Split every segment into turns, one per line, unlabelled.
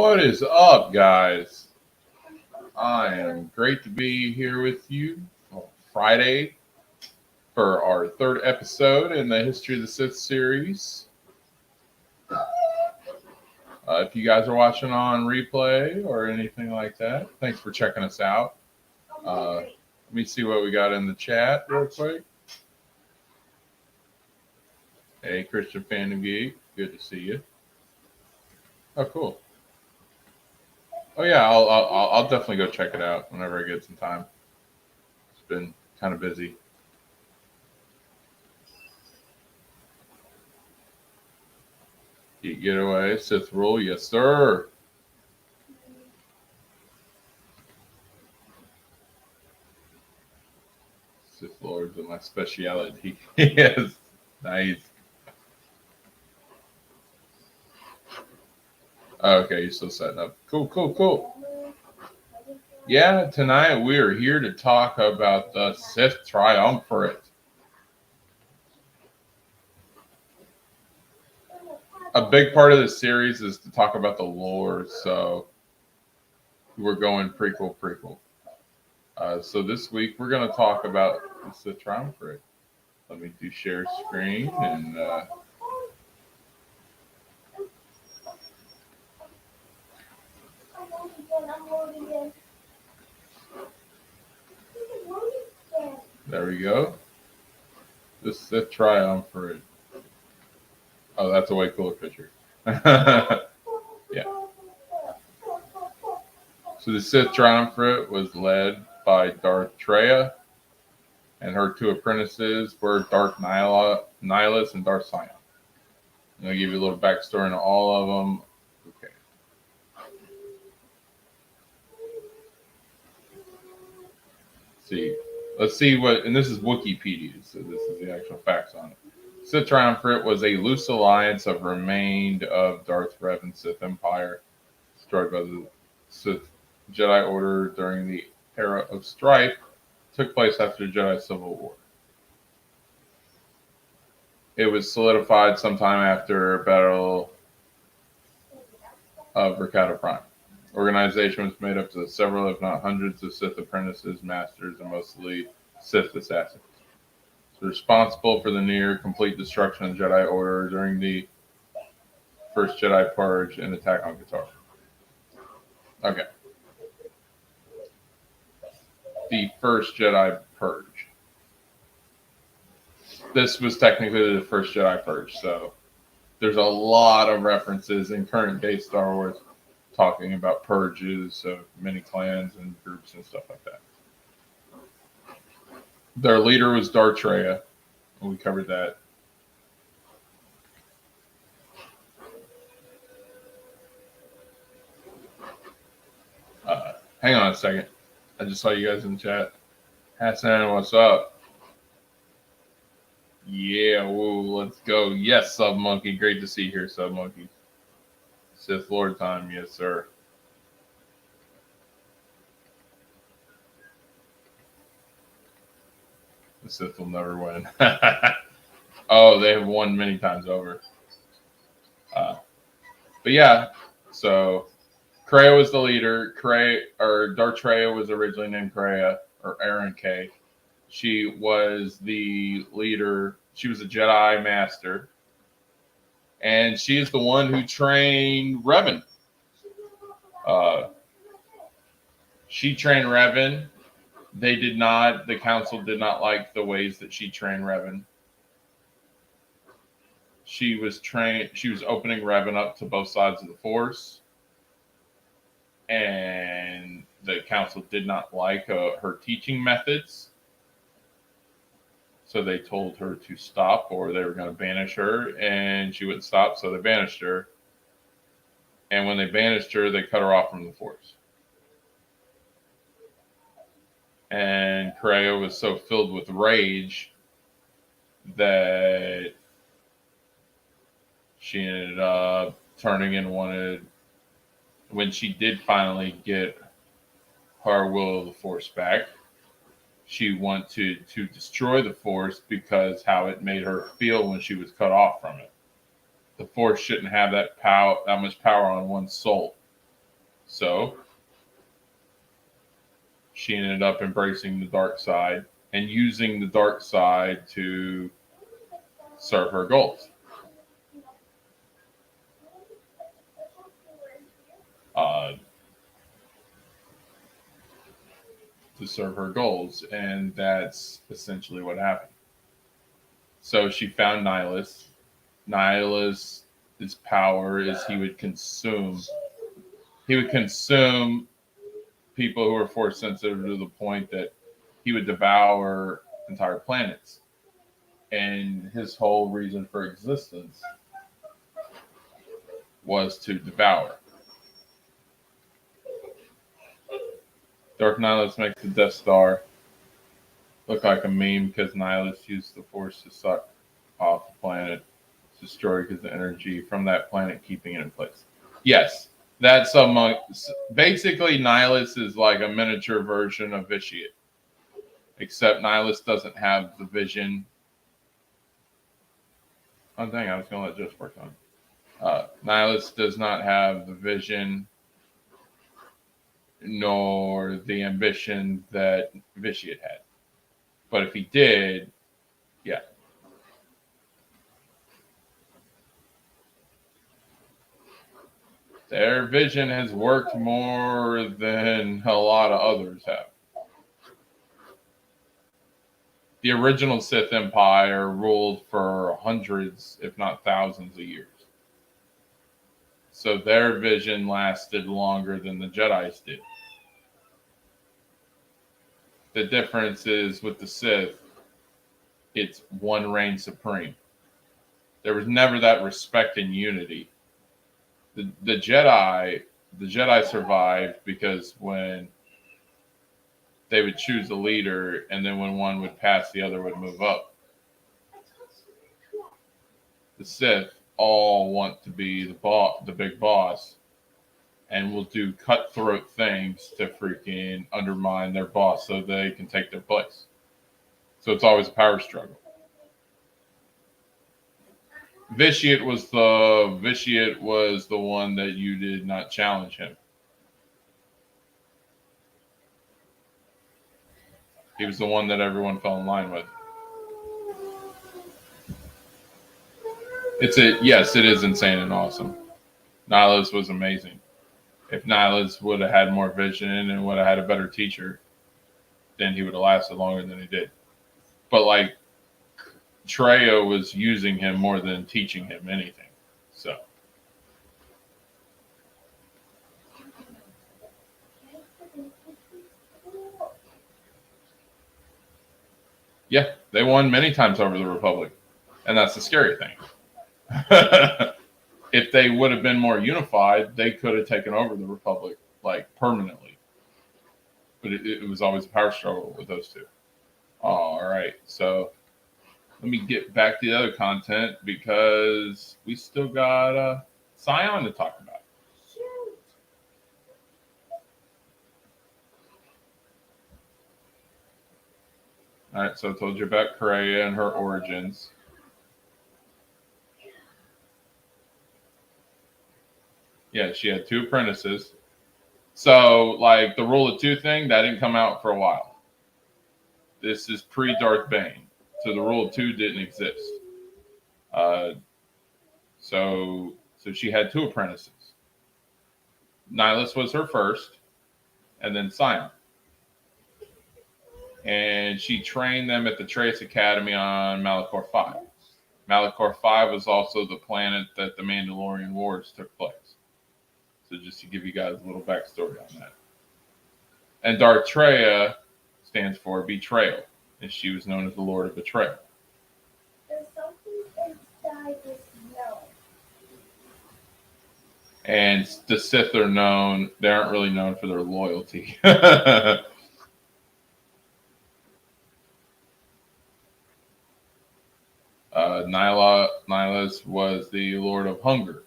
What is up, guys? I am great to be here with you on Friday for our third episode in the History of the Sith series. If you guys are watching on replay or anything like that, thanks for checking us out. Let me see what we got in the chat real quick. Hey, Christian Fan and Geek, good to see you. Oh, cool. Oh yeah, I'll definitely go check it out whenever I get some time. It's been kind of busy. Get away, Sith rule, yes sir. Sith Lords are my speciality. Yes, nice. Okay, you're still setting up. Cool. Yeah, tonight we are here to talk about the Sith Triumvirate. A big part of the series is to talk about the lore, so we're going prequel. So this week we're going to talk about the Sith Triumvirate. Let me do share screen and there we go. The Sith Triumvirate. Oh, that's a way cooler picture. Yeah. So the Sith Triumvirate was led by Darth Traya, and her two apprentices were Darth Nihilus and Darth Sion. I'm going to give you a little backstory on all of them. Okay. Let's see what, and this is Wikipedia, so this is the actual facts on it. Sith Triumvirate was a loose alliance of remained of Darth Revan Sith Empire, destroyed by the Sith Jedi Order during the era of strife, took place after the Jedi Civil War. It was solidified sometime after Battle of Rakata Prime. Organization was made up of several, if not hundreds, of Sith apprentices, masters, and mostly Sith assassins. Responsible for the near complete destruction of the Jedi Order during the first Jedi Purge and attack on Qatar. Okay. The first Jedi Purge. This was technically the first Jedi Purge, so there's a lot of references in current day Star Wars talking about purges of many clans and groups and stuff like that. Their leader was Darth Traya. We covered that. Hang on a second. I just saw you guys in the chat. Hassan, what's up? Yeah, woo, let's go. Yes, Sub Monkey. Great to see you here, Sub Monkey. Sith Lord time, yes, sir. The Sith will never win. Oh, they have won many times over. But yeah, so Kreia was the leader. Darth Traya was originally named Kreia, or Aaron K. She was the leader. She was a Jedi Master. And she is the one who trained Revan. She trained Revan. The council did not like the ways that she trained Revan. She was opening Revan up to both sides of the Force. And the council did not like her teaching methods. So they told her to stop or they were going to banish her. And she wouldn't stop, so they banished her. And when they banished her, they cut her off from the Force. And Kreia was so filled with rage that she ended up turning and when she did finally get her will of the Force back, she wanted to destroy the Force because how it made her feel when she was cut off from it. The Force shouldn't have that much power on one soul. So she ended up embracing the dark side and using the dark side to serve her goals. To serve her goals, and that's essentially what happened. So she found Nihilus. Nihilus' power is he would consume people who are force sensitive to the point that he would devour entire planets. And his whole reason for existence was to devour. Dark Nihilus makes the Death Star look like a meme because Nihilus used the Force to suck off the planet, destroy because the energy from that planet keeping it in place. Yes, that's basically Nihilus is like a miniature version of Vitiate, except Nihilus doesn't have the vision. Oh dang! I was gonna let Josh work on. Nihilus does not have the vision nor the ambition that Vitiate had. But if he did, yeah. Their vision has worked more than a lot of others have. The original Sith Empire ruled for hundreds, if not thousands of years. So their vision lasted longer than the Jedi's did. The difference is with the Sith, it's one reign supreme. There was never that respect and unity. The Jedi survived because when they would choose a leader, and then when one would pass, the other would move up. The Sith all want to be the big boss, and will do cutthroat things to freaking undermine their boss so they can take their place. So it's always a power struggle. Vitiate was the one that you did not challenge him. He was the one that everyone fell in line with. Yes, it is insane and awesome. Nihilus was amazing. If Nihilus would have had more vision and would have had a better teacher, then he would have lasted longer than he did. But like Treo was using him more than teaching him anything. So yeah, they won many times over the Republic. And that's the scary thing. If they would have been more unified, they could have taken over the Republic like permanently. But it was always a power struggle with those two. All right, so let me get back to the other content because we still got Scion to talk about. All right, so I told you about Kreia and her origins. Yeah, she had 2 apprentices. So, like, the rule of 2 thing, that didn't come out for a while. This is pre-Darth Bane. So the rule of 2 didn't exist. So she had 2 apprentices. Nihilus was her first, and then Scion. And she trained them at the Trace Academy on Malachor 5. Malachor 5 was also the planet that the Mandalorian Wars took place. So just to give you guys a little backstory on that. And Darth Treya stands for betrayal, and she was known as the Lord of Betrayal.
There's something inside this note.
And the Sith are known, they aren't really known for their loyalty. Nihilus was the Lord of Hunger.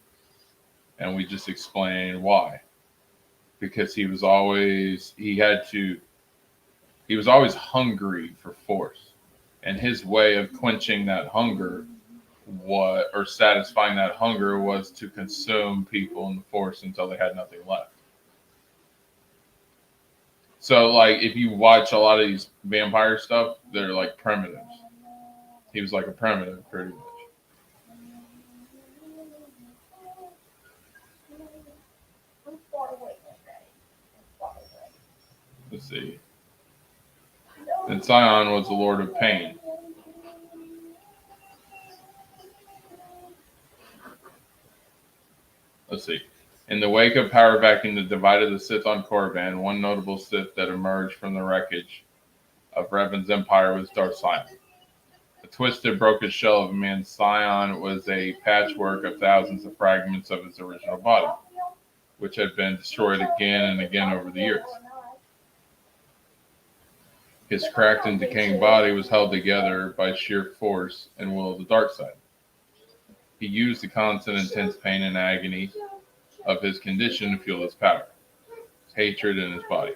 And we just explained why. Because he was always hungry for force. And his way of quenching that hunger or satisfying that hunger was to consume people in the force until they had nothing left. So, like, if you watch a lot of these vampire stuff, they're like primitives. He was like a primitive, pretty much.
I'm far away from that. I'm far away.
Let's see. And Sion was the Lord of Pain. Let's see. In the wake of power vacuum that divided the Sith on Korriban, one notable Sith that emerged from the wreckage of Revan's empire was Darth Sion. A twisted, broken shell of a man, Sion was a patchwork of thousands of fragments of his original body, which had been destroyed again and again over the years. His cracked and decaying body was held together by sheer force and will of the dark side. He used the constant intense pain and agony of his condition to fuel his power, his hatred in his body.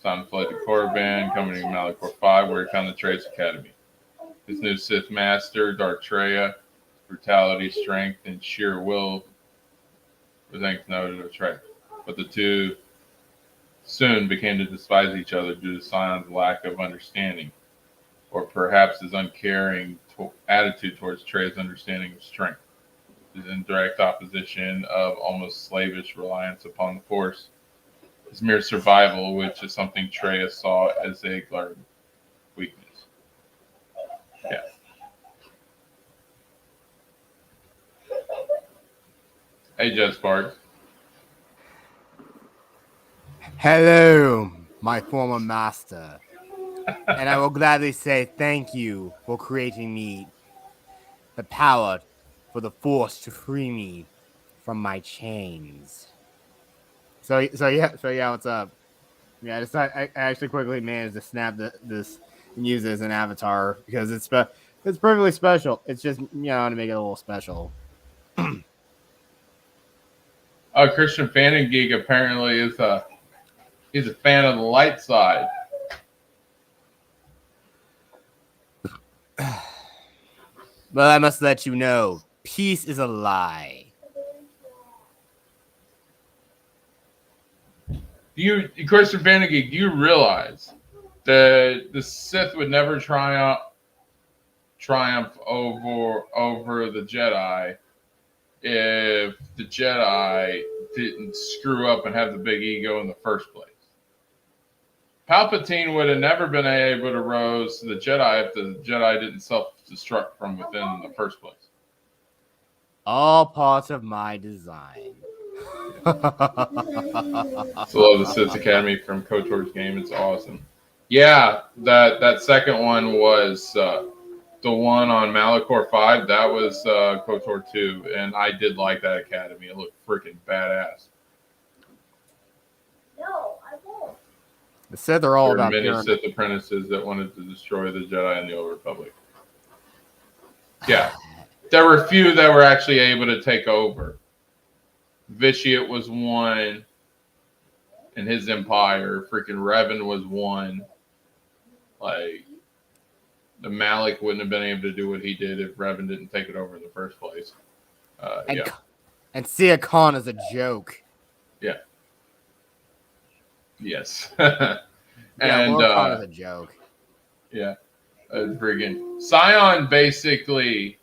Sion fled to Korriban, coming to Malachor 5, where he found the Trace Academy. His new Sith master, Darth Traya, brutality, strength, and sheer will were things noted of Traya. But the two soon began to despise each other due to Sion's lack of understanding, or perhaps his uncaring attitude towards Traya's understanding of strength, his indirect opposition of almost slavish reliance upon the Force, his mere survival, which is something Traya saw as a glaring weakness. Yeah. Hey, Jess Sparks.
Hello, my former master. And I will gladly say thank you for creating me the power for the Force to free me from my chains. So yeah, what's up? Yeah, I actually quickly managed to snap this and use it as an avatar because it's perfectly special. It's just to make it a little special.
Christian Fanning Geek apparently he's a fan of the light side.
But I must let you know, peace is a lie.
Christian Fanning Geek, do you realize that the Sith would never triumph over the Jedi if the Jedi didn't screw up and have the big ego in the first place? Palpatine would have never been able to rise to the Jedi if the Jedi didn't self-destruct from within in the first place.
All parts of my design.
So love the Sith Academy from KOTOR's game. It's awesome. Yeah, that second one was the one on Malachor 5. That was KOTOR 2, and I did like that academy. It looked freaking badass.
No, I won't.
The Sith are all
There were
about
many
pyramid.
Sith apprentices that wanted to destroy the Jedi and the Old Republic. Yeah. There were a few that were actually able to take over. Vitiate was one in his empire. Freaking Revan was one. Like, the Malik wouldn't have been able to do what he did if Revan didn't take it over in the first place.
And Sia Khan is a joke.
Yeah. Yes.
Yeah,
and
Lord Khan is a joke.
Yeah. Friggin' Sion basically,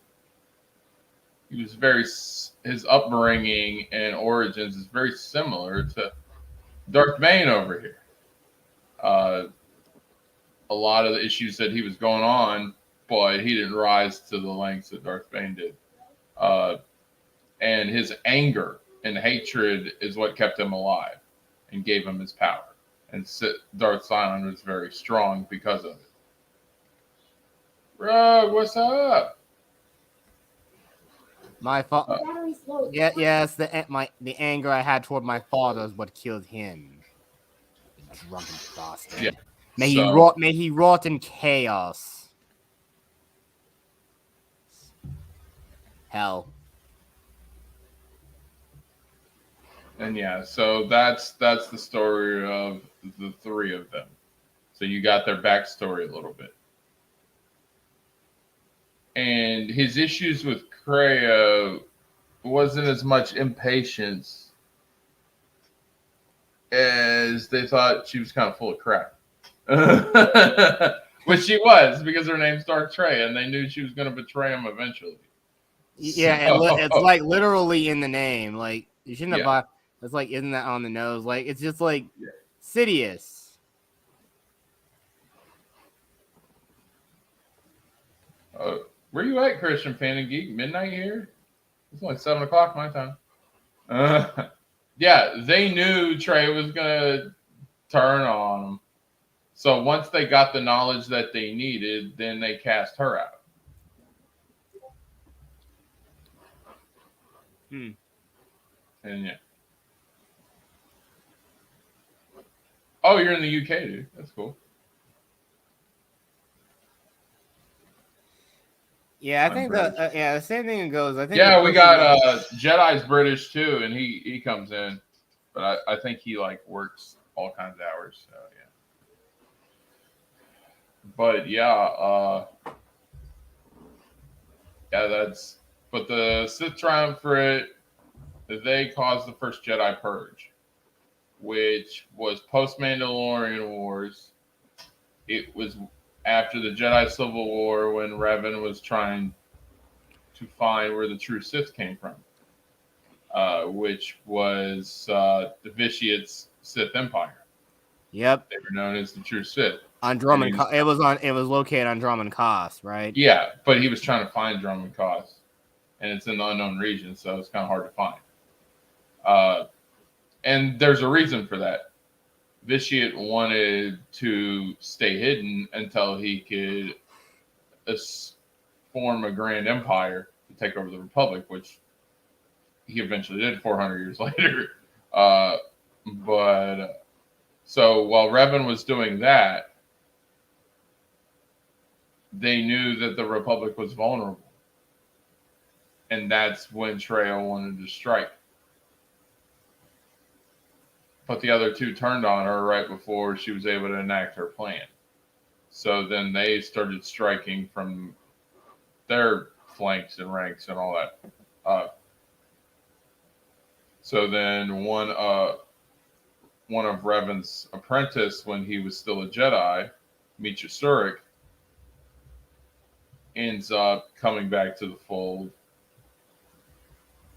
his upbringing and origins is very similar to Darth Bane over here. A lot of the issues that he was going on, but he didn't rise to the lengths that Darth Bane did. And his anger and hatred is what kept him alive and gave him his power. And Darth Sion was very strong because of it. Bro, what's up?
My father.
Battery's low.
Yes, the anger I had toward my father is what killed him. The drunken bastard.
Yeah.
May he rot in chaos. Hell.
And yeah, so that's the story of the three of them. So you got their backstory a little bit. And his issues with Kreia wasn't as much impatience is they thought she was kind of full of crap. Which she was, because her name's Dark Trey, and they knew she was going to betray him eventually.
Yeah, it's like literally in the name. Like you shouldn't have bought. It's like, isn't that on the nose? Like it's just like Sidious.
Where you at, Christian Fan and Geek? Midnight here? It's only 7 o'clock my time. Yeah, they knew Trey was gonna turn on them. So once they got the knowledge that they needed, then they cast her out. And yeah. Oh, you're in the UK, dude. That's cool.
Yeah, I think the same thing goes. I think
we got Jedi's British too, and he comes in, but I think he like works all kinds of hours. So yeah. But but the Sith Triumvirate, they caused the first Jedi Purge, which was post Mandalorian Wars. It was after the Jedi Civil War when Revan was trying to find where the true Sith came from, which was the Vitiate's Sith Empire.
Yep,
they were known as the true Sith.
On Drummond, it was located on Drummond Cost, right?
Yeah, but he was trying to find Drummond Cost, and it's in the unknown region, so it's kind of hard to find. And there's a reason for that. Vitiate wanted to stay hidden until he could form a grand empire to take over the Republic, which he eventually did 400 years later. So while Revan was doing that, they knew that the Republic was vulnerable. And that's when Trey wanted to strike. But the other two turned on her right before she was able to enact her plan. So then they started striking from their flanks and ranks and all that. So then one of Revan's apprentice, when he was still a Jedi, Meecha Surik, ends up coming back to the fold.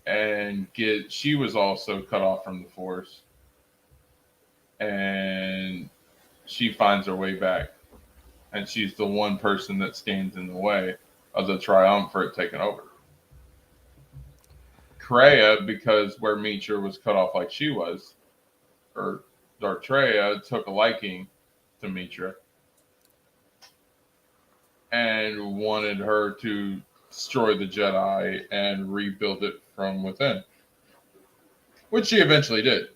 And she was also cut off from the Force. And she finds her way back. And she's the one person that stands in the way of the Triumvirate taking over. Kreia, because where Meecha was cut off like she was, or Darth Treya, took a liking to Meecha and wanted her to destroy the Jedi and rebuild it from within, which she eventually did.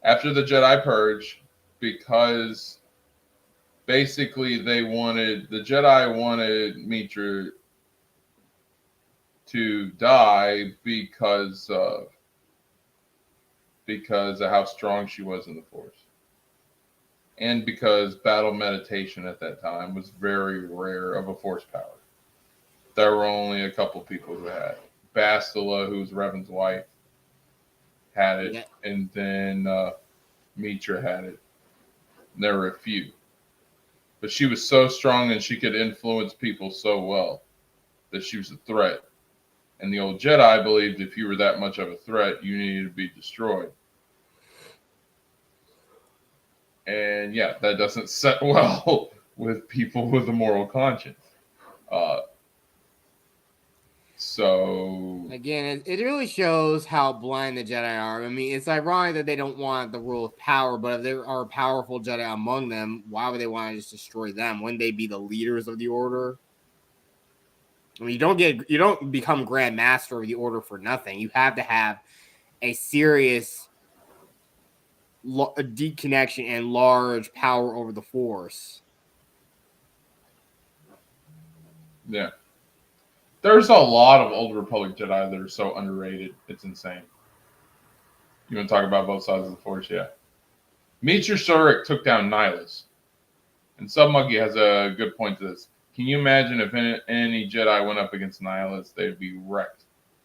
After the Jedi Purge, because basically the Jedi wanted Meecha to die because of how strong she was in the Force. And because battle meditation at that time was very rare of a Force power. There were only a couple people who had. Bastila, who was Revan's wife, had it, and then Meecha had it. And there were a few. But she was so strong and she could influence people so well that she was a threat. And the old Jedi believed if you were that much of a threat, you needed to be destroyed. And yeah, that doesn't set well with people with a moral conscience. So
again, it really shows how blind the Jedi are. I mean, it's ironic that they don't want the rule of power, but if there are powerful Jedi among them, why would they want to just destroy them? Wouldn't they be the leaders of the Order? I mean, you don't become Grand Master of the Order for nothing. You have to have a serious deep connection and large power over the Force.
Yeah. There's a lot of Old Republic Jedi that are so underrated. It's insane. You want to talk about both sides of the Force? Yeah. Meecha Surik took down Nihilus. And Submonkey has a good point to this. Can you imagine if any Jedi went up against Nihilus, they'd be wrecked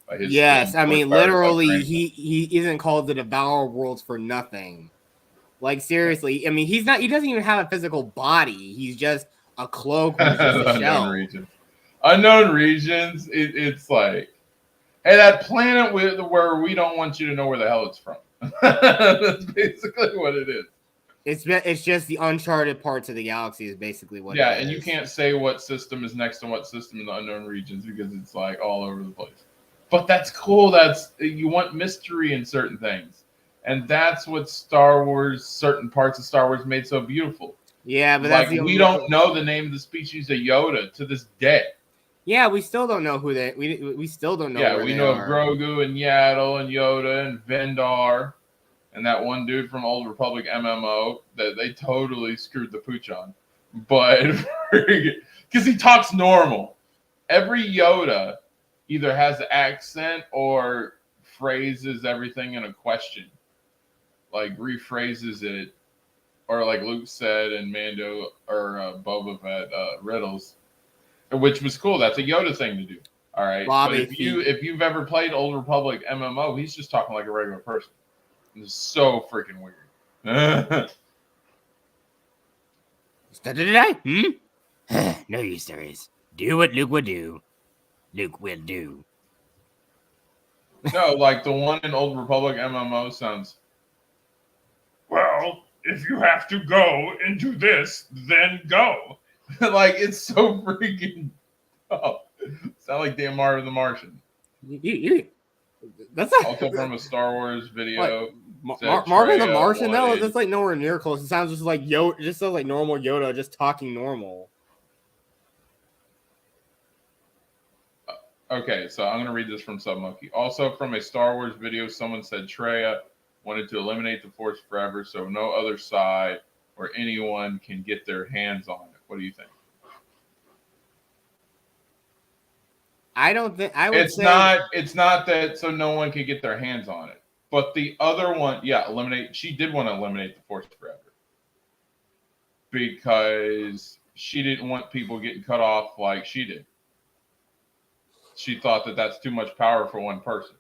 by his...
Yes, I mean, literally, he isn't called the Devourer Worlds for nothing. Like seriously, I mean, he's not. He doesn't even have a physical body. He's just a cloak who's just a
Unknown
shell.
regions. Unknown regions. It's like, hey, that planet where we don't want you to know where the hell it's from. That's basically what it is.
It's just the uncharted parts of the galaxy is basically what.
Yeah,
it
and
is.
you can't say what system is next to what system in the unknown regions because it's like all over the place. But that's cool. That's you want mystery in certain things. And that's what Star Wars, certain parts of Star Wars made so beautiful.
Yeah, but
Like,
that's
we don't know the name of the species of Yoda to this day.
Yeah, we still don't know who they. We still don't know.
Yeah,
where
we
they
know
are.
of Grogu and Yaddle and Yoda and Vendar and that one dude from Old Republic MMO that they totally screwed the pooch on. But because he talks normal. Every Yoda either has an accent or phrases everything in a question. Like rephrases it, or like Luke said and Mando or Boba Fett riddles, which was cool. That's a Yoda thing to do. All right,
Bobby,
but if you've ever played Old Republic MMO, he's just talking like a regular person. It's so freaking weird.
No, you serious. Do what Luke would do. Luke will do.
No, like the one in Old Republic MMO sounds. Well, if you have to go and do this, then go. Like it's so freaking. Oh, sound like Dan Marvin the Martian.
That's
Also from a Star Wars video.
Marvin the Martian though. That's like nowhere near close. It sounds just like Yoda. It just sounds like normal Yoda, just talking normal.
Okay, so I'm going to read this from Submonkey. Also, from a Star Wars video, someone said Traya wanted to eliminate the Force forever, so no other side or anyone can get their hands on it. What do you think?
I don't think I would.
It's not that so no one can get their hands on it, but the other one, yeah, eliminate. She did want to eliminate the Force forever because she didn't want people getting cut off like she did. She thought that that's too much power for one person.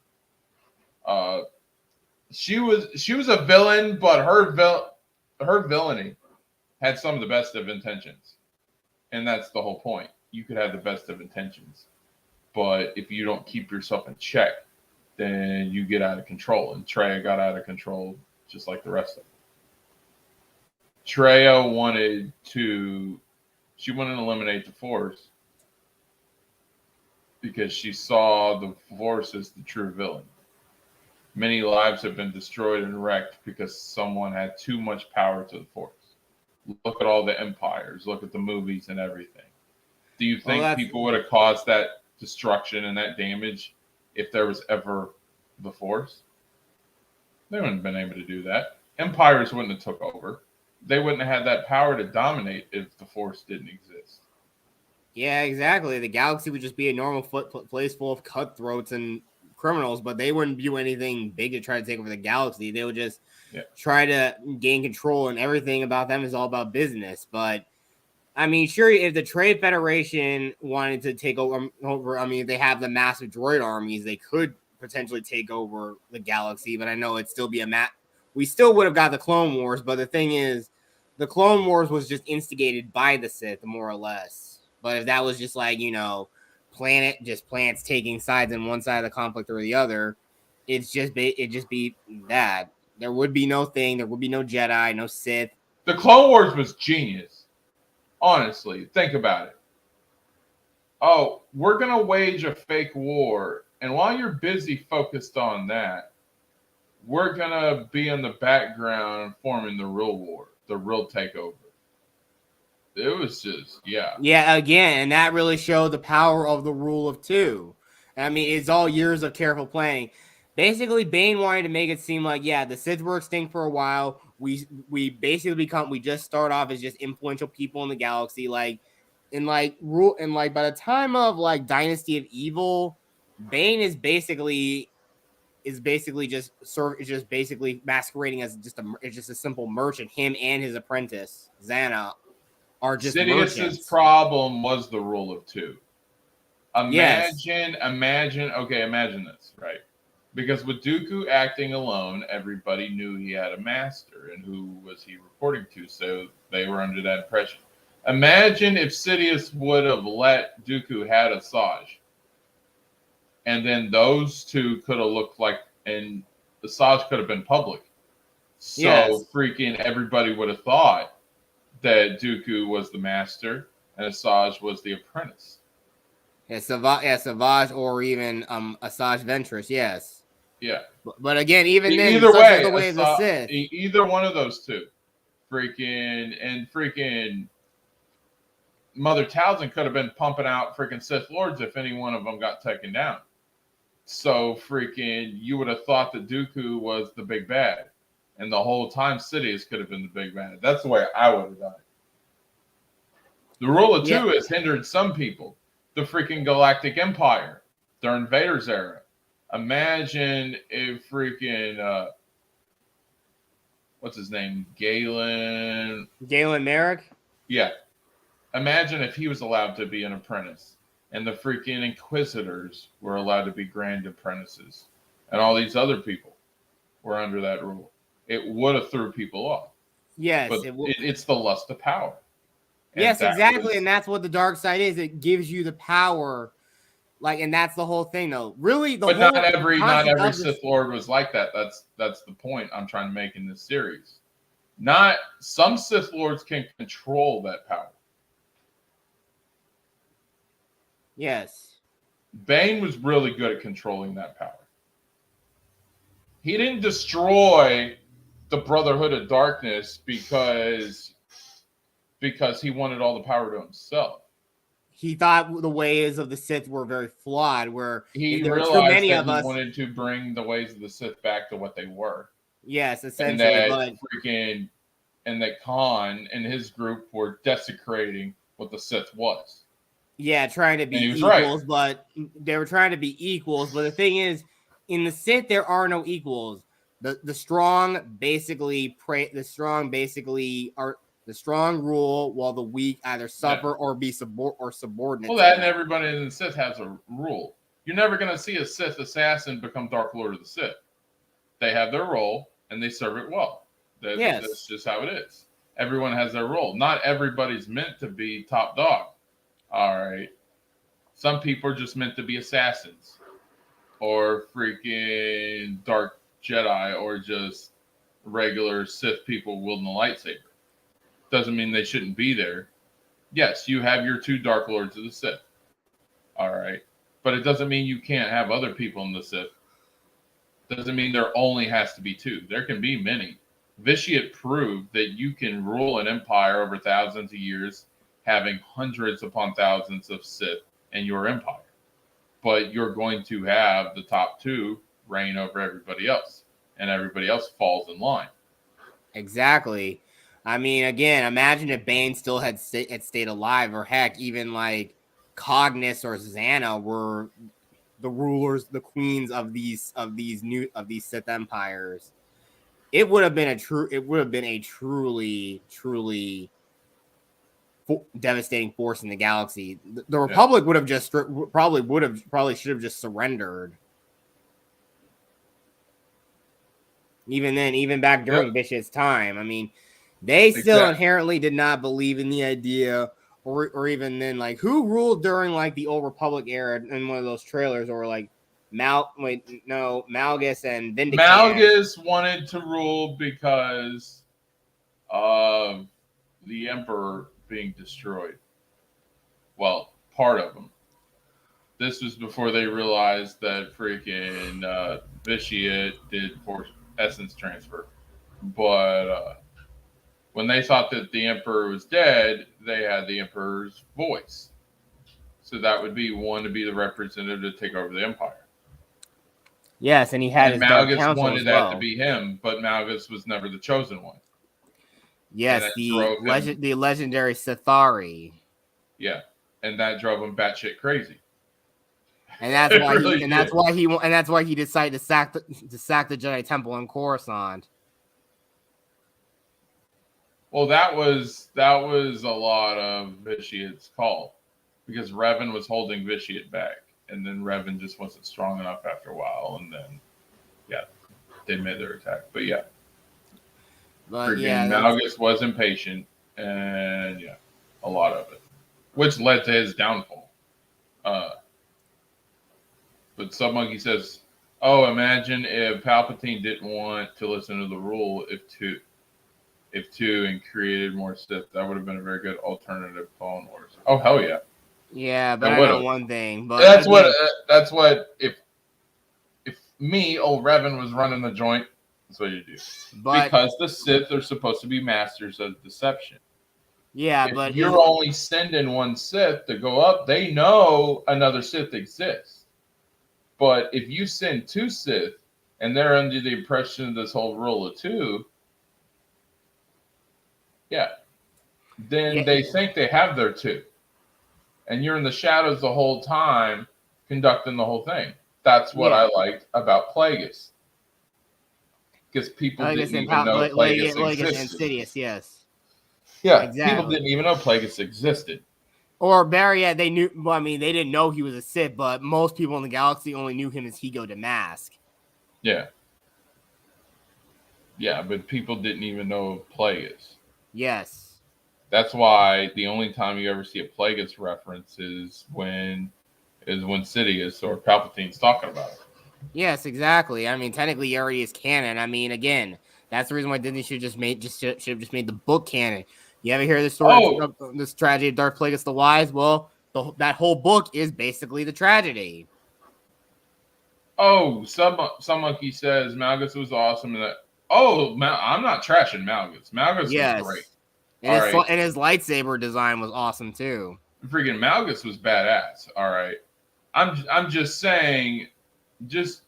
She was a villain, but her villainy had some of the best of intentions, and that's the whole point. You could have the best of intentions, but if you don't keep yourself in check, then you get out of control. And Traya got out of control, just like the rest of them. Traya wanted to eliminate the Force because she saw the Force as the true villain. Many lives have been destroyed and wrecked because someone had too much power to the Force. Look at all the empires. Look at the movies and everything. Do you think people would have caused that destruction and that damage if there was ever the Force? They wouldn't have been able to do that. Empires wouldn't have took over. They wouldn't have had that power to dominate if the Force didn't exist.
Yeah, exactly. The galaxy would just be a normal place full of cutthroats and criminals, but they wouldn't do anything big to try to take over the galaxy. They would just try to gain control, and everything about them is all about business. But I mean, sure, if the Trade Federation wanted to take over, I mean, if they have the massive droid armies, they could potentially take over the galaxy. But I know it'd still be we still would have got the Clone Wars. But the thing is, the Clone Wars was just instigated by the Sith, more or less. But if that was just like, planets taking sides on one side of the conflict or the other, it'd just be that. There would be no thing. There would be no Jedi, no Sith.
The Clone Wars was genius. Honestly, think about it. Oh, we're going to wage a fake war. And while you're busy focused on that, we're going to be in the background forming the real war, the real takeover. It was just, yeah.
Yeah, again, and that really showed the power of the rule of two. I mean, it's all years of careful planning. Basically, Bane wanted to make it seem like, the Sith were extinct for a while. We just start off as just influential people in the galaxy. Like, by the time of like Dynasty of Evil, Bane is basically masquerading as just a simple merchant. Him and his apprentice Xana are just
Sidious's
merchants.
problem was the rule of two. Imagine this, right? Because with Dooku acting alone, everybody knew he had a master, and who was he reporting to? So they were under that impression. Imagine if Sidious would have let Dooku had Asajj, and then those two could have looked like, and Asajj could have been public. So
Yes.
freaking everybody would have thought that Dooku was the master and Asajj was the apprentice.
Yeah, Savage or even Asajj Ventress, yes.
Yeah.
But again, even then,
Either
such
way,
is the way of the Sith.
either one of those two, freaking Mother Talzin could have been pumping out freaking Sith Lords if any one of them got taken down. So freaking, you would have thought that Dooku was the big bad, and the whole time Sidious could have been the big bad. That's the way I would have done it. The rule of two has hindered some people. The freaking Galactic Empire during Vader's era. Imagine if freaking what's his name? Galen
Merrick?
Yeah. Imagine if he was allowed to be an apprentice and the freaking Inquisitors were allowed to be Grand Apprentices and all these other people were under that rule. It would have threw people off.
Yes.
But it's the lust of power. And
yes, exactly. And that's what the dark side is. It gives you the power. Like, and that's the whole thing, though. Really,
not every Sith Lord was like that. That's the point I'm trying to make in this series. Not some Sith Lords can control that power.
Yes.
Bane was really good at controlling that power. He didn't destroy the Brotherhood of Darkness because he wanted all the power to himself.
He thought the ways of the Sith were very flawed, where
he
there
realized
were too many
that
of
he
us
wanted to bring the ways of the Sith back to what they were.
Yes, essentially.
And that Khan and his group were desecrating what the Sith was.
Yeah, trying to be equals, but they were trying to be equals. But the thing is, in the Sith, there are no equals. The strong basically the strong rule, while the weak either suffer or be subordinate.
Well, that and everybody in the Sith has a rule. You're never going to see a Sith assassin become Dark Lord of the Sith. They have their role, and they serve it well. That's just how it is. Everyone has their role. Not everybody's meant to be top dog. All right. Some people are just meant to be assassins or freaking dark Jedi or just regular Sith people wielding the lightsaber. Doesn't mean they shouldn't be there. Yes, you have your two Dark Lords of the Sith. All right. But it doesn't mean you can't have other people in the Sith. Doesn't mean there only has to be two. There can be many. Vitiate proved that you can rule an empire over thousands of years, having hundreds upon thousands of Sith in your empire. But you're going to have the top two reign over everybody else, and everybody else falls in line.
Exactly. I mean, again, imagine if Bane still had stayed alive, or heck, even like Cognis or Xana were the rulers, the queens of these Sith empires. It would have been a truly devastating force in the galaxy. The Republic would have just probably should have just surrendered. Even then, even back during Vitiate's time, I mean, they still inherently did not believe in the idea, or even then, like, who ruled during like the Old Republic era in one of those trailers, or like Malgus and Vindicate.
Malgus wanted to rule because of the Emperor being destroyed. Well, part of them. This was before they realized that freaking Vitiate did force essence transfer. But when they thought that the Emperor was dead, they had the Emperor's voice. So that would be one to be the representative to take over the Empire.
Yes, and he had his Dark
Malgus
Council
wanted
as well.
that to be him, but Malgus was never the chosen one.
Yes, the legendary Sithari.
Yeah, and that drove him batshit crazy.
And that's why that's why he decided to sack the Jedi Temple in Coruscant.
Well, that was a lot of Vitiate's call, because Revan was holding Vitiate back, and then Revan just wasn't strong enough after a while, and then yeah, they made their attack. But yeah,
But
freaking Malgus was impatient, and yeah, a lot of it, which led to his downfall. But Sub Monkey says, "Oh, imagine if Palpatine didn't want to listen to the rule if two and created more Sith. That would have been a very good alternative Clone Wars." Oh hell yeah!
Yeah, but I know one thing. But
that's what if me, old Revan, was running the joint. That's what you do. Because the Sith are supposed to be masters of deception.
Yeah,
if you're only sending one Sith to go up, they know another Sith exists. But if you send two Sith and they're under the impression of this whole rule of two, then they think they have their two. And you're in the shadows the whole time conducting the whole thing. That's what I liked about Plagueis. Because people didn't even know Plagueis existed.
Insidious, yes.
Yeah, exactly. People didn't even know Plagueis existed.
Or Barrier, they knew. Well, I mean, they didn't know he was a Sith, but most people in the galaxy only knew him as Higo Damask.
Yeah. Yeah, but people didn't even know Plagueis.
Yes.
That's why the only time you ever see a Plagueis reference is when Sidious or Palpatine's talking about it.
Yes, exactly. I mean, technically, he already is canon. I mean, again, that's the reason why Disney should have just made the book canon. You ever hear the story of this tragedy of Darth Plagueis the Wise? Well, that whole book is basically the tragedy.
Oh, some monkey says Malgus was awesome. And I'm not trashing Malgus. Malgus was great.
And his lightsaber design was awesome too.
Freaking Malgus was badass. All right, I'm just saying, just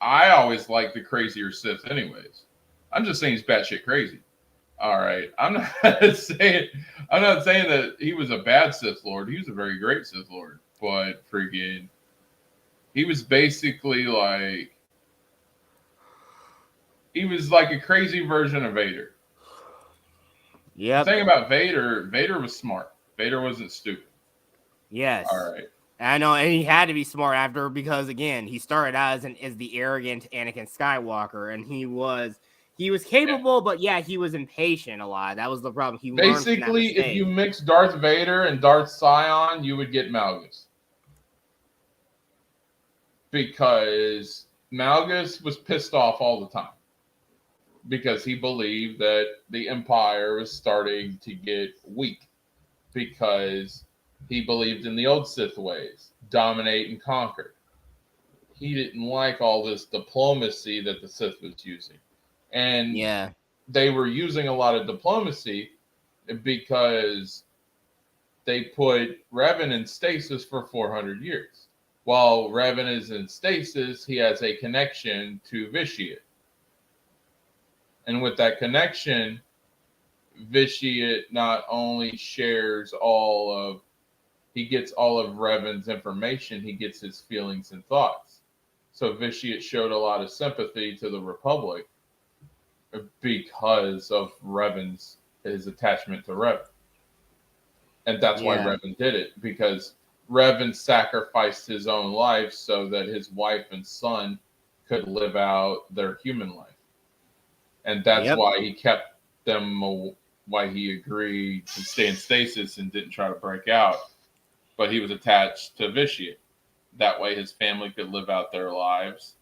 I always like the crazier Sith, anyways. I'm just saying he's batshit crazy. All right, I'm not saying that he was a bad Sith Lord. He was a very great Sith Lord, but freaking, he was basically like a crazy version of Vader. Yeah. The thing about Vader was smart. Vader wasn't stupid.
Yes.
All right.
I know, and he had to be smart after because again, he started out as the arrogant Anakin Skywalker, and he was capable, but he was impatient a lot. That was the problem. He
basically, if you mix Darth Vader and Darth Sion, you would get Malgus. Because Malgus was pissed off all the time. Because he believed that the Empire was starting to get weak. Because he believed in the old Sith ways, dominate and conquer. He didn't like all this diplomacy that the Sith was using. And they were using a lot of diplomacy because they put Revan in stasis for 400 years. While Revan is in stasis, he has a connection to Vitiate. And with that connection, Vitiate not only shares he gets all of Revan's information, he gets his feelings and thoughts. So Vitiate showed a lot of sympathy to the Republic because of his attachment to Revan. And that's why Revan did it, because Revan sacrificed his own life so that his wife and son could live out their human life. And that's why he kept them, why he agreed to stay in stasis and didn't try to break out. But he was attached to Vitiate. That way his family could live out their lives.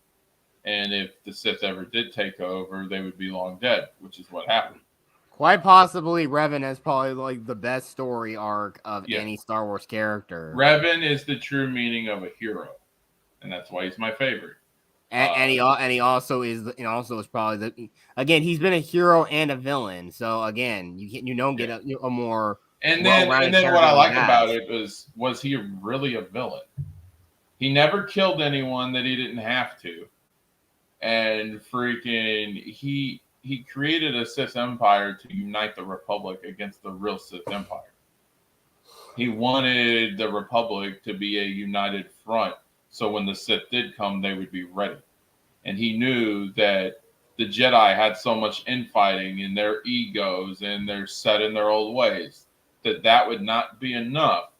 And if the Sith ever did take over, they would be long dead, which is what happened.
Quite possibly, Revan is probably like the best story arc of any Star Wars character.
Revan is the true meaning of a hero, and that's why he's my favorite.
And he also is probably again, he's been a hero and a villain. So again, you don't get a more
and then what I like about it was he really a villain? He never killed anyone that he didn't have to, and freaking he created a Sith Empire to unite the Republic against the real Sith Empire. He wanted the Republic to be a united front, so when the Sith did come, they would be ready. And he knew that the Jedi had so much infighting in their egos and they're set in their old ways that would not be enough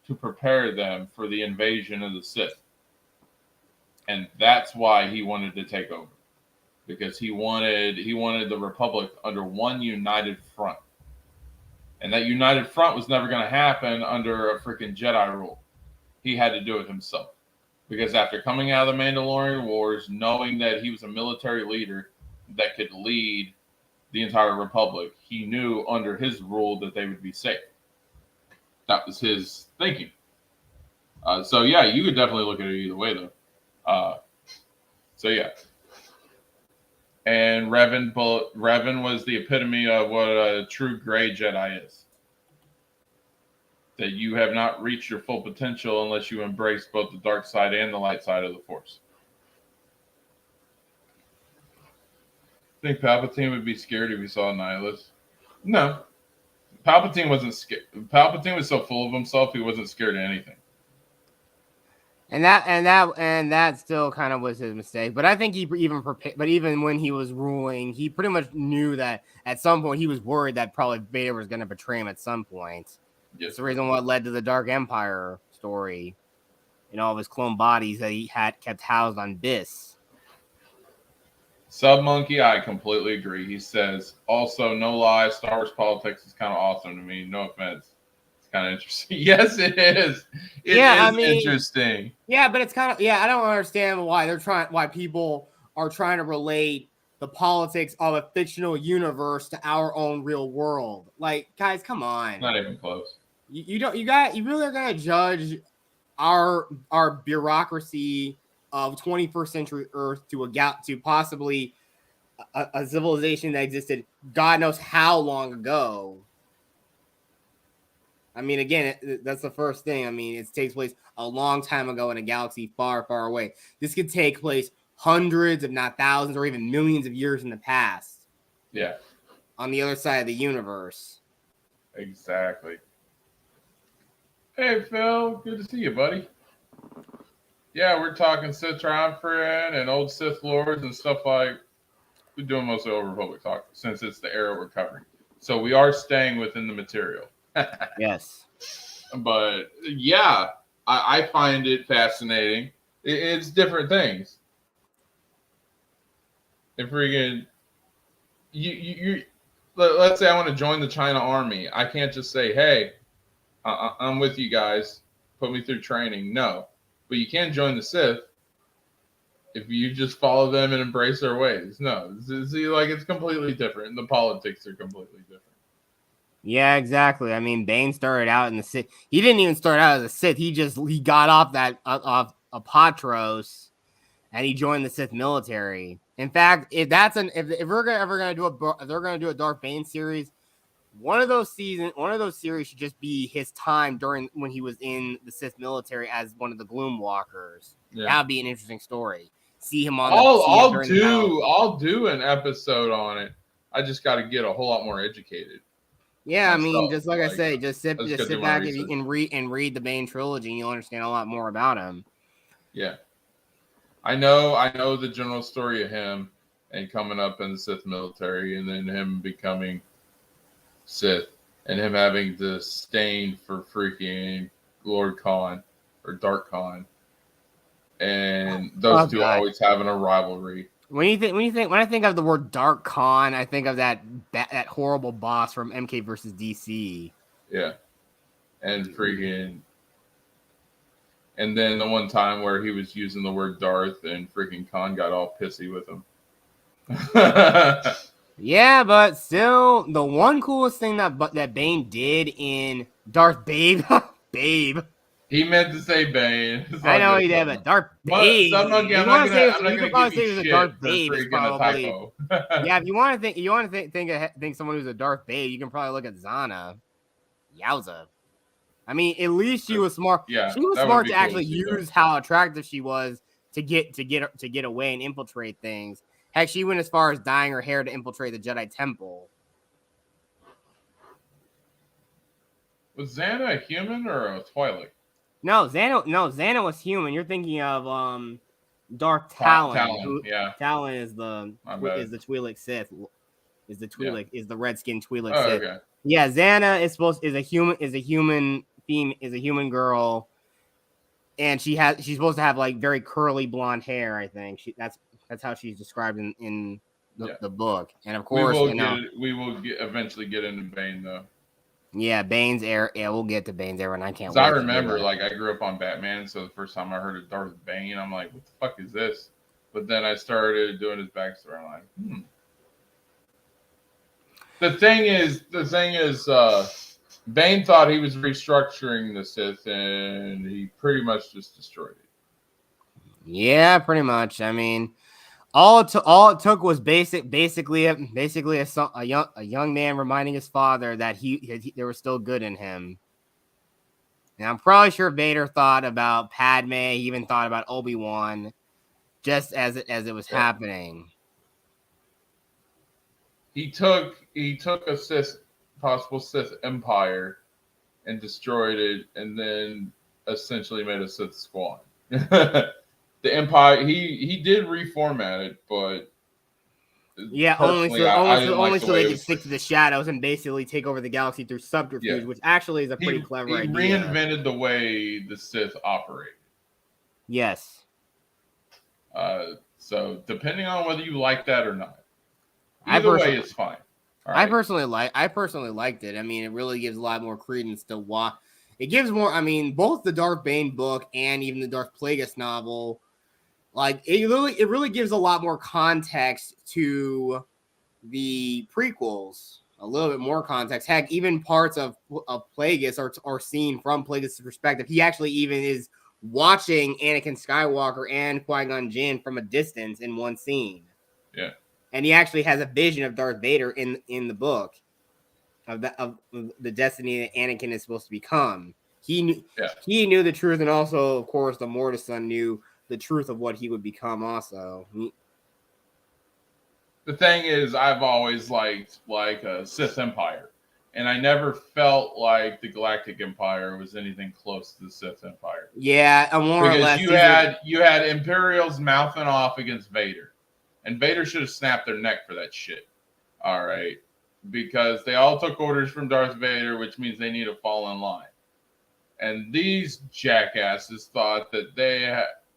to prepare them for the invasion of the Sith. and that's why he wanted to take over, because he wanted the Republic under one united front, and that united front was never going to happen under a freaking Jedi rule. He had to do it himself, because after coming out of the Mandalorian Wars, knowing that he was a military leader that could lead the entire Republic, he knew under his rule that they would be safe. That was his thinking. So yeah, you could definitely look at it either way, though. So yeah, and Revan was the epitome of what a true gray Jedi is. That you have not reached your full potential unless you embrace both the dark side and the light side of the Force. Think Palpatine would be scared if he saw Nihilus? No. Palpatine wasn't scared. Palpatine was so full of himself, he wasn't scared of anything.
And that still kind of was his mistake. But I think he even prepared. But even when he was ruling, he pretty much knew that at some point he was worried that probably Vader was going to betray him at some point.
Yes.
That's the reason what led to the Dark Empire story, and all of his clone bodies that he had kept housed on Biss.
Sub Monkey, I completely agree. He says, also, no lie, Star Wars politics is kind of awesome to me. No offense. It's kind of interesting. Yes, it is. It is interesting.
Yeah, but it's kind of, I don't understand why people are trying to relate the politics of a fictional universe to our own real world. Like, guys, come on.
Not even close.
You really are gonna judge our bureaucracy of 21st century Earth to possibly a civilization that existed God knows how long ago. I mean, again, that's the first thing. I mean, it takes place a long time ago in a galaxy far, far away. This could take place hundreds, if not thousands, or even millions of years in the past.
Yeah.
On the other side of the universe.
Exactly. Hey, Phil. Good to see you, buddy. Yeah, we're talking Sith Triumvirate and old Sith Lords and stuff like. We're doing mostly Old Republic talk since it's the era we're covering. So we are staying within the material.
Yes.
But yeah, I find it fascinating. It's different things. If freaking you let's say I want to join the China army, I can't just say, "Hey, I'm with you guys. Put me through training." No, but you can join the Sith if you just follow them and embrace their ways. No, see, like it's completely different. The politics are completely different.
Yeah, exactly. I mean, Bane started out in the Sith. He didn't even start out as a Sith. He got off that off Apatros, and he joined the Sith military. In fact, if they're gonna do a Darth Bane series, one of those series should just be his time during when he was in the Sith military as one of the Gloom Walkers. Yeah. That would be an interesting story. See him on.
I'll do an episode on it. I just got to get a whole lot more educated.
Yeah, myself. I mean, just like I say, just sit back and read the Bane trilogy, and you'll understand a lot more about him.
Yeah, I know the general story of him and coming up in the Sith military, and then him becoming Sith, and him having the stain for freaking Lord Khan or Dark Khan, and those two always having a rivalry.
When I think of the word Dark Khan, I think of that horrible boss from MK versus DC.
Yeah, and freaking, and then the one time where he was using the word Darth, and freaking Khan got all pissy with him.
Yeah, but still, the one coolest thing that Bane did in Darth Babe.
He meant to say Bane.
I know he did, but Darth Babe.
I'm not gonna give you shit
Darth
for
Babe
freaking a typo.
Yeah, if you want to think someone who's a Darth Babe, you can probably look at Zana. Yowza. I mean, at least she was smart.
Yeah,
she was smart to actually use how attractive she was to get away and infiltrate things. Heck, she went as far as dyeing her hair to infiltrate the Jedi Temple.
Was Zana a human or a Twi'lek?
No, Xana was human. You're thinking of Darth Talon. Talon is the Twi'lek Sith. Is the red-skinned Twi'lek Sith. Okay. Yeah, Xana is a human girl. and she's supposed to have like very curly blonde hair. I think that's how she's described in the book. And of course,
we will eventually get into Bane though.
Yeah, Bane's era. Yeah, we'll get to Bane's era, and I can't wait.
I remember, like, I grew up on Batman, so the first time I heard of Darth Bane, I'm like, what the fuck is this? But then I started doing his backstory. I'm like, The thing is, Bane thought he was restructuring the Sith, and he pretty much just destroyed it.
Yeah, pretty much. I mean, all it took was basically a young man reminding his father that there was still good in him. And I'm probably sure Vader thought about Padme. He even thought about Obi-Wan, just as it was happening.
He took a possible Sith empire and destroyed it, and then essentially made a Sith squad. The empire, he did reformat it, but
yeah, only so they could stick to the shadows and basically take over the galaxy through subterfuge, which actually is a pretty clever idea.
He reinvented the way the Sith operate.
Yes.
So depending on whether you like that or not, either way is fine.
Right? I personally liked it. I mean, it really gives a lot more credence to why. It gives more. I mean, both the Darth Bane book and even the Darth Plagueis novel, like it really gives a lot more context to the prequels. A little bit more context. Heck, even parts of Plagueis are seen from Plagueis' perspective. He actually even is watching Anakin Skywalker and Qui-Gon Jinn from a distance in one scene.
Yeah.
And he actually has a vision of Darth Vader in the book of the destiny that Anakin is supposed to become. He knew the truth, and also, of course, the Mortis son knew the truth of what he would become. Also,
the thing is, I've always liked like a Sith Empire, and I never felt like the Galactic Empire was anything close to the Sith Empire.
Yeah, more or less.
You had Imperials mouthing off against Vader. And Vader should have snapped their neck for that shit. All right. Because they all took orders from Darth Vader, which means they need to fall in line. And these jackasses thought that they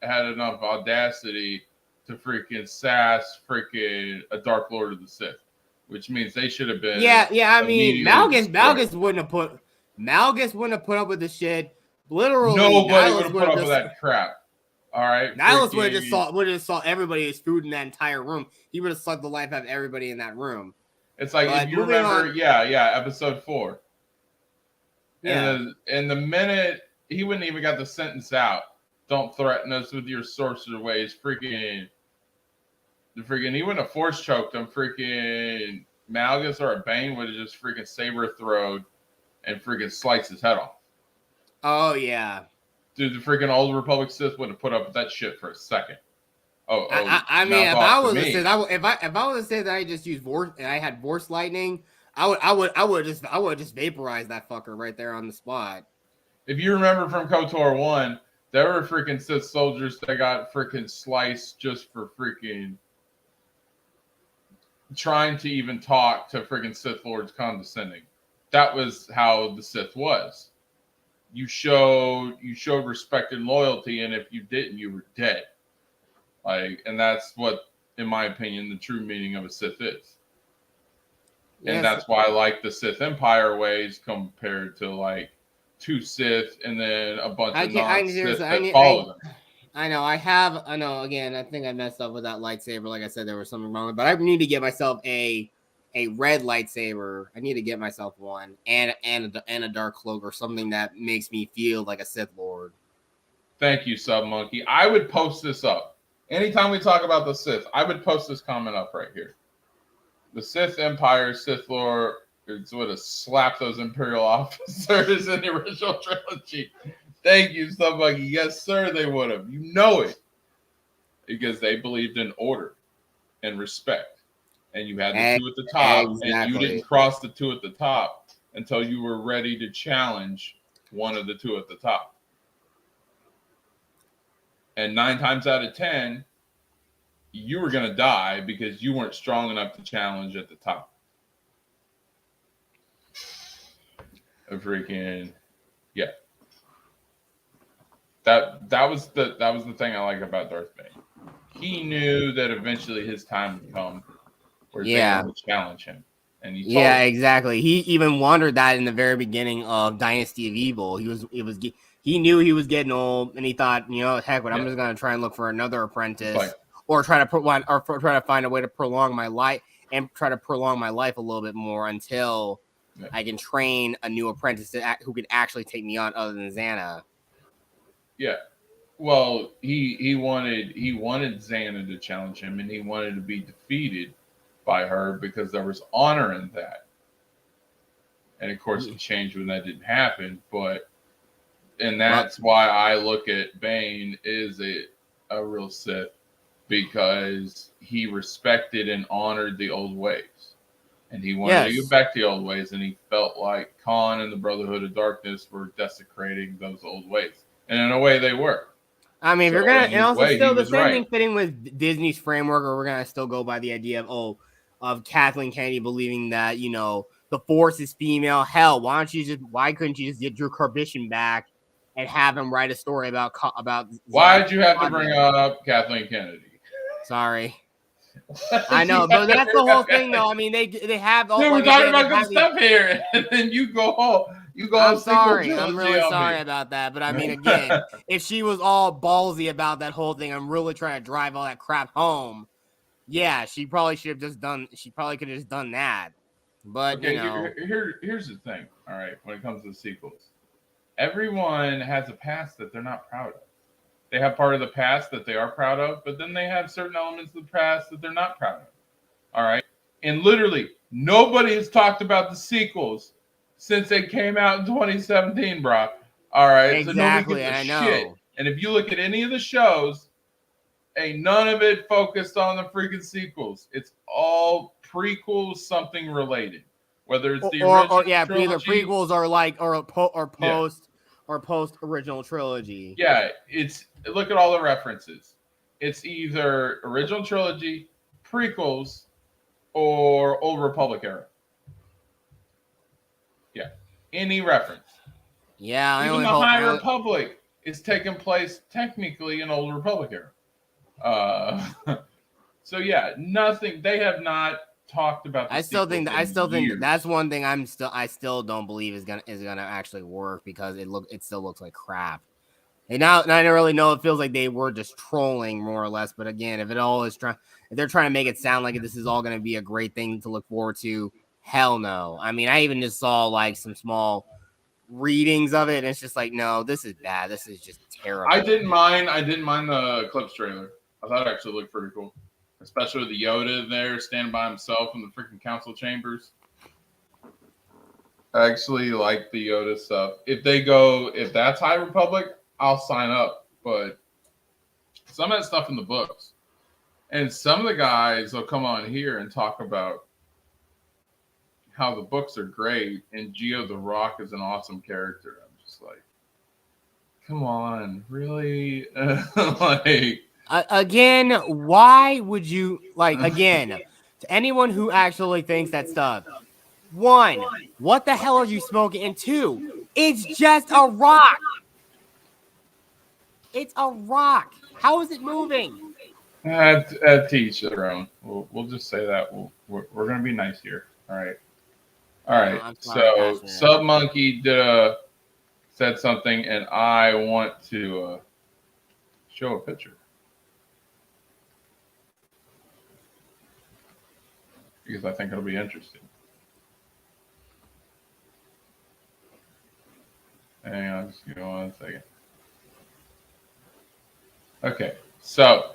had enough audacity to freaking sass freaking a Dark Lord of the Sith, which means they should have been.
Yeah. I mean, Malgus wouldn't have put up with the shit. Literally,
nobody would have put up with that crap. All right.
Nihilus would have saw everybody as food in that entire room. He would have sucked the life out of everybody in that room.
It's like, if you remember, episode 4. Yeah. And the minute he wouldn't even got the sentence out, don't threaten us with your sorcerer ways. He wouldn't have force choked him. Freaking Malgus or a Bane would have just freaking saber throwed and freaking sliced his head off.
Oh yeah.
Dude, the freaking Old Republic Sith wouldn't have put up with that shit for a second.
I mean, if I was to say that I just used Vorce and I had Vorce lightning, I would just vaporize that fucker right there on the spot.
If you remember from KOTOR 1, there were freaking Sith soldiers that got freaking sliced just for freaking trying to even talk to freaking Sith Lords condescending. That was how the Sith was. You showed respect and loyalty, and if you didn't, you were dead. And that's what, in my opinion, the true meaning of a Sith is. Yes. And that's why I like the Sith Empire ways compared to like 2 Sith and then a bunch of non-Sith that follow them.
I know. Again, I think I messed up with that lightsaber. Like I said, there was something wrong with it, but I need to get myself a red lightsaber. I need to get myself one and a dark cloak or something that makes me feel like a Sith Lord.
Thank you, Sub Monkey. I would post this up. Anytime we talk about the Sith, I would post this comment up right here. The Sith Empire, Sith Lord would have slapped those Imperial officers in the original trilogy. Thank you, Sub Monkey. Yes, sir, they would have. You know it. Because they believed in order and respect. And you had the 2 at the top, and you didn't cross the 2 at the top until you were ready to challenge one of the 2 at the top. And 9 times out of 10, you were going to die because you weren't strong enough to challenge at the top. That was the thing I like about Darth Bane. He knew that eventually his time would come where Xander would challenge him. And he told him.
Exactly. He even wondered that in the very beginning of Dynasty of Evil. He knew he was getting old, and he thought, heck, but I'm just gonna try and look for another apprentice, or try to find a way to prolong my life a little bit more until I can train a new apprentice who can actually take me on, other than Xana.
Yeah. Well, he wanted Xana to challenge him, and he wanted to be defeated by her because there was honor in that. And of course, it changed when that didn't happen. And that's why I look at Bane as a real Sith, because he respected and honored the old ways, and he wanted to get back to the old ways. And he felt like Khan and the Brotherhood of Darkness were desecrating those old ways, and in a way, they were.
I mean, if you're gonna, and also still the same thing fitting with Disney's framework, or we're gonna still go by the idea of Kathleen Kennedy believing that the Force is female. Hell, why couldn't you just get Drew Karbyshyn back and have him write a story about?
Why'd you have to bring up Kathleen Kennedy?
Sorry, I know, but that's the whole thing, though. I mean, they have all.
We're talking about good stuff here, and then you go home.
I'm sorry. I'm really sorry about that. But I mean, again, if she was all ballsy about that whole thing, I'm really trying to drive all that crap home. Yeah, she probably should have just done. She probably could have just done that. But
here's the thing. All right, when it comes to the sequels, everyone has a past that they're not proud of. They have part of the past that they are proud of, but then they have certain elements of the past that they're not proud of. All right, and literally nobody has talked about the sequels since they came out in 2017, bro. All right.
Exactly,
so I know. Shit. And if you look at any of the shows, ain't none of it focused on the freaking sequels. It's all prequels, something related. Whether it's the original trilogy,
either prequels or post original trilogy.
Yeah, look at all the references. It's either original trilogy, prequels, or Old Republic era. Yeah, any reference.
Yeah,
even the High Republic is taking place technically in Old Republic era. So yeah, nothing. They have not talked about.
I still think that's one thing I still don't believe is gonna actually work, because it still looks like crap. And now I don't really know. It feels like they were just trolling more or less. But again, if they're trying to make it sound like this is all going to be a great thing to look forward to. Hell no. I mean, I even just saw like some small readings of it, and it's just like, no, this is bad. This is just terrible.
I didn't mind the Eclipse trailer. I thought it actually looked pretty cool, especially with the Yoda there standing by himself in the freaking council chambers. I actually like the Yoda stuff. If that's High Republic, I'll sign up. But some of that stuff in the books, and some of the guys will come on here and talk about how the books are great, and Geo the Rock is an awesome character. I'm just like, come on, really?
Again, why would you again, to anyone who actually thinks that stuff? One, what the hell are you smoking? And two, it's just a rock. It's a rock. How is it moving?
To each their own. We'll just say that we're going to be nice here. All right. So Sub Monkey said something, and I want to show a picture because I think it'll be interesting. Hang on, just give me 1 second. Okay, so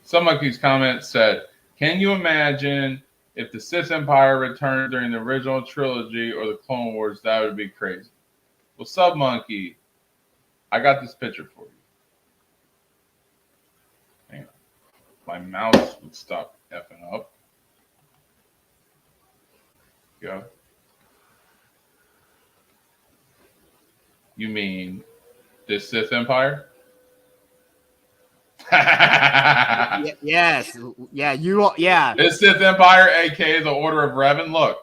Sub Monkey's comment said, "Can you imagine if the Sith Empire returned during the original trilogy or the Clone Wars? That would be crazy." Well, Sub Monkey, I got this picture for you. Hang on. My mouse would stop effing up. Go. You mean the Sith Empire?
Yes. Yeah, you are. Yeah.
This Sith Empire, aka the Order of Revan. Look.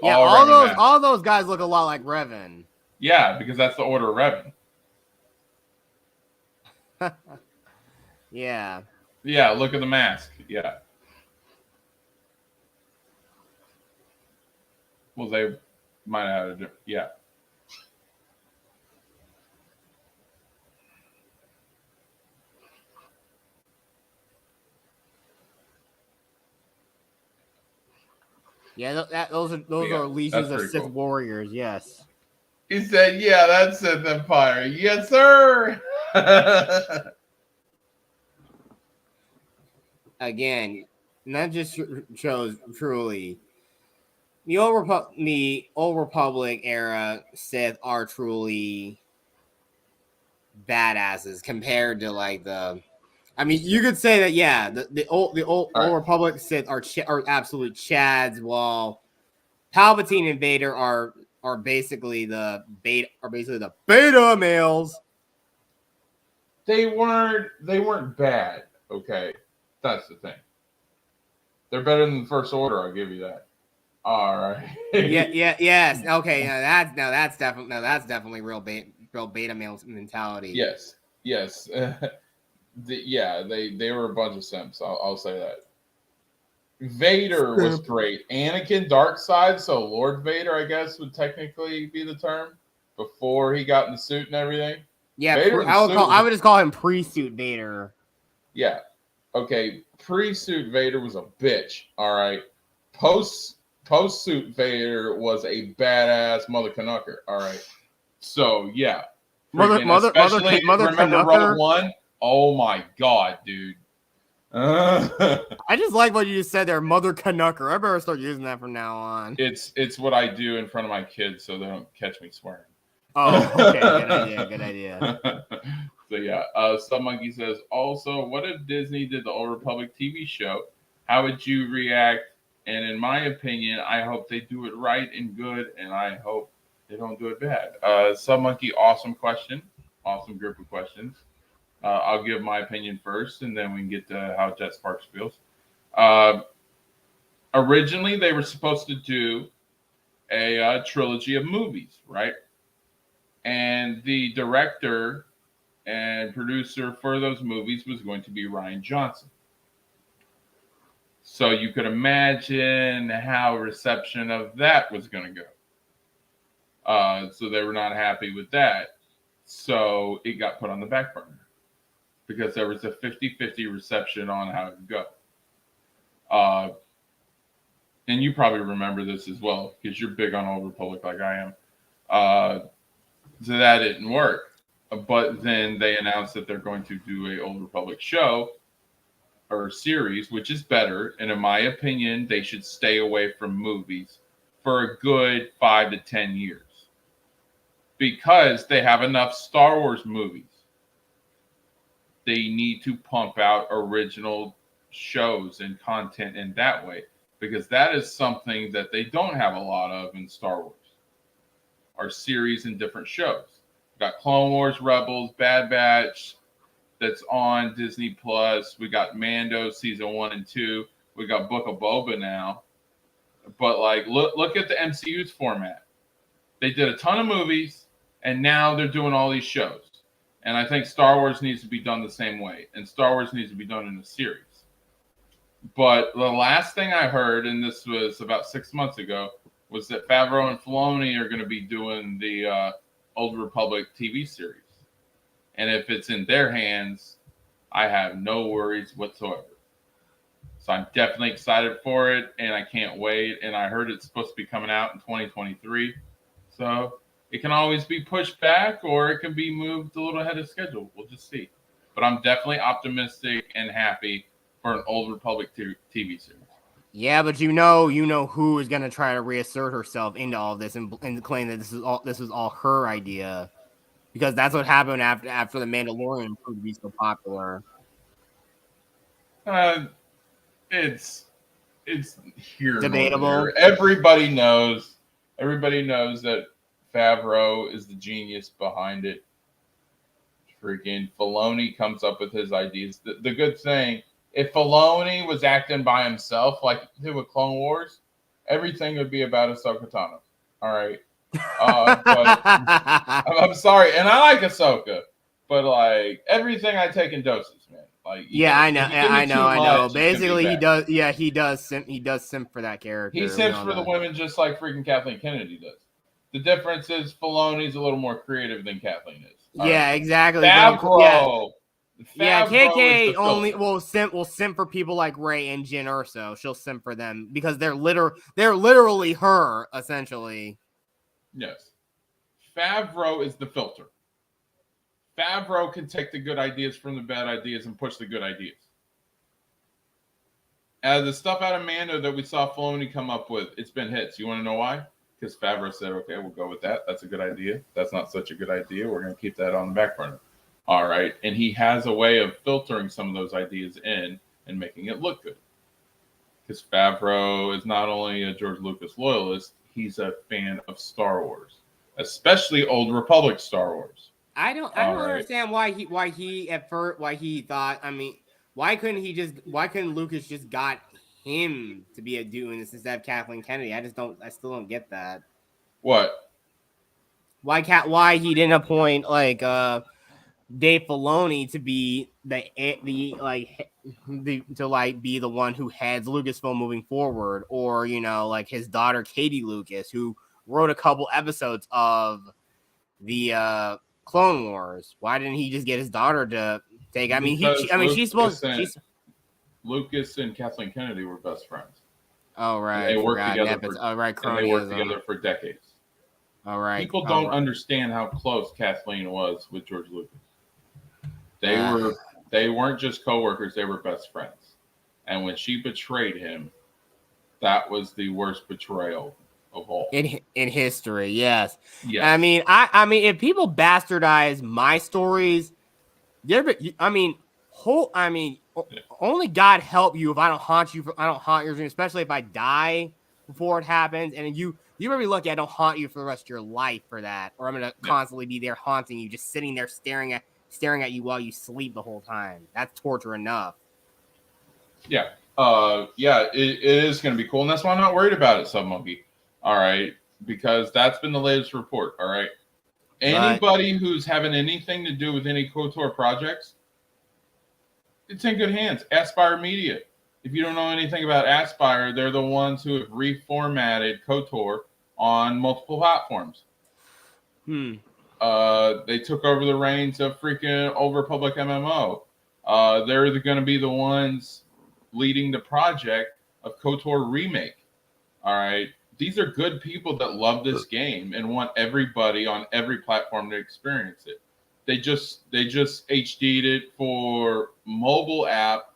Yeah, all those guys look a lot like Revan.
Yeah, because that's the Order of Revan.
Yeah.
Yeah, look at the mask. Yeah. Well, they might have had a different. Yeah.
Yeah, those are legions of Sith
cool.
warriors. Yes.
He said, "Yeah, that's Sith Empire. Yes, sir."
Again, that just shows truly the old Republic era Sith are truly badasses compared to like the. I mean, you could say that yeah, the old
Right.
Republic Sith are absolute chads, while Palpatine and Vader are basically the beta males.
They weren't bad. Okay, that's the thing. They're better than the First Order. I'll give you that. All right.
Yes. Okay, that's definitely real beta male mentality.
Yes. They were a bunch of simps. I'll say that. Vader was great. Anakin, dark side, so Lord Vader, I guess, would technically be the term before he got in the suit and everything.
Yeah,
Vader
I would just call him pre-suit Vader.
Yeah. Okay. Pre-suit Vader was a bitch. All right. Post-suit Vader was a badass mother Canucker. All right. So yeah.
Mother
remember
Canucker?
Rogue One? Oh my god, dude.
I just like what you just said there, Mother Canucker. I better start using that from now on.
It's what I do in front of my kids so they don't catch me swearing.
Oh, okay. Good idea.
So yeah, Sub Monkey says, also, what if Disney did the Old Republic TV show? How would you react? And in my opinion, I hope they do it right and good, and I hope they don't do it bad. Sub Monkey, awesome question. Awesome group of questions. I'll give my opinion first, and then we can get to how Jet Sparks feels. Originally, they were supposed to do a trilogy of movies, right? And the director and producer for those movies was going to be Rian Johnson. So you could imagine how reception of that was going to go. So they were not happy with that. So it got put on the back burner because there was a 50-50 reception on how it would go. And you probably remember this as well because you're big on Old Republic like I am. So that didn't work. But then they announced that they're going to do a Old Republic show or series, which is better. And in my opinion, they should stay away from movies for a good 5 to 10 years because they have enough Star Wars movies. They need to pump out original shows and content in that way because that is something that they don't have a lot of in Star Wars, are series and different shows. We got Clone Wars, Rebels, Bad Batch that's on Disney Plus. We got Mando season 1 and 2. We got Book of Boba now. But like look at the MCU's format. They did a ton of movies and now they're doing all these shows. And I think Star Wars needs to be done the same way. And Star Wars needs to be done in a series. But the last thing I heard, and this was about 6 months ago, was that Favreau and Filoni are going to be doing the Old Republic TV series. And if it's in their hands, I have no worries whatsoever. So I'm definitely excited for it, and I can't wait. And I heard it's supposed to be coming out in 2023. So it can always be pushed back, or it can be moved a little ahead of schedule. We'll just see. But I'm definitely optimistic and happy for an Old Republic TV series.
Yeah, but you know who is gonna try to reassert herself into all this and claim that this was all her idea, because that's what happened after the Mandalorian proved to be so popular.
It's here
debatable.
Everybody knows that Favreau is the genius behind it. Freaking Filoni comes up with his ideas. The good thing, if Filoni was acting by himself like he did with Clone Wars, everything would be about Ahsoka Tano. All right. But I'm sorry, and I like Ahsoka, but like everything I take in doses, man. Like,
yeah, I know,
if you give me too
I know.
much, it's gonna be
Basically, he
bad.
does. Yeah, he does. He does simp for that
He
character. We
simps
all
for the
know.
women just like freaking Kathleen Kennedy does. The difference is Filoni's a little more creative than Kathleen is. All right.
Yeah, exactly. But yeah,
Favreau.
yeah.
Favreau is the
KK only
filter.
will simp for people like Ray and Jyn Erso. She'll simp for them because they're literally her essentially.
Yes. Favreau is the filter. Favreau can take the good ideas from the bad ideas and push the good ideas. The stuff out of Mando that we saw Filoni come up with, it's been hits. You want to know why? Because Favreau said, okay, we'll go with that. That's a good idea. That's not such a good idea. We're going to keep that on the back burner. All right. And he has a way of filtering some of those ideas in and making it look good. Because Favreau is not only a George Lucas loyalist, he's a fan of Star Wars, especially Old Republic Star Wars.
I don't understand why he thought. I mean, why couldn't Lucas just got him to be doing this instead of Kathleen Kennedy? I still don't get that.
What?
Why he didn't appoint like Dave Filoni to be be the one who heads Lucasfilm moving forward, or like his daughter Katie Lucas, who wrote a couple episodes of the Clone Wars. Why didn't he just get his daughter to take?
Lucas and Kathleen Kennedy were best friends.
Oh right,
and they worked together. They worked together for decades.
All right.
People don't understand how close Kathleen was with George Lucas. They weren't just coworkers; they were best friends. And when she betrayed him, that was the worst betrayal of all
in history. Yes.
Yes.
I mean, if people bastardize my stories, only God help you if I don't haunt you. I don't haunt your dream, especially if I die before it happens. And you better be lucky I don't haunt you for the rest of your life for that, or I'm gonna constantly be there haunting you, just sitting there staring at you while you sleep the whole time. That's torture enough.
Yeah. It is going to be cool, and that's why I'm not worried about it, Submonkey. All right, because that's been the latest report. All right. Anybody who's having anything to do with any KOTOR projects, it's in good hands. Aspire Media. If you don't know anything about Aspire, they're the ones who have reformatted KOTOR on multiple platforms. They took over the reins of freaking Old Republic MMO. They're going to be the ones leading the project of KOTOR Remake. All right. These are good people that love this game and want everybody on every platform to experience it. They just HD'd it for mobile app,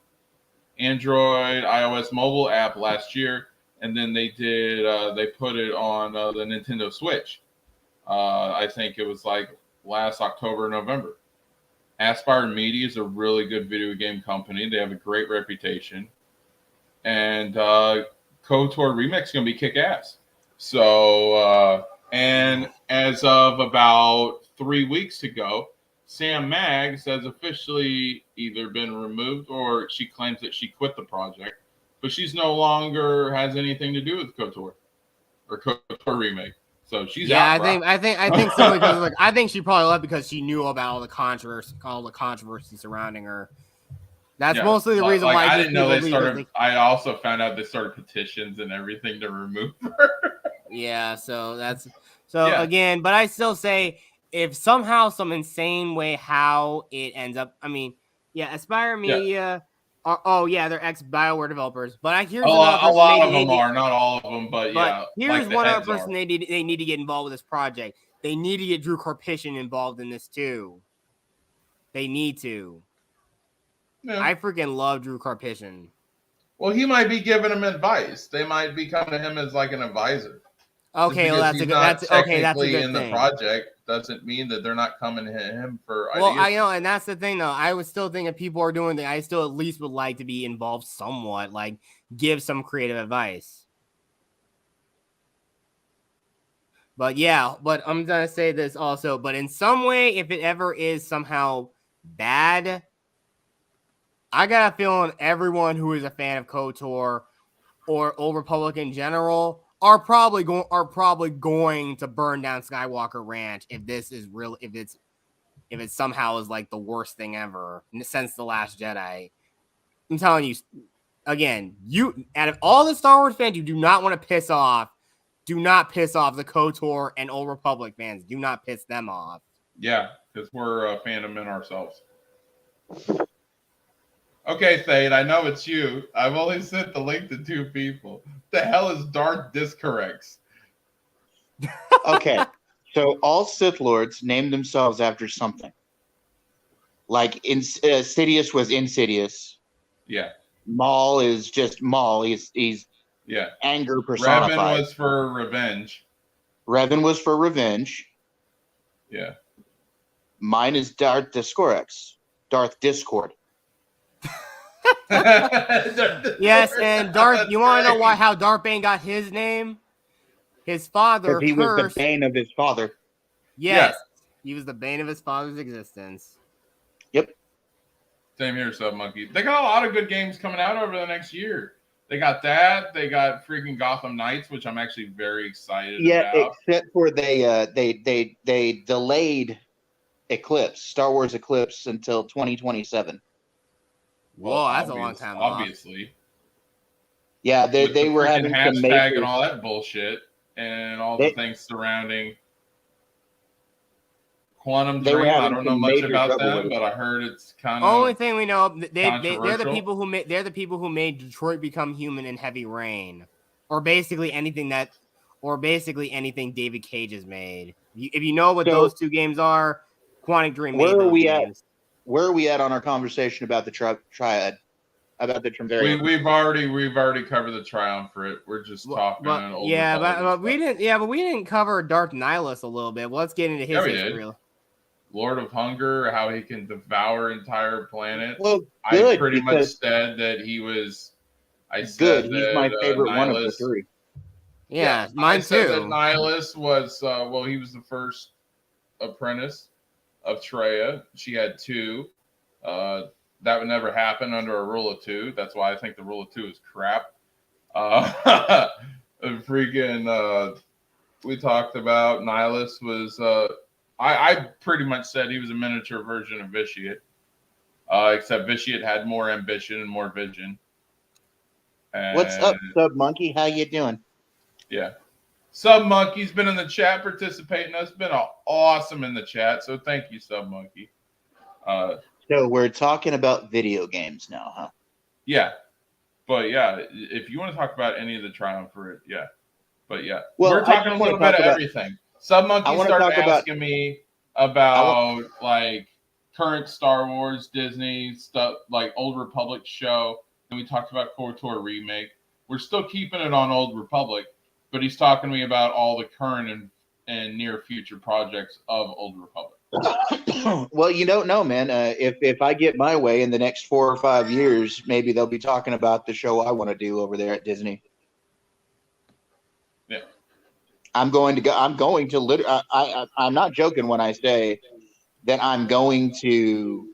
Android, iOS mobile app last year, and then they put it on the Nintendo Switch. I think it was like last October, November. Aspire Media is a really good video game company. They have a great reputation, and KOTOR Remix is going to be kick ass. So, and as of about 3 weeks ago, Sam Maggs has officially either been removed or she claims that she quit the project, but she's no longer has anything to do with KOTOR or KOTOR Remake. So she's out.
I think so, because I think she probably left because she knew about all the controversy surrounding her. That's mostly the reason why
I didn't know they started. I also found out they started petitions and everything to remove her.
Yeah, again, but I still say if somehow, some insane way, how it ends up. I mean, Aspire Media. They're ex-BioWare developers. But here's
a lot of them are, not all of them, but yeah.
Here's one other person they need to get involved with this project. They need to get Drew Karpyshyn involved in this too. They need to. Yeah. I freaking love Drew Karpyshyn.
Well, he might be giving them advice. They might be coming to him as like an advisor.
Okay, well, that's a good thing.
In the project doesn't mean that they're not coming to him for ideas.
Well, I know, and that's the thing, though. I would still think if people are doing that, I still at least would like to be involved somewhat, like give some creative advice. But I'm gonna say this also. But in some way, if it ever is somehow bad, I got a feeling everyone who is a fan of KOTOR or Old Republic in general are probably going to burn down Skywalker Ranch if this is real. If it somehow is like the worst thing ever since The Last Jedi. I'm telling you, again, you out of all the Star Wars fans, you do not want to piss off. Do not piss off the KOTOR and Old Republic fans. Do not piss them off.
Yeah, because we're fandom men ourselves. Okay, Thade, I know it's you. I've only sent the link to 2 people. The hell is Darth Discorrex?
Okay, so all Sith Lords named themselves after something. Like Sidious was Insidious.
Yeah.
Maul is just Maul. He's
yeah.
Anger personified.
Revan was for revenge.
Revan was for revenge.
Yeah.
Mine is Darth Discorrex. Darth Discord.
Yes, and Darth. You want to know how Darth Bane got his name? His father.
Because he was the bane of his father.
Yes, he was the bane of his father's existence.
Yep.
Same here, Sub Monkey. They got a lot of good games coming out over the next year. They got that. They got freaking Gotham Knights, which I'm actually very excited about.
Yeah, except for they delayed Eclipse, Star Wars Eclipse, until 2027.
Whoa, that's a long time.
Obviously.
Yeah, they were having some
hashtag and all that bullshit and all the things surrounding Quantum Dream. I don't know much about them, but I heard it's kind of
only thing we know. They're the people who made. They're the people who made Detroit Become Human and Heavy Rain, or basically anything David Cage has made. If you know what those 2 games are, Quantum Dream.
Where are we at? Where are we at on our conversation about the triad? About the Triumvirate?
We've already covered the Triumvirate. We're just talking.
But we didn't cover Darth Nihilus a little bit. Well, let's get into his history.
Lord of Hunger, how he can devour entire planets.
Well,
I pretty much said that he was.
He's my favorite Nihilus, one of the 3.
Yeah, mine
too. I said
too.
that Nihilus was he was the first apprentice of Traya. She had 2. That would never happen under a rule of 2. That's why I think the rule of 2 is crap. We talked about Nihilus was. I pretty much said he was a miniature version of Vitiate, except Vitiate had more ambition and more vision. And,
what's up, Sub Monkey? How you doing?
Yeah. Sub Monkey's been in the chat participating. It's been awesome in the chat, so thank you, Sub Monkey.
So we're talking about video games now, huh?
Yeah. But yeah, if you want to talk about any of the Triumvirate, yeah. But yeah.
Well,
we're talking a little bit of everything. Sub Monkey started asking me about like current Star Wars, Disney stuff, like Old Republic show. And we talked about KOTOR remake. We're still keeping it on Old Republic, but he's talking to me about all the current and near future projects of Old Republic.
Well, you don't know, man. If I get my way in the next 4 or 5 years, maybe they'll be talking about the show I want to do over there at Disney.
Yeah.
I'm going to literally. I'm not joking when I say that I'm going to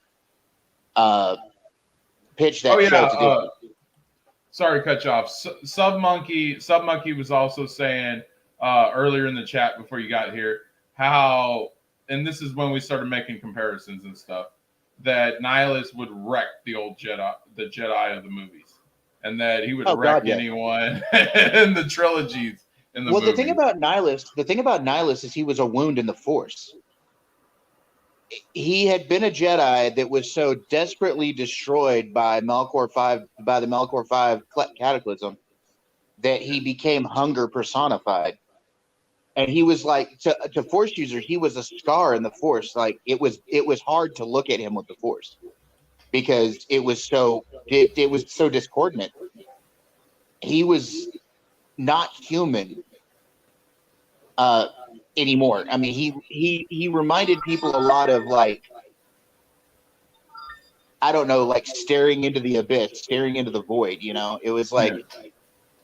pitch that show to Disney.
Sorry to cut you off. Sub Monkey was also saying earlier in the chat before you got here how, and this is when we started making comparisons and stuff, that Nihilus would wreck the Jedi of the movies, and that he would wreck anyone in the trilogies.
The thing about Nihilus is he was a wound in the Force. He had been a Jedi that was so desperately destroyed by the Malachor 5 Cataclysm that he became hunger personified. And he was like, to Force users, he was a scar in the Force. Like it was hard to look at him with the Force because it was so discordant. He was not human anymore. I mean, he reminded people a lot of like, I don't know, like staring into the abyss, staring into the void. You know, it was like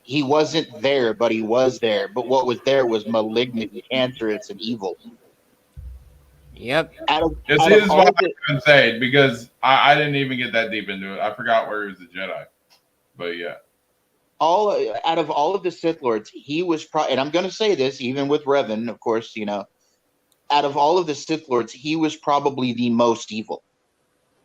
he wasn't there, but he was there. But what was there was malignant, cancerous, and evil.
Yep.
This is what I can say because I didn't even get that deep into it. I forgot where he was a Jedi, but yeah.
all out of all of the Sith Lords, he was and I'm going to say this, even with Revan, of course, out of all of the Sith Lords, he was probably the most evil.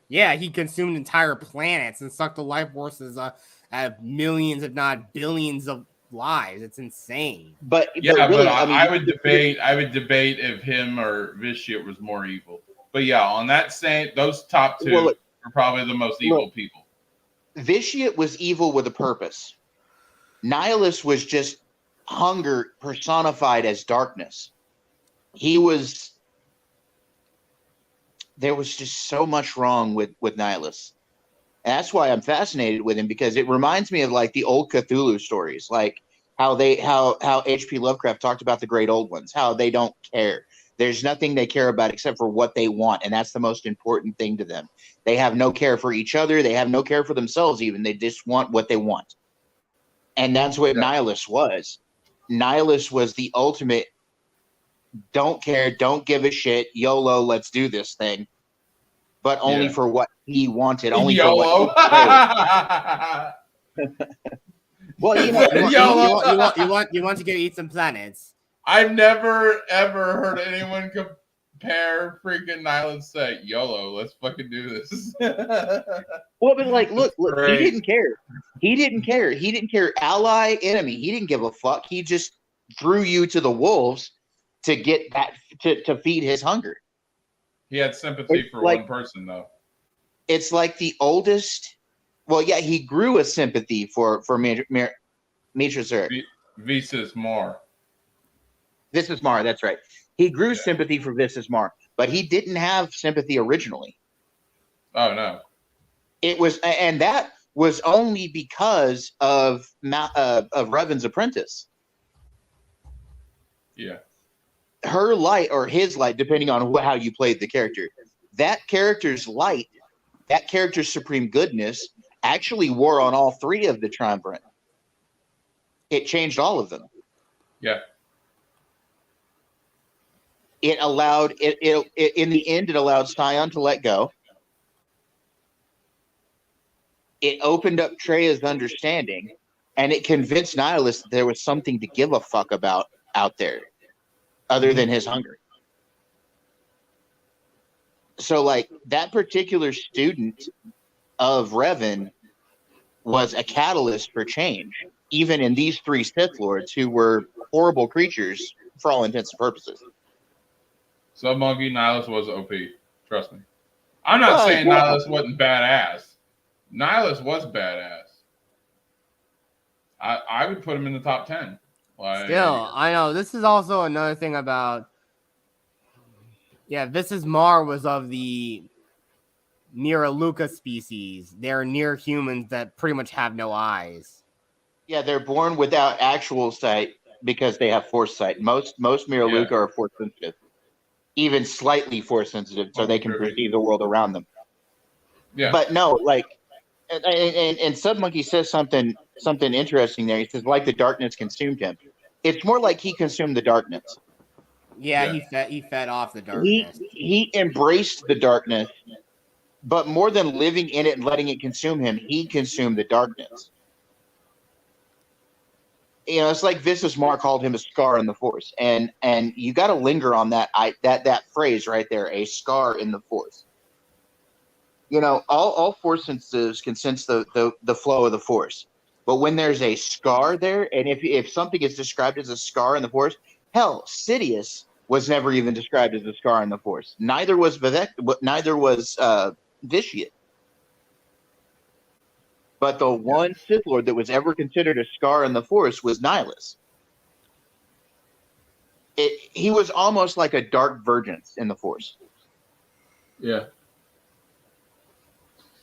Yeah, he consumed entire planets and sucked the life forces out of millions, if not billions, of lives. It's insane.
But
really,
I mean,
I would debate if him or Vitiate was more evil. But yeah, on that those top two are probably the most evil people.
Vitiate was evil with a purpose. Nihilus was just hunger personified as darkness. There was just so much wrong with Nihilus. And that's why I'm fascinated with him, because it reminds me of like the old Cthulhu stories, like how H.P. Lovecraft talked about the great old ones, how they don't care. There's nothing they care about except for what they want, and that's the most important thing to them. They have no care for each other. They have no care for themselves even. They just want what they want. And that's what Nihilus was. Nihilus was the ultimate don't care, don't give a shit, YOLO, let's do this thing. But only for what he wanted. Only
YOLO.
For what he well,
you want to go eat some planets.
I've never ever heard anyone compare freaking Nihilus say YOLO. Let's fucking do this.
Well, but like, look, he didn't care. He didn't care. He didn't care. Ally, enemy. He didn't give a fuck. He just threw you to the wolves to get that to feed his hunger.
He had sympathy for one person, though.
It's like the oldest. Well, yeah, he grew a sympathy for Mitra Zurich.
Visas Mar.
Visas Mar, that's right. He grew sympathy for Visas Mar, but he didn't have sympathy originally.
Oh no.
It was, and that was only because of Revan's apprentice.
Yeah.
Her light or his light, depending on how you played the character, that character's light, that character's supreme goodness, actually wore on all three of the Triumvirate. It changed all of them.
Yeah.
It allowed it in the end. It allowed Scion to let go. It opened up Treya's understanding, and it convinced Nihilus that there was something to give a fuck about out there, other than his hunger. So, like, that particular student of Revan was a catalyst for change, even in these three Sith Lords who were horrible creatures for all intents and purposes.
Sub Monkey Nihilus was OP. Trust me. I'm not saying Nihilus wasn't badass. Nihilus was badass. I would put him in the top 10.
Still, I know this is also another thing about. Yeah, Visas Mar was of the Nihilus species. They're near humans that pretty much have no eyes.
Yeah, they're born without actual sight because they have force sight. Most Nihilus are force sensitive, even slightly force sensitive, so they can perceive the world around them.
Yeah,
but no, like, and Sub Monkey says something interesting there. He says, like the darkness consumed him. It's more like he consumed the darkness.
Yeah, he fed off the darkness.
He embraced the darkness, but more than living in it and letting it consume him, he consumed the darkness. You know, it's like Visas Mar called him a scar in the Force, and you got to linger on that phrase right there, a scar in the Force. You know, all Force sensitives can sense the flow of the Force, but when there's a scar there, and if something is described as a scar in the Force, hell, Sidious was never even described as a scar in the Force. Neither was Vitiate. But the one Sith Lord that was ever considered a scar in the Force was Nihilus. He was almost like a dark virgin in the Force.
Yeah.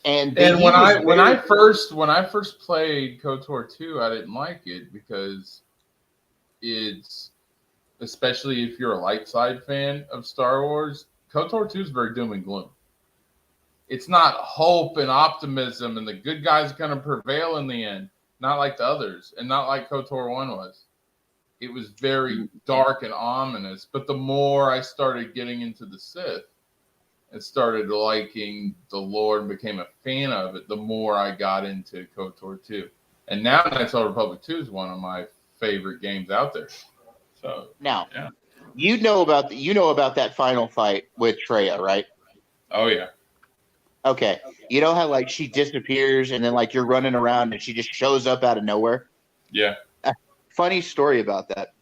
And
when I first played KOTOR 2, I didn't like it because it's, especially if you're a light side fan of Star Wars, KOTOR 2 is very doom and gloom. It's not hope and optimism and the good guys are going to prevail in the end. Not like the others, and not like KOTOR 1 was. It was very dark and ominous. But the more I started getting into the Sith and started liking the lore and became a fan of it, the more I got into KOTOR 2. And now Knights of the Republic 2 is one of my favorite games out there. So
Now,
yeah.
you know about that final fight with Traya, right?
Oh yeah.
Okay. You know how like she disappears and then like you're running around and she just shows up out of nowhere?
Yeah.
Funny story about that.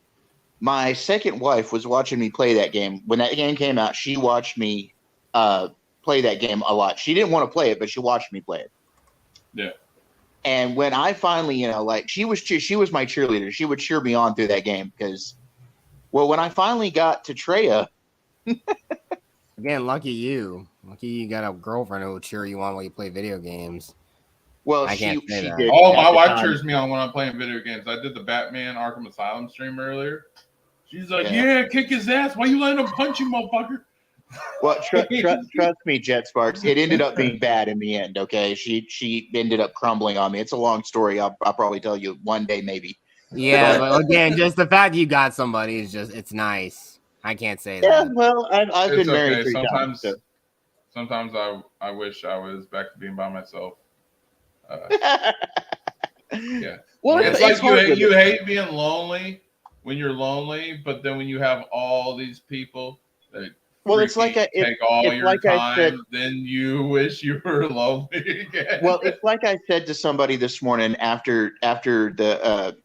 My second wife was watching me play that game. When that game came out, she watched me play that game a lot. She didn't want to play it, but she watched me play it.
Yeah.
And when I finally, like she was my cheerleader. She would cheer me on through that game because, well, when I finally got to Traya,
Again, lucky you. Lucky you got a girlfriend who will cheer you on while you play video games.
well,
I can't say
she
that.
did.
Oh,
at
my
the
wife
time.
cheers me on when I'm playing video games. I did the Batman Arkham Asylum stream earlier. She's like,
Yeah.
"Yeah, kick his ass. Why you letting him punch you, motherfucker?"
Well, trust me, Jet Sparks. It ended up being bad in the end. Okay, she ended up crumbling on me. It's a long story. I'll probably tell you one day, maybe.
Yeah, but again, just the fact you got somebody is it's nice. I can't say
Yeah,
that.
well, I've
It's
been married
okay.
3 times. So.
Sometimes I wish I was back to being by myself. Yeah.
Well,
It's
it's
like
hard with
you
it.
hate being lonely when you're lonely, but then when you have all these people that
Well, it's like
take all
it's
your
like I
time,
said.
then you wish you were lonely again.
Well, it's like I said to somebody this morning after the.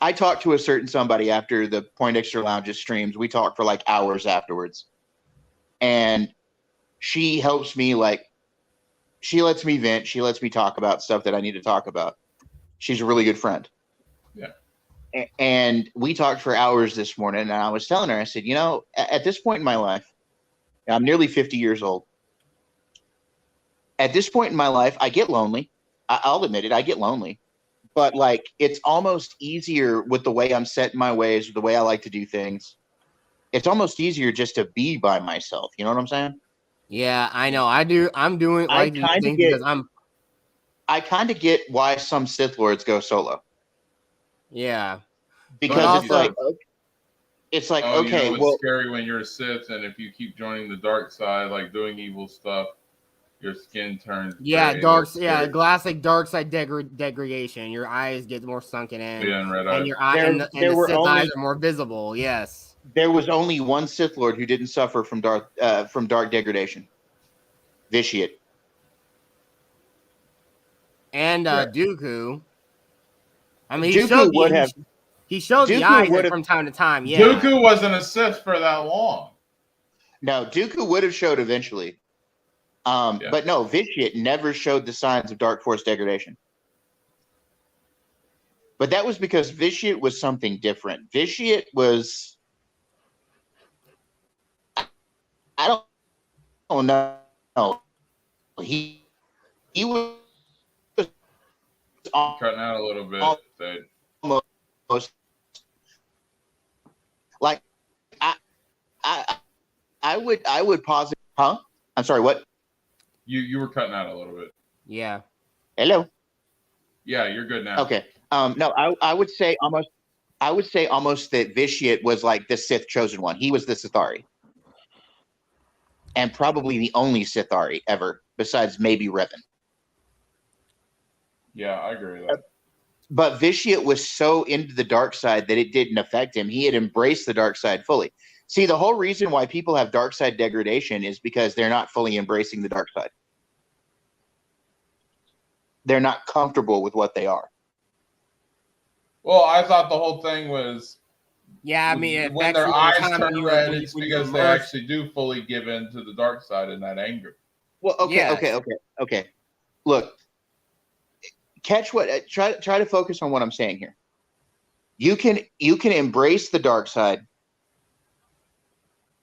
I talked to a certain somebody after the Point Extra Lounge's streams. We talked for like hours afterwards, and she helps me she lets me vent. She lets me talk about stuff that I need to talk about. She's a really good friend.
Yeah.
And we talked for hours this morning, and I was telling her, I said, at this point in my life, I'm nearly 50 years old. At this point in my life, I get lonely. I'll admit it, I get lonely. But like, it's almost easier with the way I'm set in my ways, the way I like to do things. It's almost easier just to be by myself. You know what I'm saying?
Yeah, I know. I do. I'm doing
I
like these
kinda
things
get-
because I'm.
I kind of get why some Sith Lords go solo.
Yeah,
Because
also-
it's like
Oh,
okay,
you know, it's
well,
scary when you're a Sith, and if you keep joining the dark side, like doing evil stuff, your skin turns.
yeah,
gray.
dark.
That's
Yeah,
scary.
classic dark side degradation. Your eyes get more sunken in,
Yeah, and red
and
eyes.
your eye
There-
and the
there were
Sith
only-
eyes are more visible. Yes,
there was only one Sith Lord who didn't suffer from dark degradation. Vitiate.
and
Yeah.
Dooku. I mean,
Dooku
he showed the
Dooku
eyes
would have-
from time to time. Yeah,
Dooku wasn't a Sith for that long.
No, Dooku would have showed eventually.
Yeah.
But no, Vitiate never showed the signs of dark force degradation. But that was because Vitiate was something different. Vitiate was, I don't know. He was
Cutting out a little bit.
Oh.
But
almost like I would posit. Huh? I'm sorry. What?
you were cutting out a little bit.
yeah.
Hello.
Yeah, you're good now.
Okay. No, I would say almost. I would say almost that Vitiate was like the Sith chosen one. He was the Sithari, and probably the only Sithari ever, besides maybe Revan.
Yeah, I agree with that.
But Vitiate was so into the dark side that it didn't affect him. He had embraced the dark side fully. See, the whole reason why people have dark side degradation is because they're not fully embracing the dark side. They're not comfortable with what they are.
Well, I thought the whole thing was
Yeah, I mean, it
when
affects
their
you
eyes
every time
turn
you-
red,
when you-
it's
when you
because they
immerse-
actually do fully give in to the dark side in that anger.
Well, okay,
Yes.
okay. Look, catch what. Try to focus on what I'm saying here. You can embrace the dark side,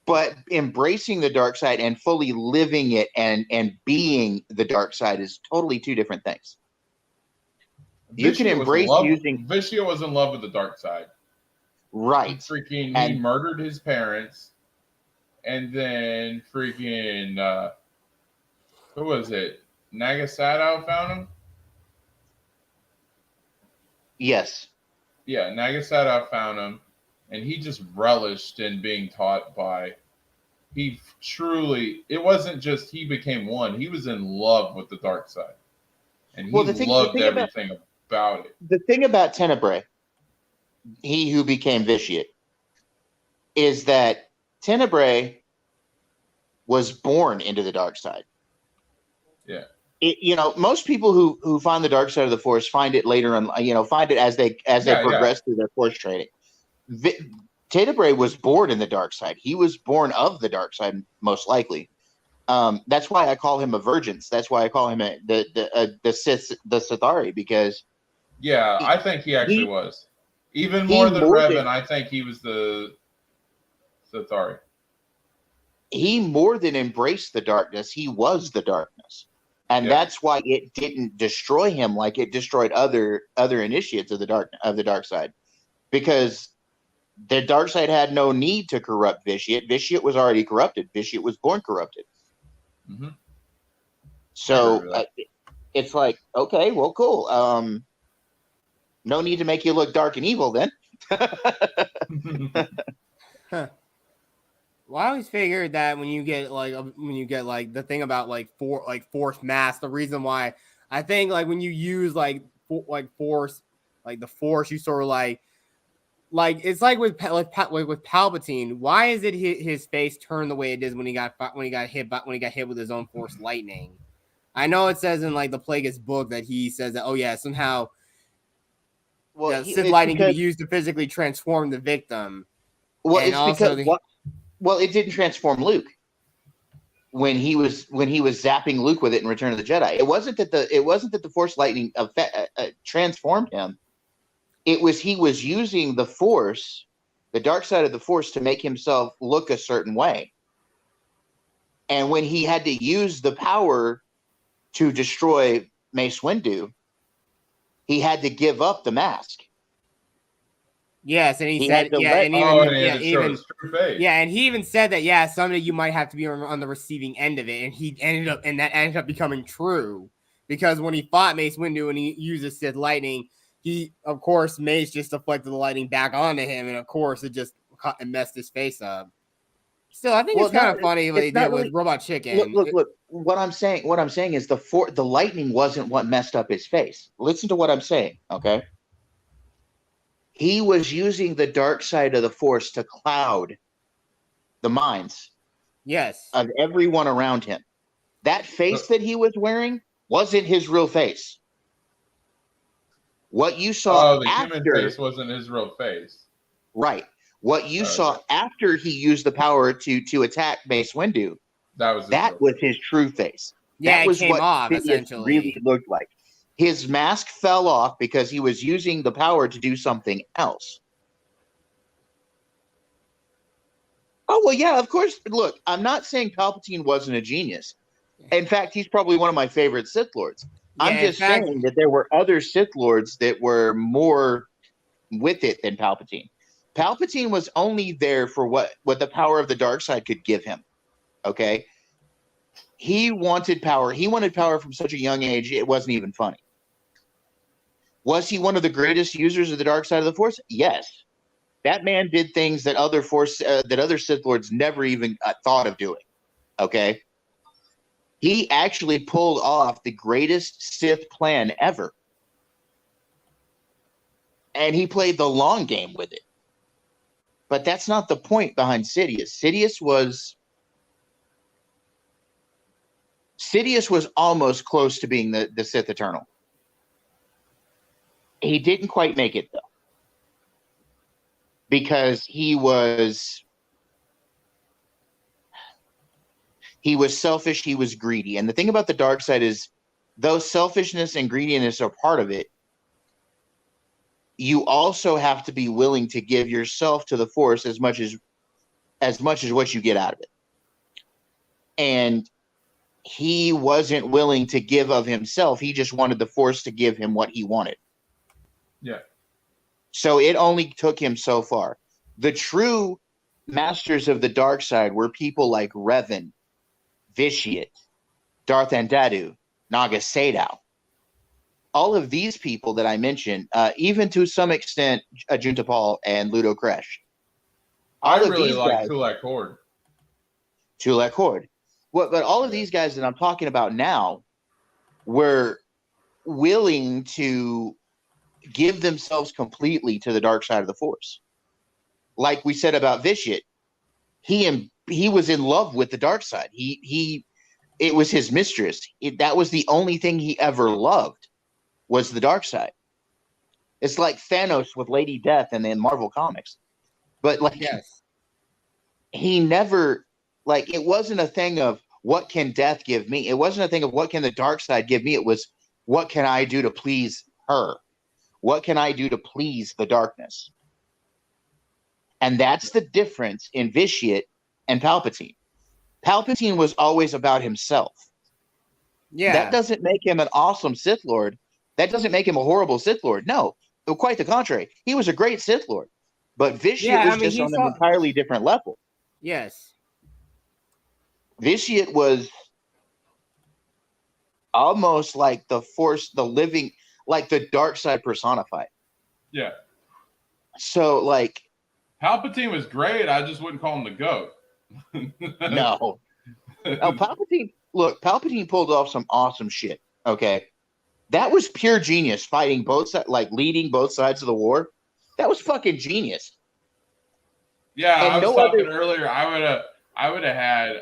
but embracing the dark side and fully living it and being the dark side is totally two different things. You can
Vitiate was in
embrace
love-
using-
Vitiate was in love with the dark side. He
Right.
he
And-
murdered his parents, and then freaking who was it? Nagasato found him.
Yes.
Yeah, Nagasato found him, and he just relished in being taught by. He truly. It wasn't just he became one. He was in love with the dark side, and he
Well, the thing
loved
about-
everything about it.
The thing about Tenebrae, he who became Vitiate, is that Tenebrae was born into the dark side.
Yeah.
Most people who find the dark side of the Force find it later on, find it as they progress through their Force training. Tenebrae was born in the dark side. He was born of the dark side, most likely. That's why I call him a virgin. That's why I call him the Sithari, because
I think he actually was. Even more than Revan, I think he was the Sithari.
He more than embraced the darkness. He was the darkness. And that's why it didn't destroy him like it destroyed other initiates of the dark side. Because the dark side had no need to corrupt Vitiate. Vitiate was already corrupted. Vitiate was born corrupted.
Mm-hmm.
So it's like, okay, well, cool. No need to make you look dark and evil then.
Huh. Well, I always figured that when you get the thing about force mass, the reason why I think like when you use force, like the Force, you sort of like it's like with Palpatine. Why is it his face turned the way it is when he got hit with his own Force lightning? I know it says in like the Plagueis book that he says that somehow Sith lightning can be used to physically transform the victim.
Well, and it's because it didn't transform Luke when he was zapping Luke with it in Return of the Jedi. It wasn't that the Force lightning transformed him. It was he was using the Force, the dark side of the Force, to make himself look a certain way. And when he had to use the power to destroy Mace Windu, he had to give up the mask.
Yes, and he said, and he even said that, someday you might have to be on the receiving end of it, and that ended up becoming true, because when he fought Mace Windu and he used the Sith lightning, Mace just deflected the lightning back onto him, and of course it just messed his face up. Still, I think it's kind of funny what they did with Robot Chicken.
Look. What I'm saying is the lightning wasn't what messed up his face. Listen to what I'm saying, okay? He was using the dark side of the Force to cloud the minds of everyone around him. That face that he was wearing wasn't his real face. What you saw
the human face wasn't his real face.
Right. What you saw after he used the power to attack Mace Windu, that was his true face.
Yeah,
that was
came
what
off,
Sidious
essentially
really looked like. His mask fell off because he was using the power to do something else. Oh, well, yeah, of course. Look, I'm not saying Palpatine wasn't a genius. In fact, he's probably one of my favorite Sith Lords. I'm just saying that there were other Sith Lords that were more with it than Palpatine. Palpatine was only there for what the power of the dark side could give him. Okay? He wanted power. He wanted power from such a young age, it wasn't even funny. Was he one of the greatest users of the dark side of the Force? Yes. That man did things that other Sith Lords never even thought of doing. Okay? He actually pulled off the greatest Sith plan ever. And he played the long game with it. But that's not the point behind Sidious. Sidious was almost close to being the Sith Eternal. He didn't quite make it, though. Because he was selfish, he was greedy. And the thing about the dark side is, though selfishness and greediness are part of it, you also have to be willing to give yourself to the Force as much as what you get out of it. And he wasn't willing to give of himself. He just wanted the Force to give him what he wanted.
Yeah.
So it only took him so far. The true masters of the dark side were people like Revan, Vitiate, Darth Andadu, Naga Sadow. All of these people that I mentioned, even to some extent, Junta Paul and Ludo Kresh.
I really like Tulak Horde.
Tulak Horde. But all of these guys that I'm talking about now were willing to give themselves completely to the dark side of the Force. Like we said about Vitiate, he was in love with the dark side. It was his mistress. That was the only thing he ever loved, was the dark side. It's like Thanos with Lady Death in the Marvel comics. But like,
Yes.
he never, like, it wasn't a thing of what can death give me. It wasn't a thing of what can the dark side give me. It was what can I do to please her? What can I do to please the darkness? And that's the difference in Vitiate and Palpatine. Palpatine was always about himself.
Yeah.
That doesn't make him an awesome Sith Lord. That doesn't make him a horrible Sith Lord. No, quite the contrary. He was a great Sith Lord. But Vitiate was just on an entirely different level.
Yes.
Vitiate was almost like the Force, the living, like the dark side personified.
Yeah.
So, like,
Palpatine was great. I just wouldn't call him the GOAT.
no. Palpatine, look, Palpatine pulled off some awesome shit. Okay. That was pure genius, fighting both sides, like leading both sides of the war. That was fucking genius.
Yeah, and I was talking earlier. I would have had,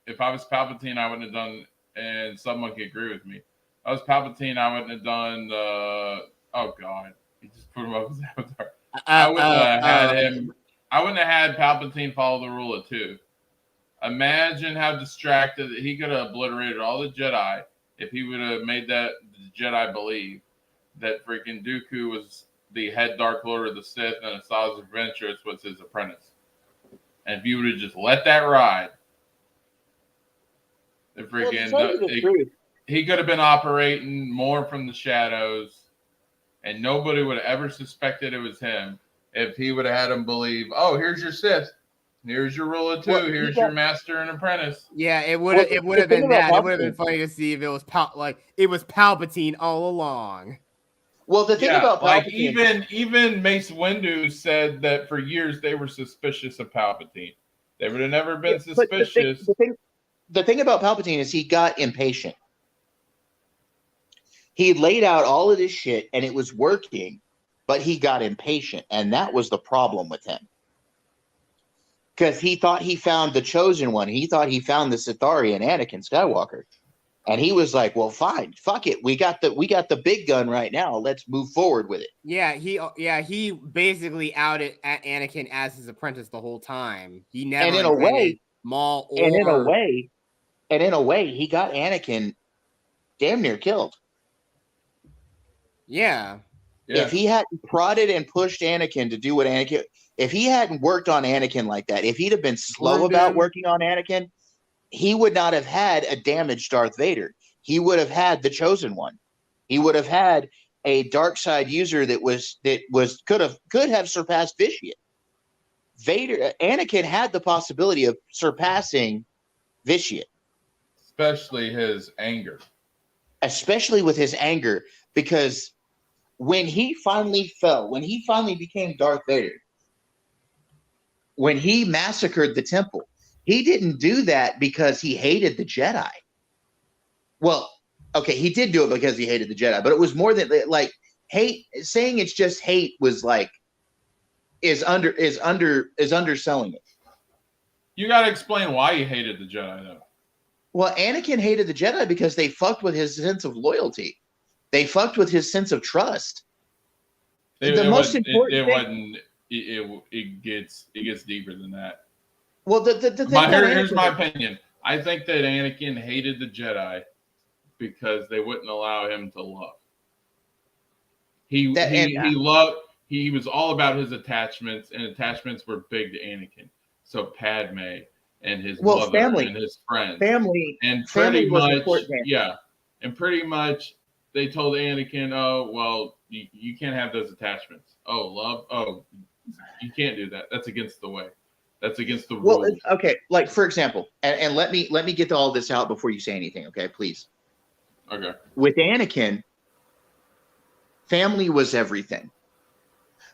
if I was Palpatine, I wouldn't have done, and someone could agree with me. If I was Palpatine, I wouldn't have done oh God, he just put him up as Avatar. I wouldn't have had him. I wouldn't have had Palpatine follow the rule of two. Imagine how distracted he could have obliterated all the Jedi if he would have made that Jedi believe that freaking Dooku was the head Dark Lord of the Sith and Asajj Ventress was his apprentice. And if you would have just let that ride, the freaking he could have been operating more from the shadows, and nobody would have ever suspected it was him if he would have had him believe, oh, here's your Sith. Here's your rule of two. Here's your master and apprentice.
Yeah, it would have been that. It would have been funny to see if it was Palpatine all along.
Well, the thing about Palpatine,
like even Mace Windu said that for years they were suspicious of Palpatine. They would have never been suspicious.
The thing about Palpatine is he got impatient. He laid out all of this shit and it was working, but he got impatient, and that was the problem with him. Because he thought he found the chosen one. He thought he found the Sitharian Anakin Skywalker. And he was like, well, fine, fuck it. We got the big gun right now. Let's move forward with it.
Yeah, he basically outed Anakin as his apprentice the whole time. He never
and in a way, he got Anakin damn near killed.
Yeah.
If he hadn't prodded and pushed Anakin to do what Anakin, if he hadn't worked on Anakin like that, if he'd have been slow about working on Anakin, he would not have had a damaged Darth Vader. He would have had the chosen one. He would have had a dark side user that could have surpassed Vitiate. Anakin had the possibility of surpassing Vitiate.
Especially his anger.
Especially with his anger, because when he finally fell, when he finally became Darth Vader, when he massacred the temple, he didn't do that because he hated the Jedi. Well, okay, he did do it because he hated the Jedi, but it was more than like hate. Saying it's just hate was like is underselling it.
You got to explain why he hated the Jedi, though.
Well, Anakin hated the Jedi because they fucked with his sense of loyalty. They fucked with his sense of trust. The most important thing.
It gets deeper than that.
Well, the thing.
Here's my opinion. I think that Anakin hated the Jedi because they wouldn't allow him to love. He loved. He was all about his attachments, and attachments were big to Anakin. So Padme and his mother
family,
and his friends,
and
pretty much, yeah, and pretty much they told Anakin, "Oh, well, you can't have those attachments. Oh, love. Oh, you can't do that. That's against the way. That's against the rules."
Well, okay, like for example, and let me get all this out before you say anything, okay, please.
Okay.
With Anakin, family was everything.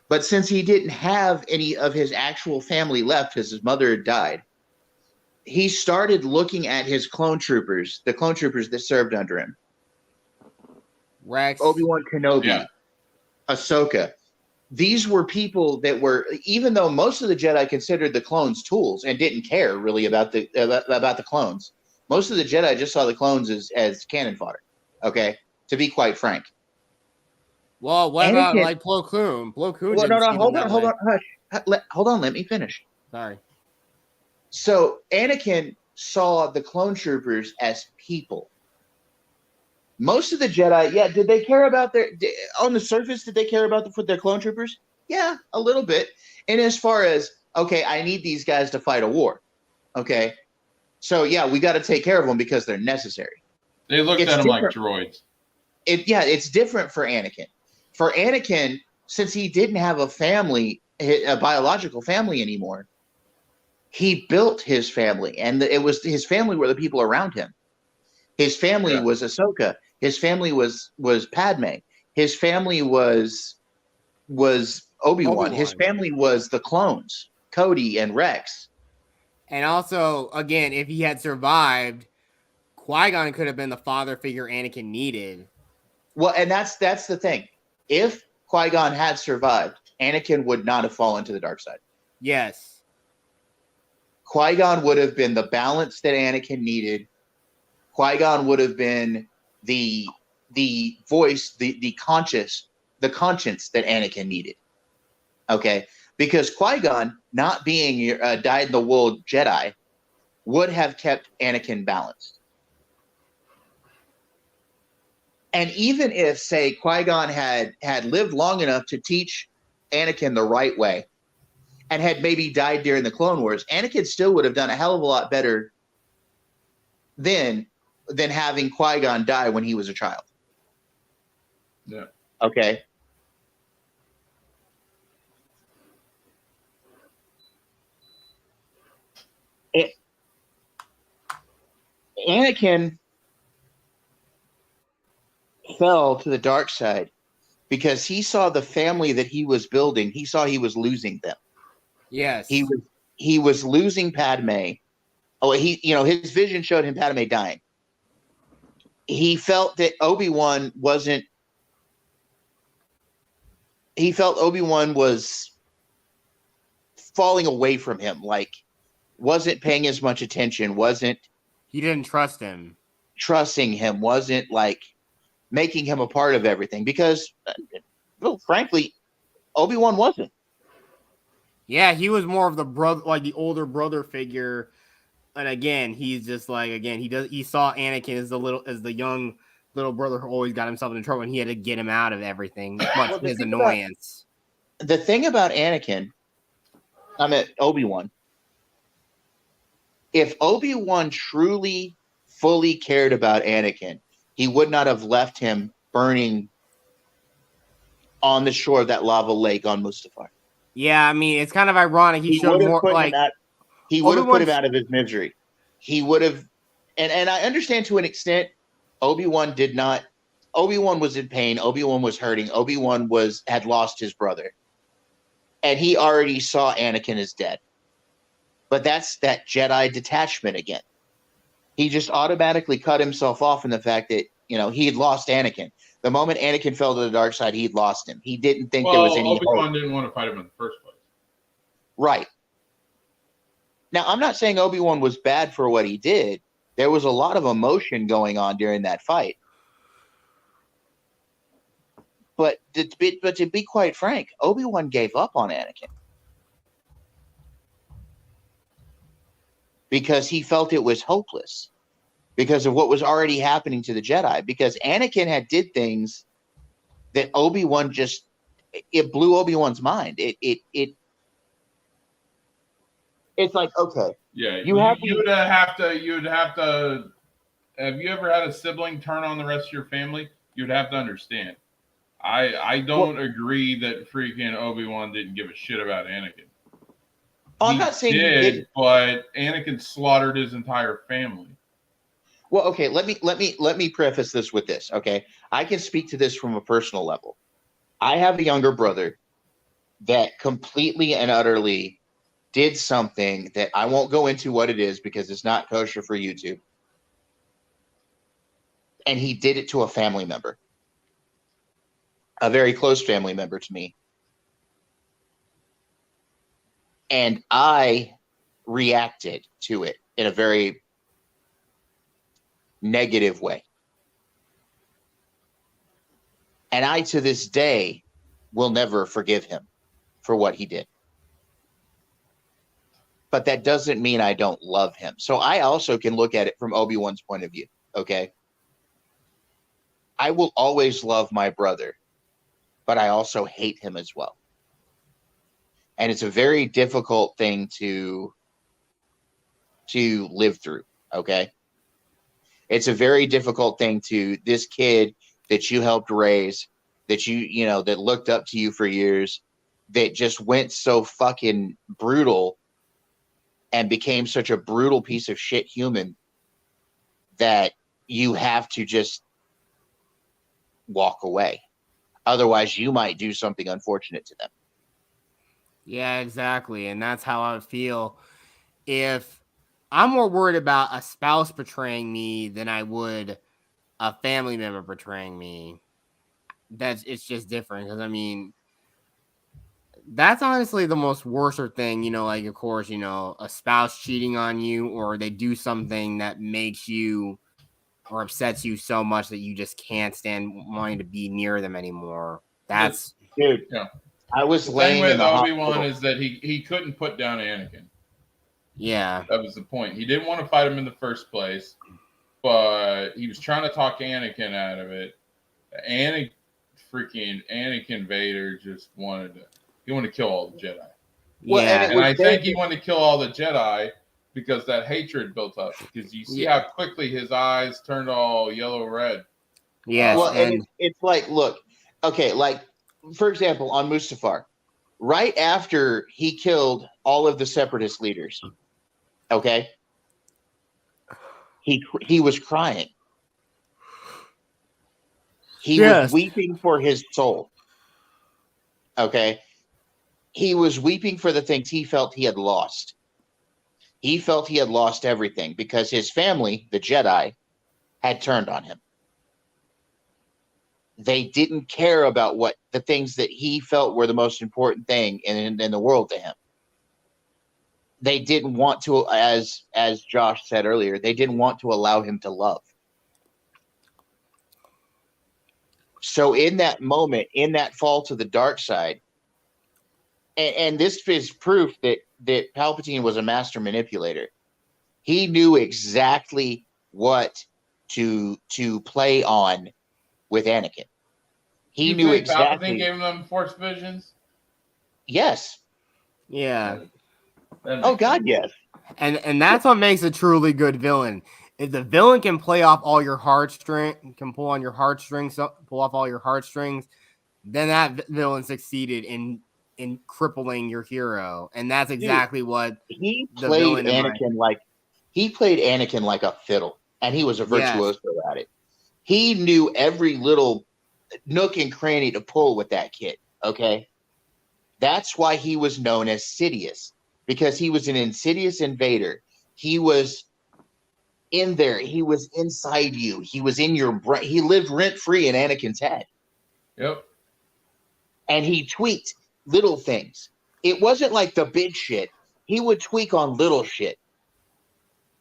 But since he didn't have any of his actual family left because his mother had died, he started looking at his clone troopers, the clone troopers that served under him.
Rex,
Obi-Wan Kenobi, Ahsoka. These were people that were, even though most of the Jedi considered the clones tools and didn't care really about the clones, most of the Jedi just saw the clones as cannon fodder. Okay, to be quite frank.
Well, what about
Anakin-
like Plo Koon? Plo Koon
Well,
didn't
no,
see
hold
them
on,
that
hold
way.
on, hush. Hold on, let me finish.
Sorry.
So Anakin saw the clone troopers as people. Most of the Jedi, yeah, did they care about on the surface, did they care about their clone troopers? Yeah, a little bit. And as far as, okay, I need these guys to fight a war. Okay. So yeah, we got to take care of them because they're necessary.
They looked
It's
at them like
different.
droids.
It's different for Anakin. For Anakin, since he didn't have a family, a biological family anymore, he built his family, and it was his family were the people around him. His family was Ahsoka. His family was Padme. His family was Obi-Wan. His family was the clones, Cody and Rex.
And also, again, if he had survived, Qui-Gon could have been the father figure Anakin needed.
Well, and that's the thing. If Qui-Gon had survived, Anakin would not have fallen to the dark side.
Yes.
Qui-Gon would have been the balance that Anakin needed. Qui-Gon would have been the voice, the conscience that Anakin needed. Okay, because Qui-Gon, not being a dyed-in-the-wool Jedi, would have kept Anakin balanced. And even if, say, Qui-Gon had lived long enough to teach Anakin the right way, and had maybe died during the Clone Wars, Anakin still would have done a hell of a lot better than having Qui-Gon die when he was a child.
Yeah.
Okay. Anakin fell to the dark side because he saw the family that he was building. He saw he was losing them.
Yes.
He was losing Padme. Oh, his vision showed him Padme dying. He felt that Obi-Wan wasn't. He felt Obi-Wan was falling away from him, like wasn't paying as much attention,
He didn't trust him.
Trusting him, wasn't like making him a part of everything because, well, frankly, Obi-Wan wasn't.
Yeah, he was more of the brother, like the older brother figure. And again, he's just like, he saw Anakin as the young little brother who always got himself into trouble, and he had to get him out of everything, much to his annoyance.
The thing about Anakin, Obi-Wan, if Obi-Wan truly, fully cared about Anakin, he would not have left him burning on the shore of that lava lake on Mustafar.
Yeah, I mean, it's kind of ironic. He showed more like
he would have put him out of his misery. He would have, and I understand to an extent. Obi-Wan did not. Obi-Wan was in pain. Obi-Wan was hurting. Obi-Wan had lost his brother, and he already saw Anakin as dead. But that's that Jedi detachment again. He just automatically cut himself off in the fact that he had lost Anakin. The moment Anakin fell to the dark side, he'd lost him. He didn't think there was any
Obi-Wan
hope.
didn't want to fight him in the first place.
Right. Now, I'm not saying Obi-Wan was bad for what he did. There was a lot of emotion going on during that fight. But to be quite frank, Obi-Wan gave up on Anakin because he felt it was hopeless because of what was already happening to the Jedi. Because Anakin had did things that Obi-Wan it blew Obi-Wan's mind. It's like, okay.
Yeah, you would have to. Have you ever had a sibling turn on the rest of your family? You'd have to understand. I don't agree that freaking Obi-Wan didn't give a shit about Anakin.
I'm not saying he didn't,
but Anakin slaughtered his entire family.
Well, okay, let me preface this with this, okay? I can speak to this from a personal level. I have a younger brother that completely and utterly did something that I won't go into what it is because it's not kosher for YouTube. And he did it to a family member. a very close family member to me. And I reacted to it in a very negative way. And I, to this day, will never forgive him for what he did. But that doesn't mean I don't love him. So I also can look at it from Obi-Wan's point of view, okay? I will always love my brother, but I also hate him as well. And it's a very difficult thing to live through, okay? It's a very difficult thing to this kid that you helped raise, that that looked up to you for years, that just went so fucking brutal and became such a brutal piece of shit human that you have to just walk away. Otherwise, you might do something unfortunate to them.
Yeah, exactly. And that's how I would feel if I'm more worried about a spouse betraying me than I would a family member betraying me. It's just different. Because, I mean, that's honestly the most worser thing, like, of course, a spouse cheating on you, or they do something that makes you or upsets you so much that you just can't stand wanting to be near them anymore. That's
dude.
Yeah.
I was
The
laying
thing
in
with
the
Obi-Wan
hospital.
is that he couldn't put down Anakin.
Yeah.
That was the point. He didn't want to fight him in the first place, but he was trying to talk Anakin out of it. Anakin Vader just wanted to kill all the Jedi.
Well,
Yeah.
and
And I think he wanted to kill all the Jedi because that hatred built up. Because you see how quickly his eyes turned all yellow-red.
Yes.
well, and it's like, look, okay, like, for example, on Mustafar, right after he killed all of the separatist leaders, okay, he was crying. He was weeping for his soul. Okay. He was weeping for the things he felt he had lost. He felt he had lost everything because his family, the Jedi, had turned on him. They didn't care about what the things that he felt were the most important thing in the world to him. They didn't want to, as Josh said earlier, they didn't want to allow him to love. So in that moment, in that fall to the dark side, and this is proof that Palpatine was a master manipulator. He knew exactly what to play on with Anakin. He knew exactly.
Palpatine gave him them Force visions?
Yes.
Yeah.
Oh God, yes.
And that's what makes a truly good villain. If the villain can play off all your heartstrings, pull off all your heartstrings, then that villain succeeded in crippling your hero. And that's exactly what
he played Anakin like a fiddle, and he was a virtuoso at it. He knew every little nook and cranny to pull with that kid. Okay. That's why he was known as Sidious, because he was an insidious invader. He was in there. He was inside you. He was in your brain. He lived rent-free in Anakin's head.
Yep.
And he tweaked little things. It wasn't like the big shit. He would tweak on little shit.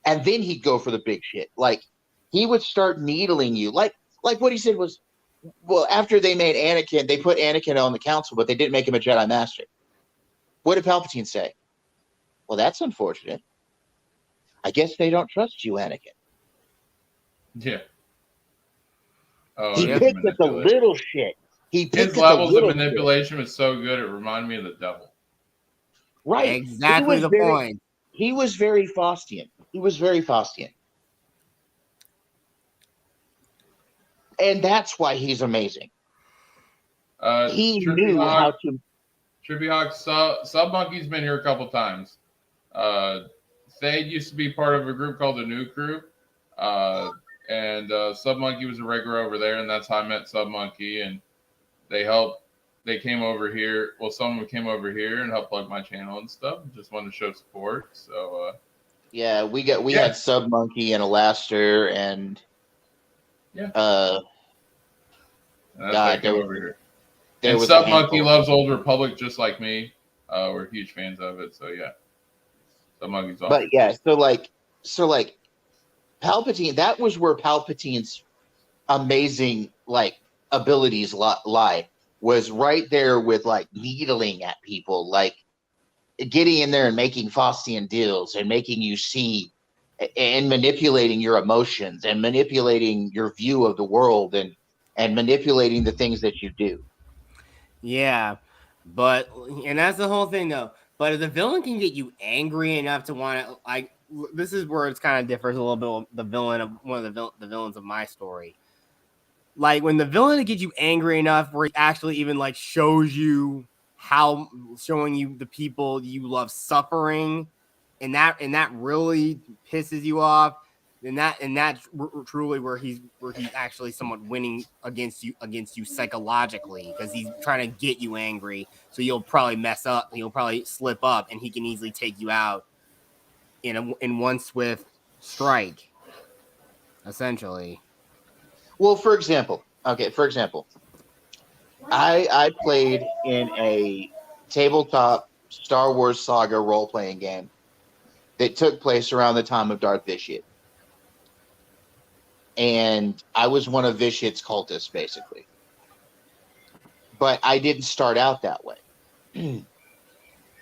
And then he'd go for the big shit. Like, he would start needling you. Like what he said was, well, after they made Anakin, they put Anakin on the council, but they didn't make him a Jedi Master. What did Palpatine say? Well, that's unfortunate. I guess they don't trust you, Anakin.
Yeah. Oh,
he picked at the little shit.
His levels of manipulation was so good, it reminded me of the devil.
Right.
Exactly the point.
He was very Faustian. And that's why he's amazing. He knew how to.
Trippy Hawk, Sub Monkey's been here a couple times. Thade used to be part of a group called the New Crew. And Sub Monkey was a regular over there, and that's how I met Sub Monkey. And they came over here. Well, someone came over here and helped plug my channel and stuff. Just wanted to show support. So,
yeah, we had Sub Monkey and Alaster and
that's why I came over here.
there
And
was
Sub
a
Monkey
handful.
loves Old Republic just like me. We're huge fans of it. So yeah, Sub Monkey's awesome.
But yeah, so Palpatine. That was where Palpatine's amazing abilities lie. Was right there with needling at people, getting in there and making Faustian deals and making you see and manipulating your emotions and manipulating your view of the world and manipulating the things that you do.
Yeah, and that's the whole thing though. But if the villain can get you angry enough to want to this is where it's kind of differs a little bit with the villain of one of the villains of my story. Like when the villain gets you angry enough where he actually even shows you showing you the people you love suffering, and that really pisses you off. And that's truly where he's actually somewhat winning against you psychologically, because he's trying to get you angry, so you'll probably mess up, you'll probably slip up, and he can easily take you out in one swift strike, essentially.
Well, for example, I played in a tabletop Star Wars Saga role-playing game that took place around the time of Darth Vitiate. And I was one of Vitiate's cultists, basically. But I didn't start out that way.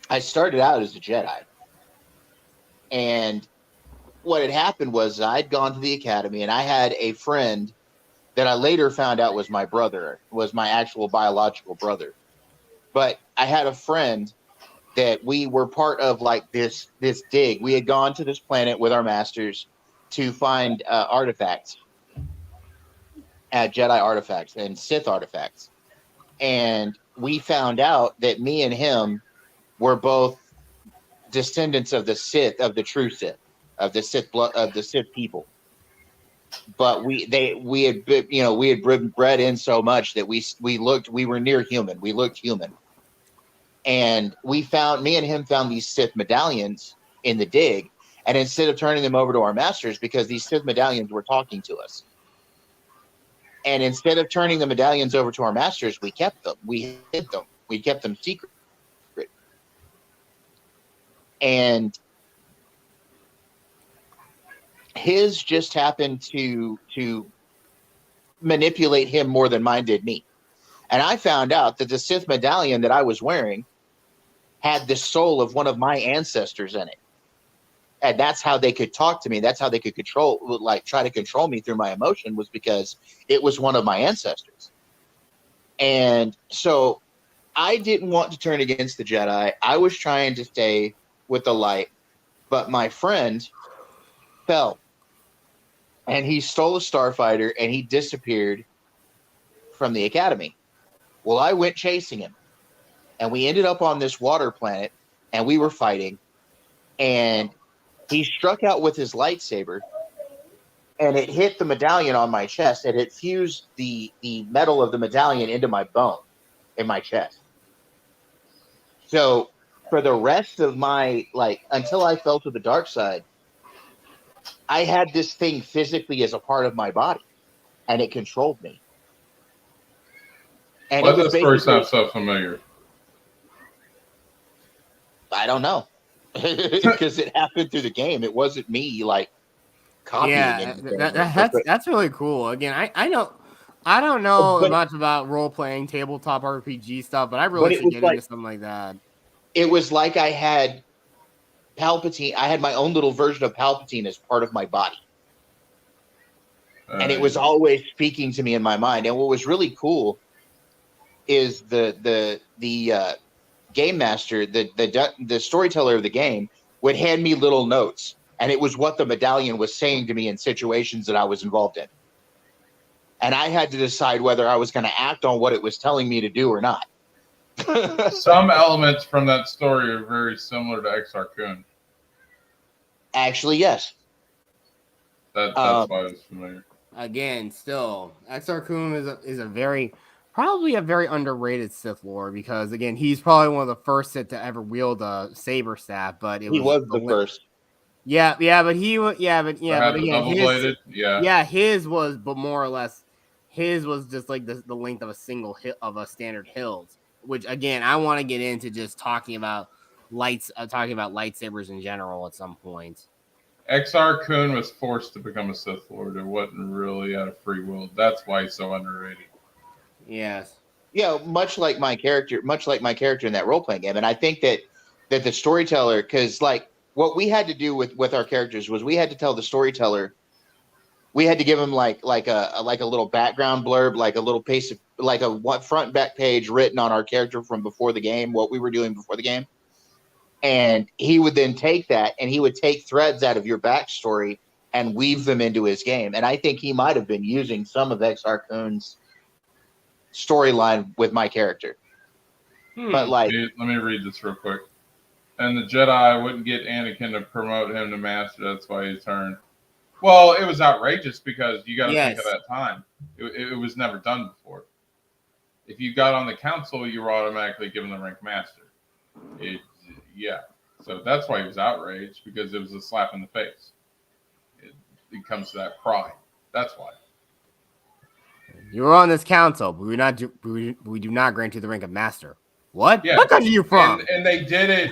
I started out as a Jedi. And what had happened was I'd gone to the academy, and I had a friend that I later found out was my brother, was my actual biological brother. But I had a friend that we were part of this dig. We had gone to this planet with our masters to find artifacts, Jedi artifacts and Sith artifacts. And we found out that me and him were both descendants of the Sith, of the true Sith, of the Sith blood, of the Sith people. But we had been bred in so much that we were near human. We looked human. And me and him found these Sith medallions in the dig. And instead of turning them over to our masters, because these Sith medallions were talking to us, and instead of turning the medallions over to our masters, we kept them. We hid them. We kept them secret. And his just happened to manipulate him more than mine did me. And I found out that the Sith medallion that I was wearing had the soul of one of my ancestors in it. And that's how they could talk to me. That's how they could try to control me through my emotion, was because it was one of my ancestors. And so I didn't want to turn against the Jedi. I was trying to stay with the light, but my friend fell, and he stole a starfighter, and he disappeared from the academy. Well, I went chasing him, and we ended up on this water planet, and we were fighting, and he struck out with his lightsaber, and it hit the medallion on my chest, and it fused the metal of the medallion into my bone in my chest. So for the rest of my, until I fell to the dark side, I had this thing physically as a part of my body, and it controlled me. And
why does this first sound so familiar?
I don't know. Because it happened through the game. It wasn't me copying
it. That's really cool. Again, I don't know much about role playing tabletop RPG stuff, but I really should get into something like that.
It was like I had Palpatine. I had my own little version of Palpatine as part of my body, and it was always speaking to me in my mind. And what was really cool is the game master, the storyteller of the game, would hand me little notes, and it was what the medallion was saying to me in situations that I was involved in. And I had to decide whether I was going to act on what it was telling me to do or not.
Some elements from that story are very similar to Exar Kun.
Actually, yes.
That's why I was familiar.
Again, still, Exar Kun is probably a very underrated Sith Lord, because again, he's probably one of the first Sith to ever wield a saber staff. But
he was the first.
Yeah, but again, his was, but more or less, his was just like the length of a single hill of a standard hilt. Which again, I want to get into just talking about lightsabers in general at some point.
XR Kun was forced to become a Sith Lord. It wasn't really out of free will. That's why he's so underrated.
Yes.
Yeah, much like my character in that role playing game, and I think that the storyteller, because like what we had to do with our characters was we had to tell the storyteller, we had to give him like a little background blurb, like a little piece of like a front and back page written on our character from before the game, what we were doing before the game, and he would then take that and he would take threads out of your backstory and weave them into his game, and I think he might have been using some of XR Kun's storyline with my character. But like,
let me read this real quick. And the Jedi wouldn't get Anakin to promote him to master. That's why he turned. Well, it was outrageous because you got to think of that time. It was never done before. If you got on the council, you were automatically given the rank master. So that's why he was outraged, because it was a slap in the face. It comes to that pride. That's why.
You were on this council, but we do not grant you the rank of master. What?
Yeah.
What country are you from?
And they did it.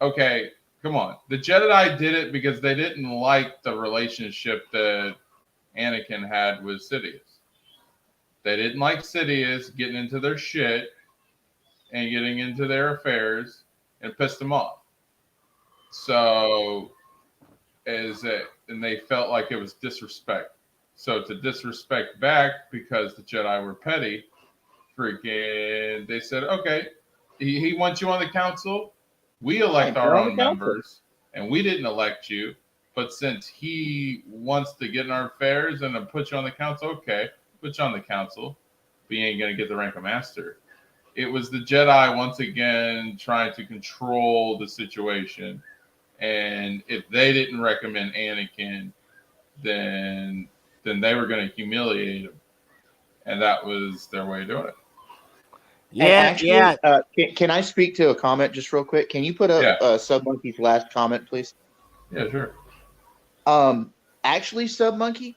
Okay, come on. The Jedi did it because they didn't like the relationship that Anakin had with Sidious. They didn't like Sidious getting into their shit and getting into their affairs, and pissed them off. So, and they felt like it was disrespect. So to disrespect back, because the Jedi were petty, they said, okay, he wants you on the council. We elect our own members, and we didn't elect you. But since he wants to get in our affairs and then put you on the council, okay, put you on the council, but you ain't going to get the rank of master. It was the Jedi, once again, trying to control the situation. And if they didn't recommend Anakin, then they were going to humiliate him. And that was their way of doing it.
Yeah.
Can I speak to a comment just real quick? Can you put up Submonkey's last comment, please?
Yeah, sure.
Actually, Submonkey,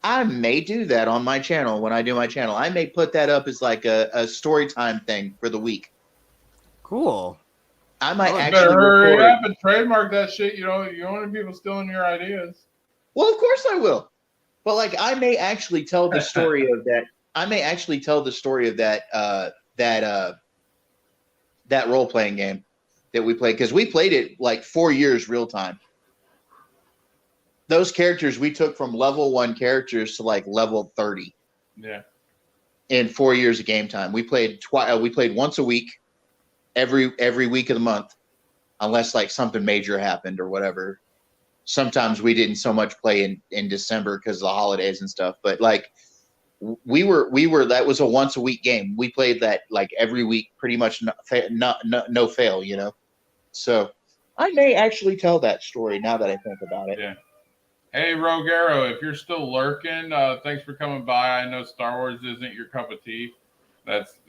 I may do that on my channel when I do my channel. I may put that up as like a story time thing for the week.
Cool.
I might actually
better hurry up and trademark that shit. You don't want people stealing your ideas.
Well, of course I will. But like, I may actually tell the story of that. I may actually tell the story of that role playing game that we played, because we played it like 4 years real time. Those characters we took from level 1 characters to like level 30.
Yeah.
In 4 years of game time, we played once a week, every week of the month, unless like something major happened or whatever. Sometimes we didn't so much play in December because of the holidays and stuff, but like we were that was a once a week game. We played that like every week, pretty much no fail, you know. So I may actually tell that story now that I think about it.
Yeah. Hey, Rogero, if you're still lurking, thanks for coming by. I know Star Wars isn't your cup of tea. That's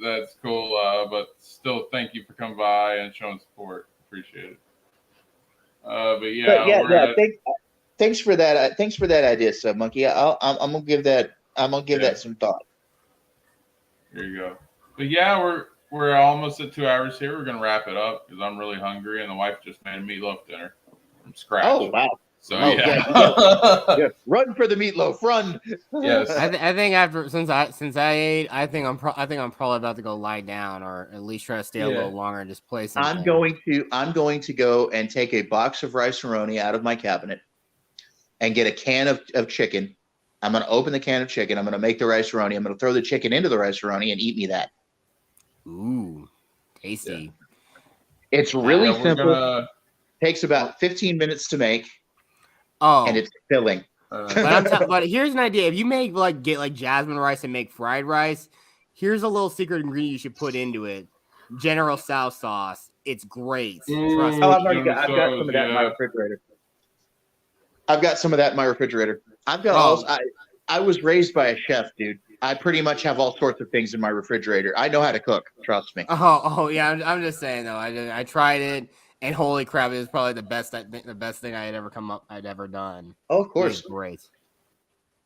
cool, but still, thank you for coming by and showing support. Appreciate it.
Thanks for that. Thanks for that idea, Submonkey. I'm gonna give that some thought.
There you go. But yeah, we're almost at 2 hours here. We're gonna wrap it up because I'm really hungry and the wife just made a meatloaf dinner from scratch.
Oh wow!
So
yeah. Run for the meatloaf, run!
Yes.
I think after since I ate, I think I'm probably about to go lie down, or at least try to stay a little longer and just play something.
I'm going to go and take a box of rice-a-roni out of my cabinet and get a can of chicken. I'm going to open the can of chicken. I'm going to make the rice-a-roni. I'm going to throw the chicken into the rice-a-roni and eat me that.
Ooh, tasty.
Yeah. It's really simple. Takes about 15 minutes to make.
Oh,
and it's filling.
But here's an idea: if you get jasmine rice and make fried rice, here's a little secret ingredient you should put into it: General Tso sauce. It's great. Trust me.
I've got some of that in my refrigerator. I've got some of that in my refrigerator. I was raised by a chef, dude. I pretty much have all sorts of things in my refrigerator. I know how to cook. Trust me.
Oh yeah. I'm just saying though. I tried it. And holy crap, it was probably the best thing I'd ever done.
Oh, of course.
It was great.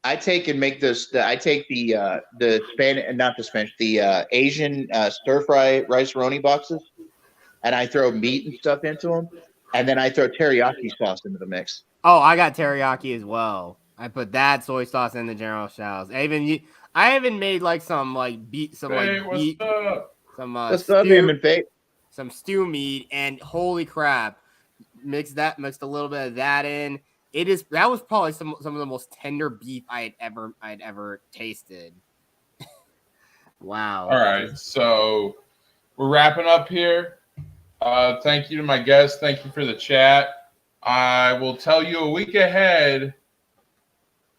I take and make this. I take the Spanish, not the Spanish, the Asian stir fry rice roni boxes, and I throw meat and stuff into them, and then I throw teriyaki sauce into the mix.
Oh, I got teriyaki as well. I put that soy sauce in the General Tso's. I even made like some like beet, some
Hey,
like
what's
beet,
up?
some
What's up,
stew,
and Fate?
some stew meat, and holy crap, mixed a little bit of that in. That was probably some of the most tender beef I'd ever tasted. Wow.
All right, so we're wrapping up here. Thank you to my guests. Thank you for the chat. I will tell you a week ahead.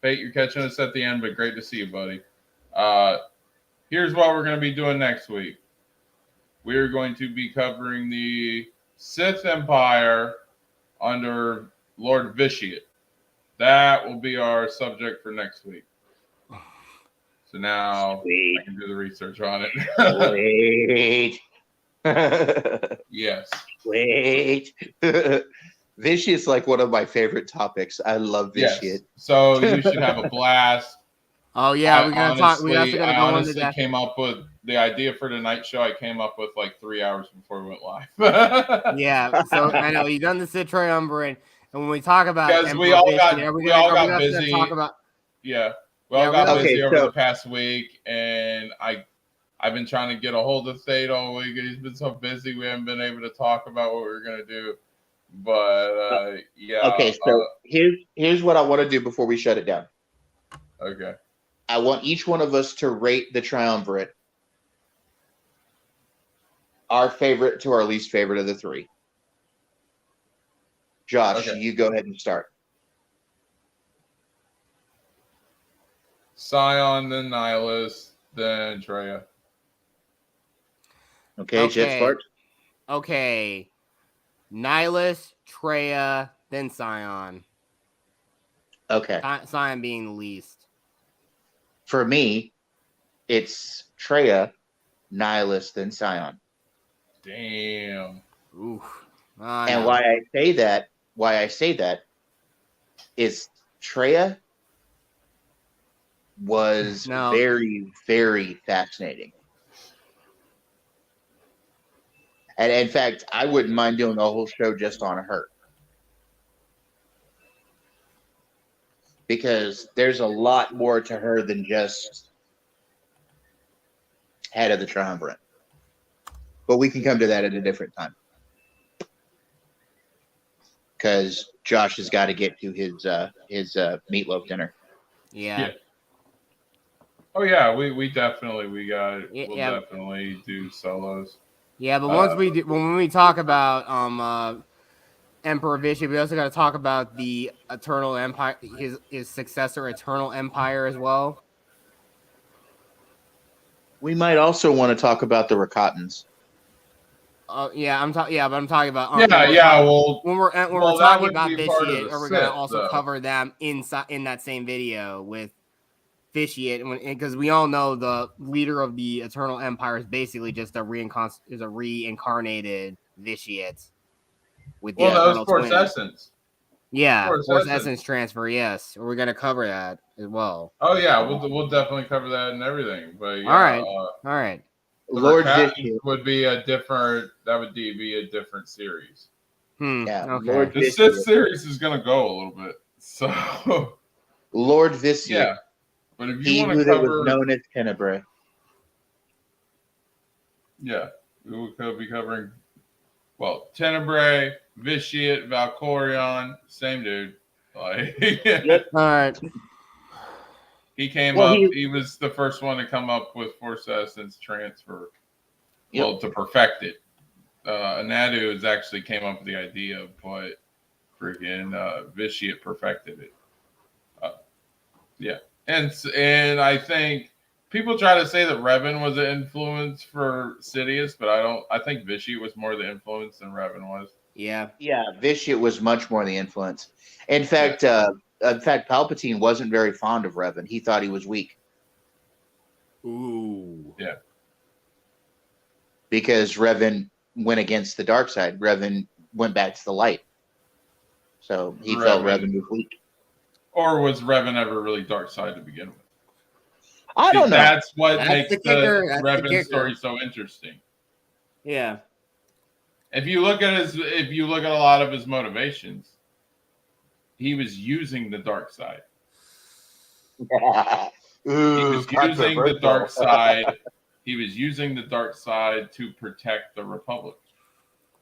Fate, you're catching us at the end, but great to see you, buddy. Here's what we're going to be doing next week. We're going to be covering the Sith Empire under Lord Vitiate. That will be our subject for next week. So now
Sweet.
I can do the research on it.
Wait.
Yes.
Wait. Vitiate's like one of my favorite topics. I love Vitiate.
Yes. So you should have a blast.
Oh yeah, we're gonna talk. We also gotta
I
go into
honestly
that.
came up with the idea for tonight's show. I came up with like 3 hours before we went live.
Yeah, so I know you've done the Sith Triumvirate, and when we talk about
Because we
Emperor
all
Vitiate,
got
are we
we all
gonna
got busy.
talk about?
Yeah, we
Yeah,
all got
okay,
busy over
so-
the past week, and I've been trying to get a hold of Thade all week. He's been so busy, we haven't been able to talk about what we were gonna do. But yeah.
Okay, so here's what I want to do before we shut it down.
Okay.
I want each one of us to rate the Triumvirate, our favorite to our least favorite of the three. Josh,
Okay.
you go ahead and start.
Scion, then Nihilus, then Treya.
Okay, Jet Sparks.
Okay, Nihilus, Treya, then Scion.
Okay.
Scion being the least.
For me, it's Treya, Nihilus, then Scion.
Damn.
Oof.
And why I say that is Treya was very, very fascinating. And in fact, I wouldn't mind doing a whole show just on her. Because there's a lot more to her than just head of the Triumvirate. But we can come to that at a different time. Because Josh has got to get to his meatloaf dinner.
Yeah.
Oh yeah, we'll definitely do solos.
Yeah, but when we talk about Emperor Vitiate, we also got to talk about the Eternal Empire, his successor, Eternal Empire, as well.
We might also want to talk about the Rakatans.
I'm talking about. When we're talking about Vitiate, we're gonna also cover them in that same video with Vitiate, because we all know the leader of the Eternal Empire is basically just a reincarnated Vitiate. With the
that was Force
twin.
Essence.
Yeah, Force Essence transfer. Yes, we're gonna cover that as well.
Oh yeah, we'll definitely cover that and everything. But yeah,
all right.
Lord Vitiate
would be a different series.
Yeah,
okay.
Lord
The Sith series is gonna go a little bit. So
Lord Vitiate.
Yeah. But if
He
you want
who
to
that was
cover,
known as Tenebrae.
yeah, we could be covering. Well, Tenebrae, Vitiate, Valkorion, same dude. Like,
All right.
he came up. He was the first one to come up with Force Essence transfer.
Yep.
Well, to perfect it. Anadu has actually came up with the idea, but freaking Vitiate perfected it. Yeah, and I think people try to say that Revan was an influence for Sidious, but I think Vitiate was more the influence than Revan was.
Yeah.
Yeah, Vitiate was much more the influence. In fact, Palpatine wasn't very fond of Revan. He thought he was weak.
Ooh.
Yeah.
Because Revan went against the dark side. Revan went back to the light. So he felt Revan was weak.
Or was Revan ever really dark side to begin with?
I don't know.
That's what
That's
makes
the kicker.
the
That's the
Revan
kicker.
story so interesting.
Yeah.
If you look at a lot of his motivations, he was using the dark side. He was using the dark side. He was using the dark side to protect the Republic.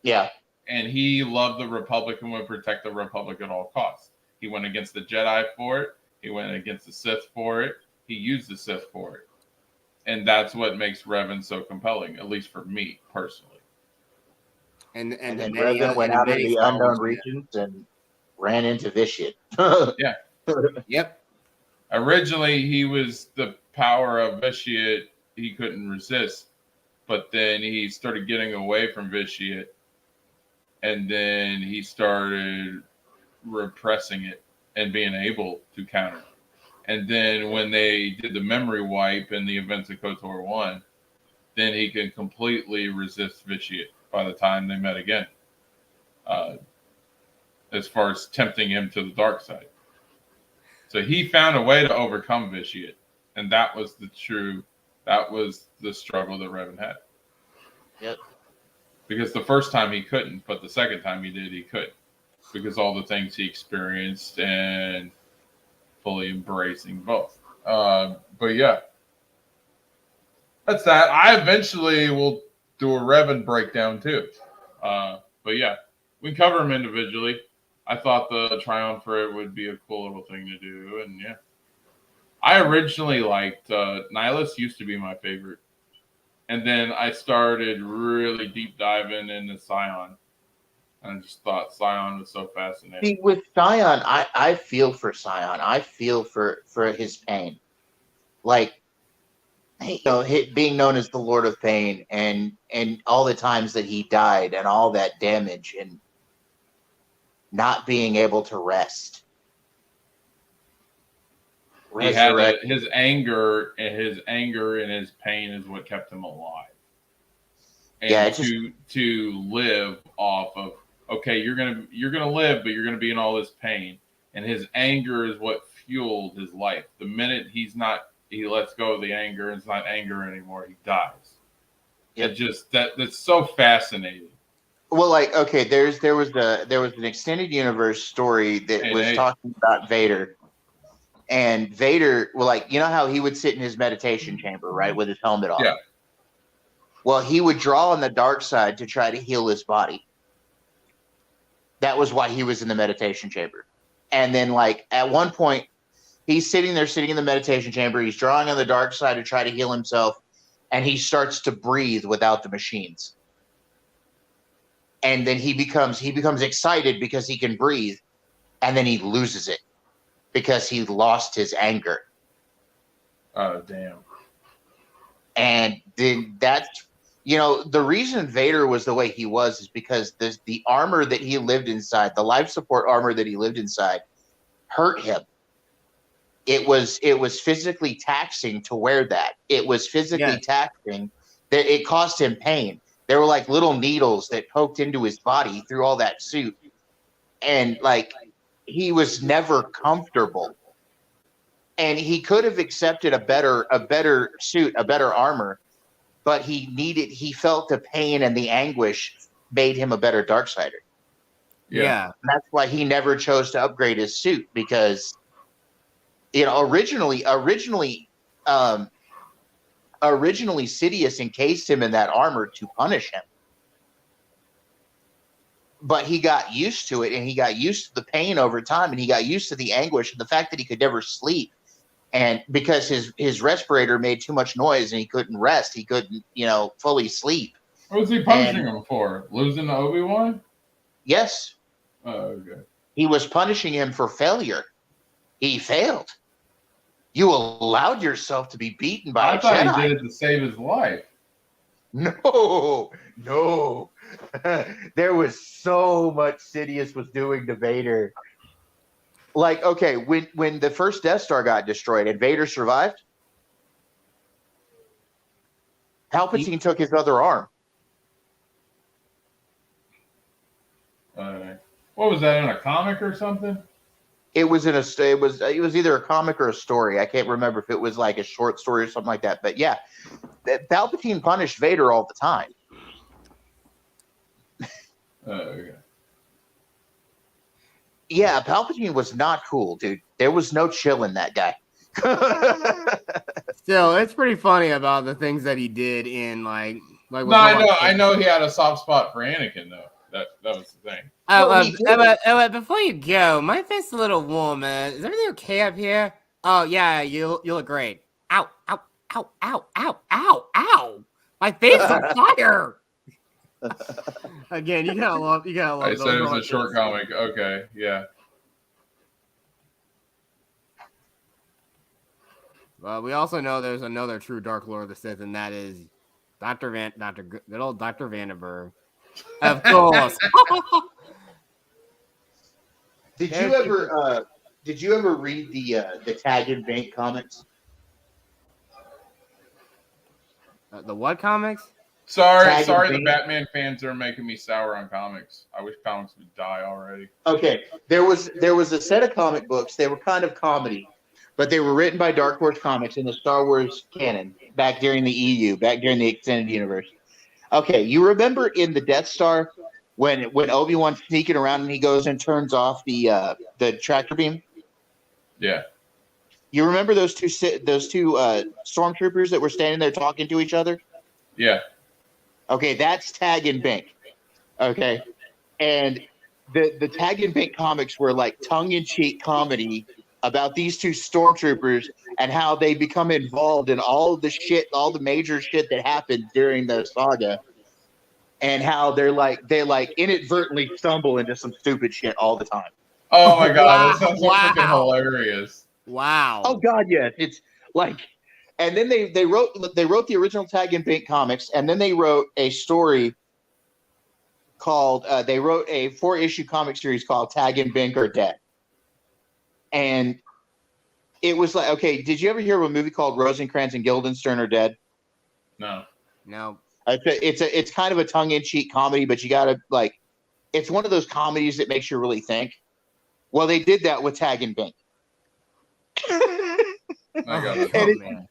Yeah.
And he loved the Republic and would protect the Republic at all costs. He went against the Jedi for it. He went against the Sith for it. He used the Sith for it. And that's what makes Revan so compelling, at least for me personally.
And then Revan went out in the unknown regions and ran into Vitiate.
Yeah.
Yep.
Originally, he was the power of Vitiate he couldn't resist. But then he started getting away from Vitiate. And then he started repressing it and being able to counter. And then when they did the memory wipe in the events of KOTOR 1, then he could completely resist Vitiate by the time they met again. As far as tempting him to the dark side. So he found a way to overcome Vitiate. And that was the struggle that Revan had.
Yep.
Because the first time he couldn't, but the second time he did, he could. Because all the things he experienced and fully embracing both. But yeah. That's that. I eventually will do a Revan breakdown too. But yeah, we can cover them individually. I thought the Triumvirate would be a cool little thing to do. And yeah. I originally liked Nihilus used to be my favorite. And then I started really deep diving into Scion. And I just thought Scion was so fascinating.
See, with Scion, I feel for Scion. I feel for his pain. Like, being known as the Lord of Pain and all the times that he died and all that damage and not being able to rest.
He had his anger and his pain is what kept him alive. And
yeah,
to live off of, okay, you're gonna live, but you're gonna be in all this pain. And his anger is what fueled his life. The minute he lets go of the anger, it's not anger anymore, he dies. Yep. That's so fascinating.
Well, like, okay, there was an extended universe story that was talking about Vader. And Vader, well, like, you know how he would sit in his meditation chamber, right, with his helmet on?
Yeah.
Well, he would draw on the dark side to try to heal his body. That was why he was in the meditation chamber. And then, like, at one point, he's sitting in the meditation chamber. He's drawing on the dark side to try to heal himself. And he starts to breathe without the machines. And then he becomes excited because he can breathe. And then he loses it because he lost his anger.
Oh, damn.
And then that's, the reason Vader was the way he was is because the armor that he lived inside, the life support armor that he lived inside, hurt him. It was physically taxing to wear that. It was physically taxing that it caused him pain. There were like little needles that poked into his body through all that suit. And like, he was never comfortable. And he could have accepted a better suit, a better armor, but he felt the pain and the anguish made him a better Darksider.
Yeah.
And that's why he never chose to upgrade his suit, because originally Sidious encased him in that armor to punish him. But he got used to it, and he got used to the pain over time, and he got used to the anguish and the fact that he could never sleep. And because his respirator made too much noise and he couldn't rest, he couldn't, fully sleep.
What was he punishing him for? Losing to Obi-Wan?
Yes.
Oh, okay.
He was punishing him for failure. He failed. You allowed yourself to be beaten by a Jedi.
I thought he did it to save his life.
No. There was so much Sidious was doing to Vader. Like, okay, when the first Death Star got destroyed and Vader survived, Palpatine took his other arm.
What was that, in a comic or something?
It was it was either a comic or a story. I can't remember if it was like a short story or something like that. But yeah, Palpatine punished Vader all the time.
Okay.
Yeah, Palpatine was not cool, dude. There was no chill in that guy.
Still, it's pretty funny about the things that he did in like.
No, I know he had a soft spot for Anakin though. That was the thing.
Before you go, my face is a little warm. Is everything okay up here? Oh yeah, you look great. Ow, ow, ow, ow, ow, ow, ow! My face is on fire. Again, you gotta love.
I said it was a short comic. Okay, yeah.
Well, we also know there's another true Dark Lord of the Sith, and that is good old Dr. Vandenberg. Of course.
Did you ever read the Tag and Bank comics?
The what comics?
Sorry, the Batman fans are making me sour on comics. I wish comics would die already.
Okay, there was a set of comic books. They were kind of comedy, but they were written by Dark Horse Comics in the Star Wars canon back during the EU, back during the extended universe. Okay, you remember in the Death Star when Obi-Wan's sneaking around and he goes and turns off the tractor beam?
Yeah.
You remember those two stormtroopers that were standing there talking to each other?
Yeah.
Okay, that's Tag and Bank. Okay, and the Tag and Bank comics were like tongue-in-cheek comedy about these two stormtroopers and how they become involved in all the shit, all the major shit that happened during the saga, and how they inadvertently stumble into some stupid shit all the time.
Oh my god, that sounds freaking hilarious.
Wow.
Oh god, yes, it's like. And then they wrote the original Tag and Bank comics, and then they wrote a story called they wrote a 4-issue comic series called Tag and Bank Are Dead. And it was like, okay, did you ever hear of a movie called Rosencrantz and Guildenstern Are Dead?
No.
It's kind of a tongue-in-cheek comedy, but you gotta it's one of those comedies that makes you really think. Well, they did that with Tag and Bank.
I got it.
Man.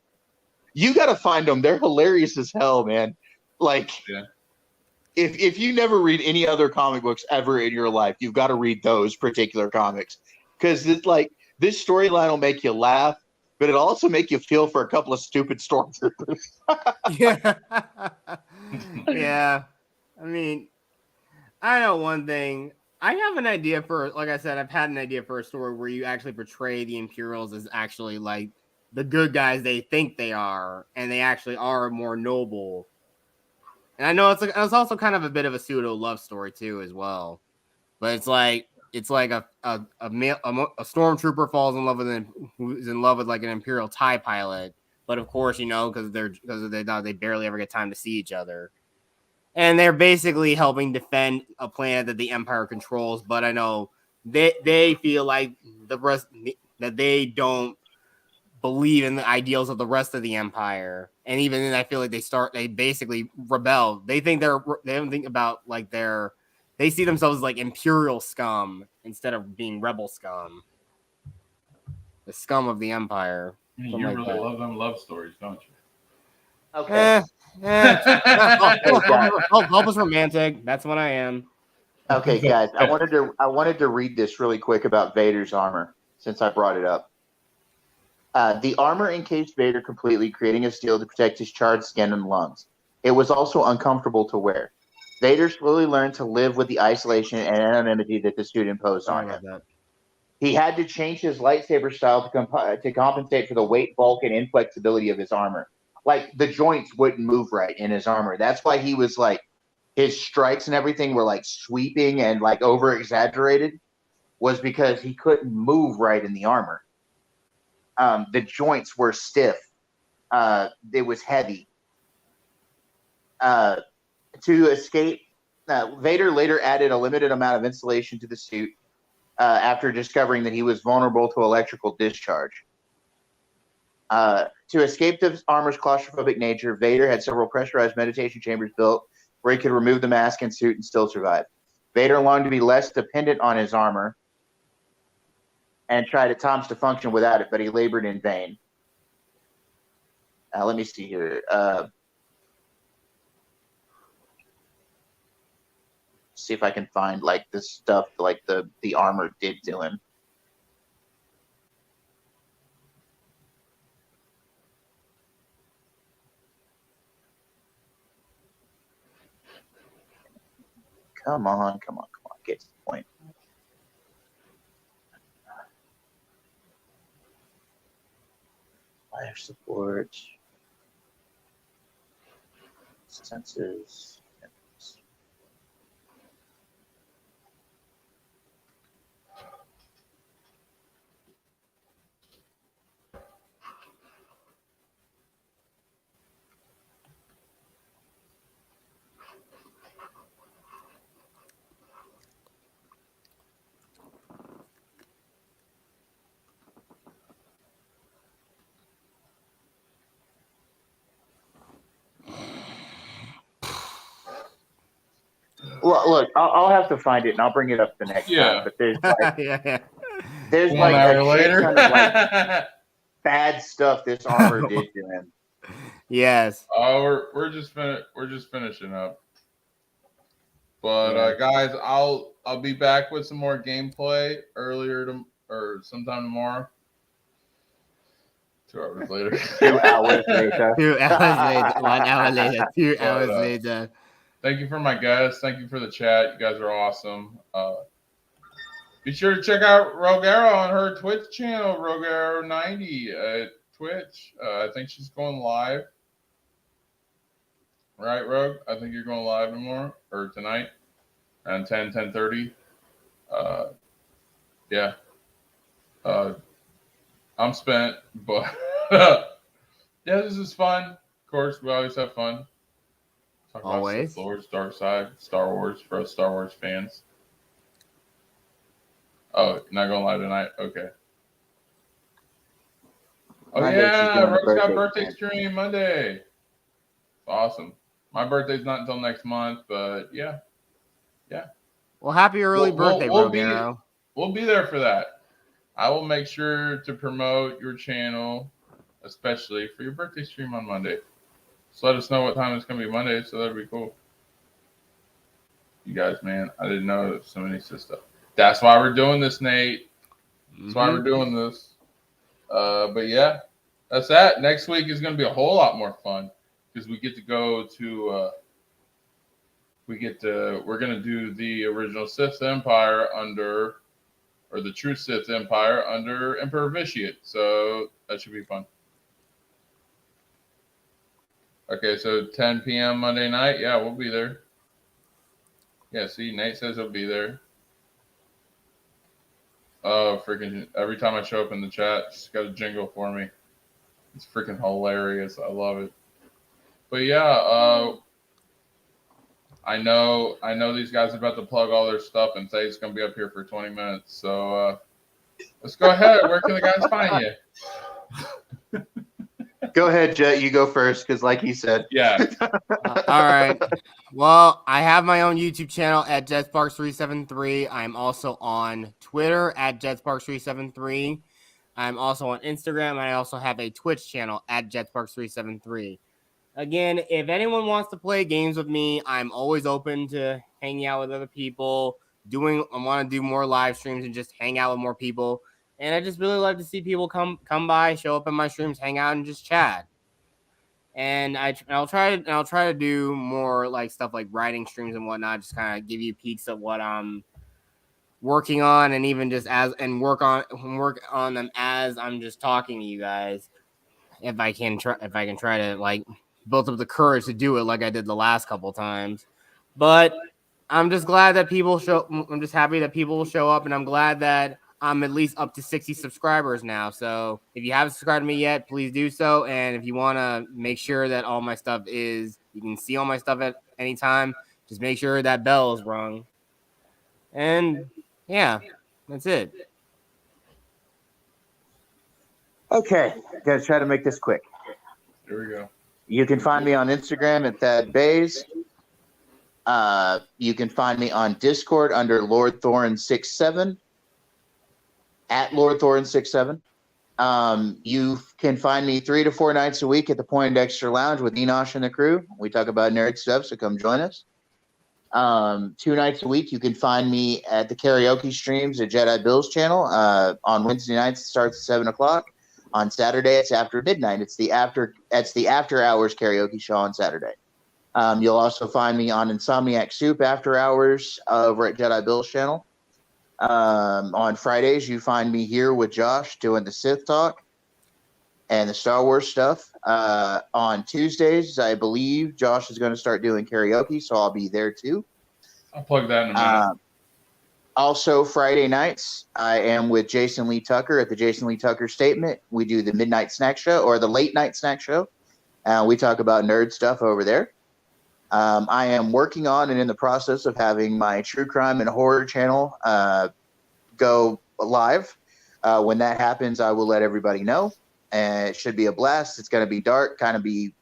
You got to find them. They're hilarious as hell, man. Like,
yeah.
if you never read any other comic books ever in your life, you've got to read those particular comics because it's like this storyline will make you laugh, but it'll also make you feel for a couple of stupid stormtroopers.
Yeah. Yeah. I mean, I know one thing. I have an idea for, like I said, I've had an idea for a story where you actually portray the Imperials as actually like the good guys they think they are, and they actually are more noble. And I know it's also kind of a bit of a pseudo love story too, as well. But it's like a stormtrooper falls in love with who's in love with like an Imperial TIE pilot, but of course because they barely ever get time to see each other, and they're basically helping defend a planet that the Empire controls. But I know they feel like the rest that they don't believe in the ideals of the rest of the Empire, and even then I feel like they basically rebel. They don't think about like they see themselves as like Imperial scum instead of being rebel scum, the scum of the Empire.
You really love them love stories, don't you?
Okay.
Hope is romantic. That's what I am.
Okay, guys, I wanted to read this really quick about Vader's armor since I brought it up. The armor encased Vader completely, creating a shield to protect his charred skin and lungs. It was also uncomfortable to wear. Vader slowly learned to live with the isolation and anonymity that the suit imposed on him. He had to change his lightsaber style to compensate for the weight, bulk, and inflexibility of his armor. Like, the joints wouldn't move right in his armor. That's why he was like, his strikes and everything were like sweeping and like over exaggerated, was because he couldn't move right in the armor. The joints were stiff. It was heavy. To escape, Vader later added a limited amount of insulation to the suit after discovering that he was vulnerable to electrical discharge. To escape the armor's claustrophobic nature, Vader had several pressurized meditation chambers built where he could remove the mask and suit and still survive. Vader longed to be less dependent on his armor. and tried at times to function without it, but he labored in vain. Let me see here. See if I can find like the stuff like the armor did to him. Come on, get to the point. Life support. Senses. Well, look, I'll have to find it and I'll bring it up the next time. But there's like, there's
1
like
hour
a
later.
ton of like bad stuff this armor did to him.
Yes.
Oh, we're just finishing up. But guys, I'll be back with some more gameplay or sometime tomorrow. 2 hours later.
2 hours later.
2 hours later. 1 hour later. 2 hours later.
Thank you for my guests. Thank you for the chat. You guys are awesome. Be sure to check out Rogero on her Twitch channel, Rogero90 at Twitch. I think she's going live. Right, Rogue? I think you're going live tomorrow or tonight around 10:30. Yeah. I'm spent, but yeah, this is fun. Of course, we always have fun. Talk
Always.
Sith Lords, Dark Side, Star Wars for us Star Wars fans. Oh, you're not going live tonight? Okay. Oh,
Monday, she's
yeah.
doing a
Rogue's got
birthday
birthday stream Monday. Awesome. My birthday's not until next month, but yeah. Yeah.
Well, happy early birthday, Rogero.
We'll be there for that. I will make sure to promote your channel, especially for your birthday stream on Monday. So let us know what time it's going to be Monday, so that'd be cool. You guys, man, I didn't know so many stuff. That's why we're doing this, Nate. That's why we're doing this. But yeah, that's that. Next week is going to be a whole lot more fun because we get to go to we're going to do the original Sith Empire or the true Sith Empire under Emperor Vitiate. So that should be fun. Okay, so 10 p.m. Monday night. Yeah, we'll be there. Yeah, see, Nate says he'll be there. Oh, freaking, every time I show up in the chat, she's got a jingle for me. It's freaking hilarious. I love it. But yeah, I know these guys are about to plug all their stuff and say it's going to be up here for 20 minutes. So let's go ahead. Where can the guys find you?
Go ahead, Jet. You go first because like he said.
Yeah.
All right. Well, I have my own YouTube channel at JetSparks373. I'm also on Twitter at JetSparks373. I'm also on Instagram, and I also have a Twitch channel at JetSparks373. Again, if anyone wants to play games with me, I'm always open to hanging out with other people. I want to do more live streams and just hang out with more people. And I just really love to see people come by, show up in my streams, hang out, and just chat. And I'll try to do more like stuff like writing streams and whatnot, just kind of give you peeks of what I'm working on, and even just work on them as I'm just talking to you guys. If I can try to like build up the courage to do it like I did the last couple times. But I'm just glad that I'm just happy that people will show up, and I'm glad that I'm at least up to 60 subscribers now. So if you haven't subscribed to me yet, please do so. And if you want to make sure that all my stuff you can see all my stuff at any time, just make sure that bell is rung. And yeah, that's it.
Okay, gotta try to make this quick.
Here we go.
You can find me on Instagram at Thad Bays. You can find me on Discord under Lord Thorin 67. at Lord Thorin 67. You can find me 3 to 4 nights a week at the Poindexter Lounge with Enosh and the crew. We talk about nerd stuff, so come join us. 2 nights a week, you can find me at the karaoke streams at Jedi Bill's channel. On Wednesday nights, it starts at 7 o'clock. On Saturday, it's after midnight. It's the after hours karaoke show on Saturday. You'll also find me on Insomniac Soup after hours over at Jedi Bill's channel. On Fridays, you find me here with Josh doing the Sith talk and the Star Wars stuff. On Tuesdays, I believe Josh is going to start doing karaoke, so I'll be there too.
I'll plug that in a minute.
Also, Friday nights, I am with Jason Lee Tucker at the Jason Lee Tucker Statement. We do the midnight snack show or the late night snack show. We talk about nerd stuff over there. I am working on and in the process of having my true crime and horror channel go live. When that happens, I will let everybody know. And it should be a blast. It's going to be dark, kind of be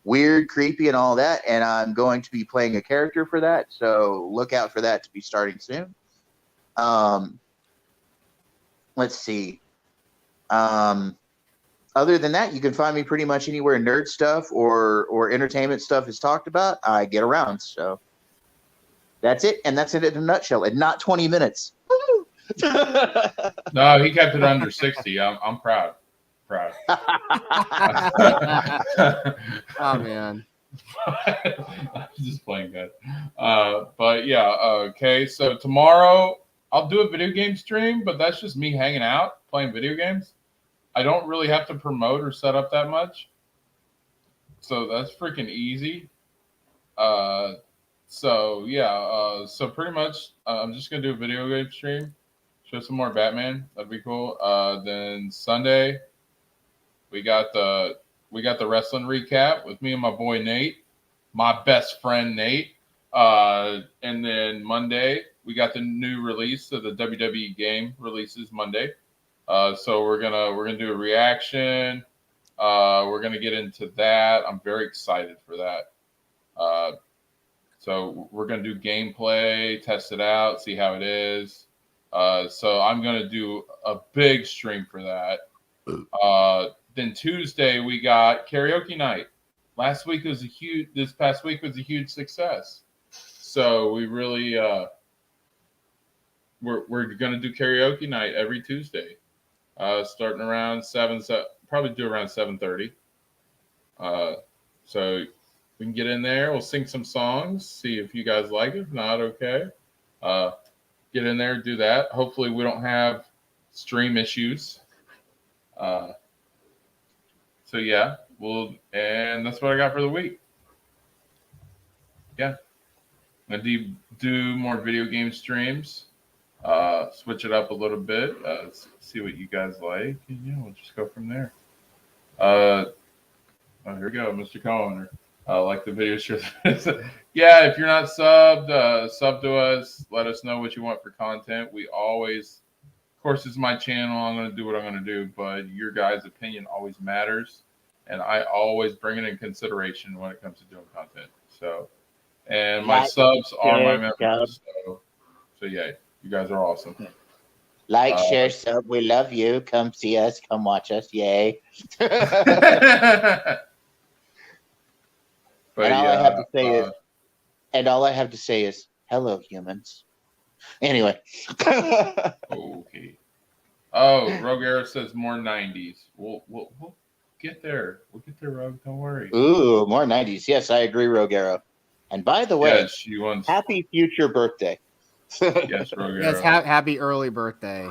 weird, creepy, and all that. And I'm going to be playing a character for that. So look out for that to be starting soon. Let's see. Other than that, you can find me pretty much anywhere nerd stuff or entertainment stuff is talked about. I get around. So that's it. And that's it in a nutshell. And not 20 minutes.
No, he kept it under 60. I'm proud.
Oh man.
I'm just playing that. But yeah, okay. So tomorrow I'll do a video game stream, but that's just me hanging out, playing video games. I don't really have to promote or set up that much. So that's freaking easy. So yeah, so pretty much I'm just gonna do a video game stream, show some more Batman. That'd be cool. Then Sunday we got the wrestling recap with me and my boy Nate, my best friend Nate. And then Monday we got the new release of the WWE game releases Monday. So we're gonna do a reaction. We're gonna get into that. I'm very excited for that. So we're gonna do gameplay, test it out, see how it is. So I'm gonna do a big stream for that. Then Tuesday we got karaoke night. This past week was a huge success. So we really we're gonna do karaoke night every Tuesday, starting around 7, probably do around 7:30. So we can get in there. We'll sing some songs, see if you guys like it. If not, okay. Get in there, do that. Hopefully we don't have stream issues. So yeah, and that's what I got for the week. Yeah, I'm gonna do more video game streams. Switch it up a little bit. See what you guys like, and yeah, we'll just go from there. Oh, here we go, Mr. Colliner. Like the video shows. Yeah, if you're not subbed, sub to us. Let us know what you want for content. We always. Of course, it's my channel. I'm going to do what I'm going to do, but your guys' opinion always matters, and I always bring it in consideration when it comes to doing content. So, and my subs are my members. So yeah, you guys are awesome.
Like, share, sub. We love you. Come see us. Come watch us. Yay!
But
all I have to say is, hello, humans. Anyway.
Okay. Oh, Rogue Arrow says more 90s. We'll get there. We'll get there, Rogue. Don't worry.
Ooh, more 90s. Yes, I agree, Rogue Arrow. And by the way,
yes,
happy future birthday.
Yes, Rogue Arrow.
Yes, happy early birthday.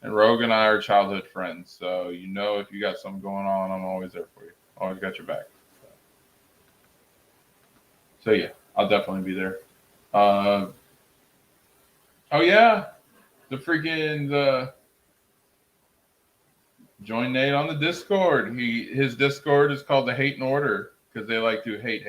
And Rogue and I are childhood friends, so you know if you got something going on, I'm always there for you. Always got your back. So yeah, I'll definitely be there. Oh yeah, the join Nate on the Discord. His Discord is called the Hate and Order because they like to hate.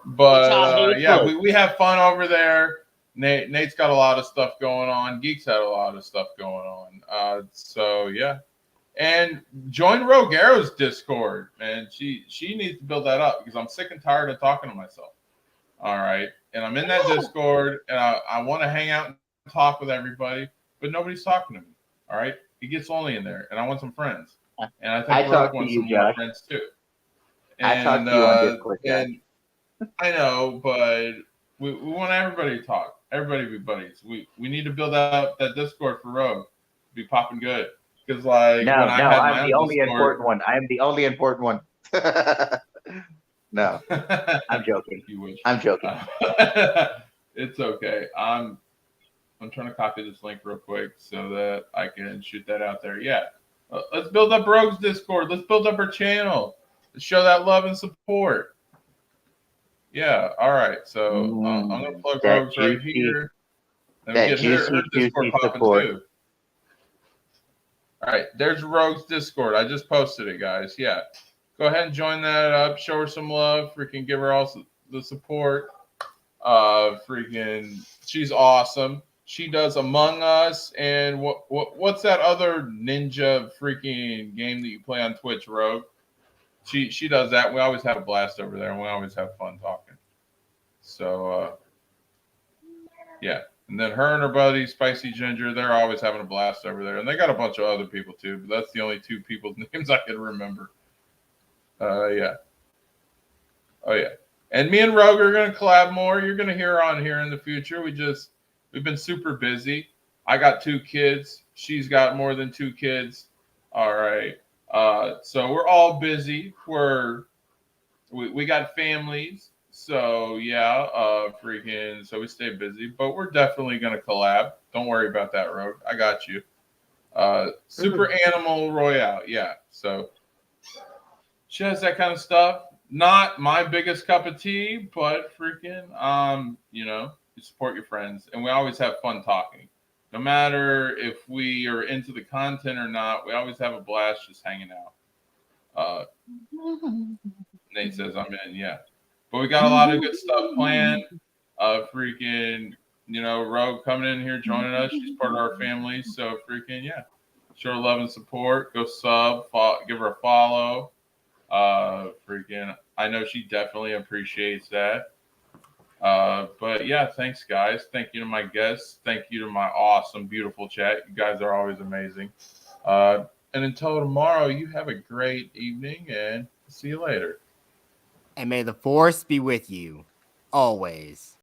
But yeah, we have fun over there. Nate's got a lot of stuff going on. Geek's had a lot of stuff going on. So yeah. And join Rogue Arrow's Discord, man. She needs to build that up because I'm sick and tired of talking to myself. All right. And I'm in that Discord and I want to hang out and talk with everybody, but nobody's talking to me. All right, he gets lonely in there, and I want some friends. And I
I
think
talk
Rogue
to
wants
you,
some more
Josh.
friends too.
I talk to you on Discord, Josh.
And I know, but we want everybody to talk. Everybody be buddies. We need to build out that Discord for Rogue. Be popping good. Because like
No,
when I
no,
had
I'm
my
the
own
only
Discord,
important one. I am the only important one. No, I'm joking.
You wish.
I'm joking.
It's okay. I'm trying to copy this link real quick so that I can shoot that out there. Yeah. Let's build up Rogue's Discord. Let's build up her channel. Let's show that love and support. Yeah. All right. So I'm going to plug
That
Rogue's right
juicy-
here. And
that
we get her
juicy
Discord popping
support.
too. All right. There's Rogue's Discord. I just posted it, guys. Yeah. Go ahead and join that up. Show her some love. Freaking give her all the support. Freaking, she's awesome. She does Among Us and what's that other ninja freaking game that you play on Twitch, Rogue? She does that. We always have a blast over there, and we always have fun talking. So yeah. And then her and her buddy Spicy Ginger, they're always having a blast over there, and they got a bunch of other people too. But that's the only two people's names I can remember. Yeah. Oh yeah. And me and Rogue are gonna collab more. You're gonna hear her on here in the future. We've been super busy. I got 2 kids. She's got more than 2 kids. All right. So we're all busy. We got families. So yeah, freaking. So we stay busy, but we're definitely gonna collab. Don't worry about that, Rogue. I got you. Super Animal Royale. Yeah. So she has that kind of stuff. Not my biggest cup of tea, but freaking, you support your friends, and we always have fun talking. No matter if we are into the content or not, we always have a blast just hanging out. Nate says I'm in, yeah. But we got a lot of good stuff planned. Freaking, Rogue coming in here, joining us. She's part of our family, so freaking, yeah. Show her love and support. Go sub, give her a follow. Freaking, I know she definitely appreciates that. But yeah, thanks guys. Thank you to my guests. Thank you to my awesome, beautiful chat. You guys are always amazing. And until tomorrow, you have a great evening and see you later.
And may the force be with you always.